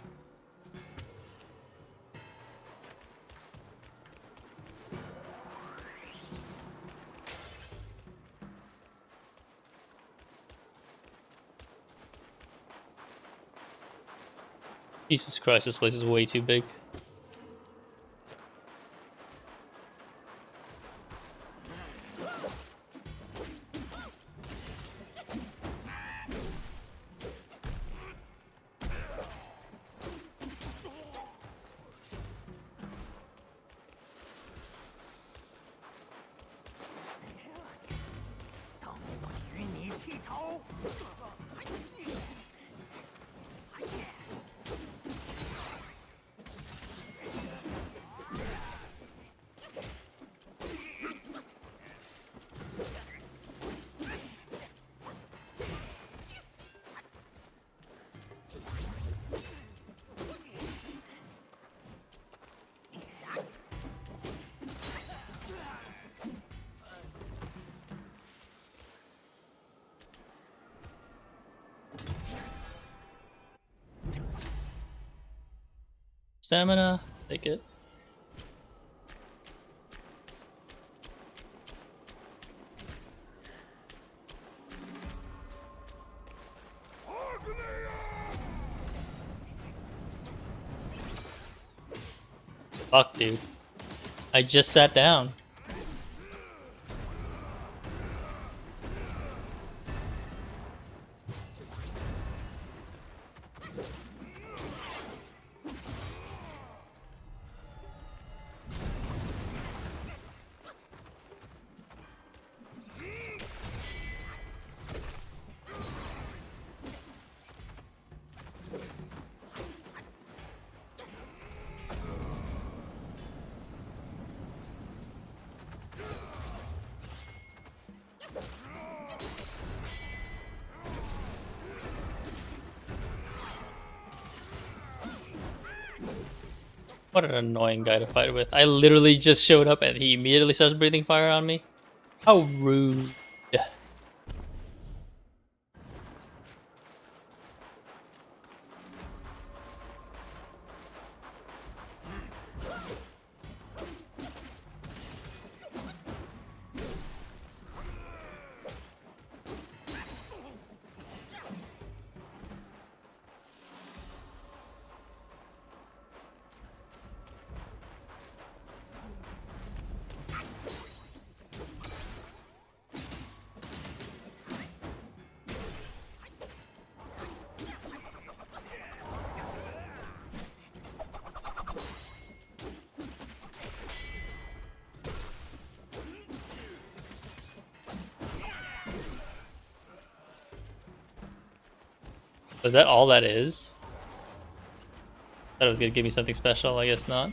Jesus Christ, this place is way too big. Stamina, take it. Fuck, dude. I just sat down. What an annoying guy to fight with. I literally just showed up and he immediately starts breathing fire on me. How rude. Was that all that is? Thought it was gonna give me something special, I guess not.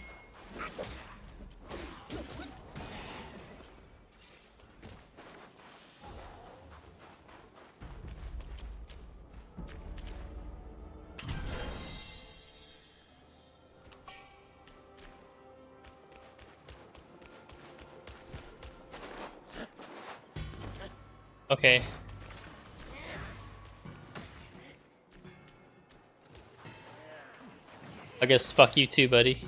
Okay. I guess fuck you too, buddy.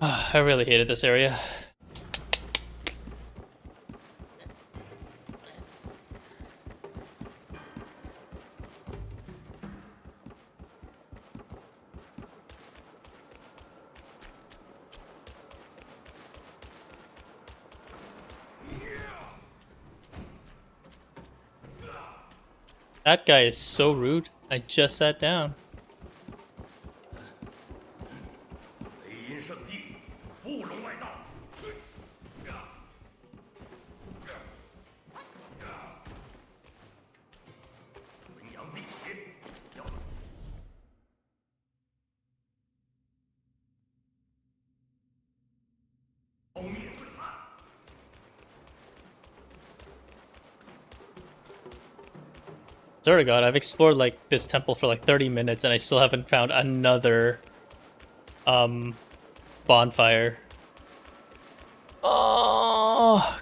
I really hated this area. That guy is so rude. I just sat down. 雷音圣地，不容外道。纯阳辟邪，要消灭罪犯。 Swear to God, I've explored like this temple for like 30 minutes and I still haven't found another bonfire. Oh,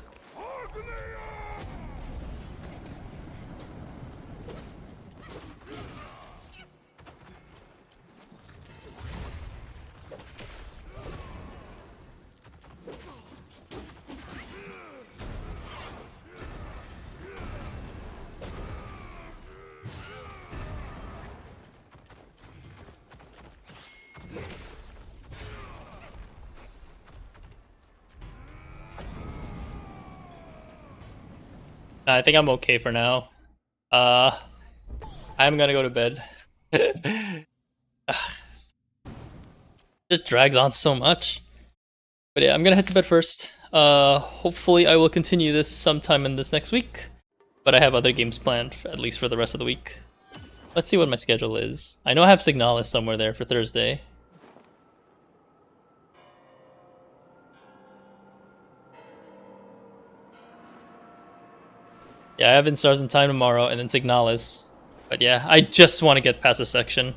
I think I'm okay for now. I'm gonna go to bed. Just drags on so much. But yeah, I'm gonna head to bed first. Hopefully I will continue this sometime in this next week. But I have other games planned, at least for the rest of the week. Let's see what my schedule is. I know I have Signalis somewhere there for Thursday. Yeah, I have In Stars in Time tomorrow, and then Signalis. But yeah, I just want to get past this section.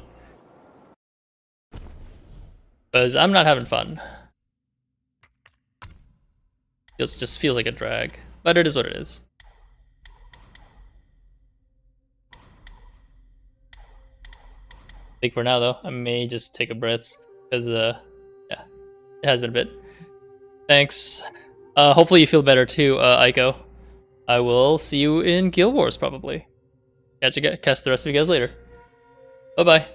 Because I'm not having fun. It just feels like a drag. But it is what it is. think for now though, I may just take a breath because yeah, it has been a bit. Thanks. Hopefully you feel better too, Aiko. I will see you in Guild Wars probably. Catch the rest of you guys later. Bye bye.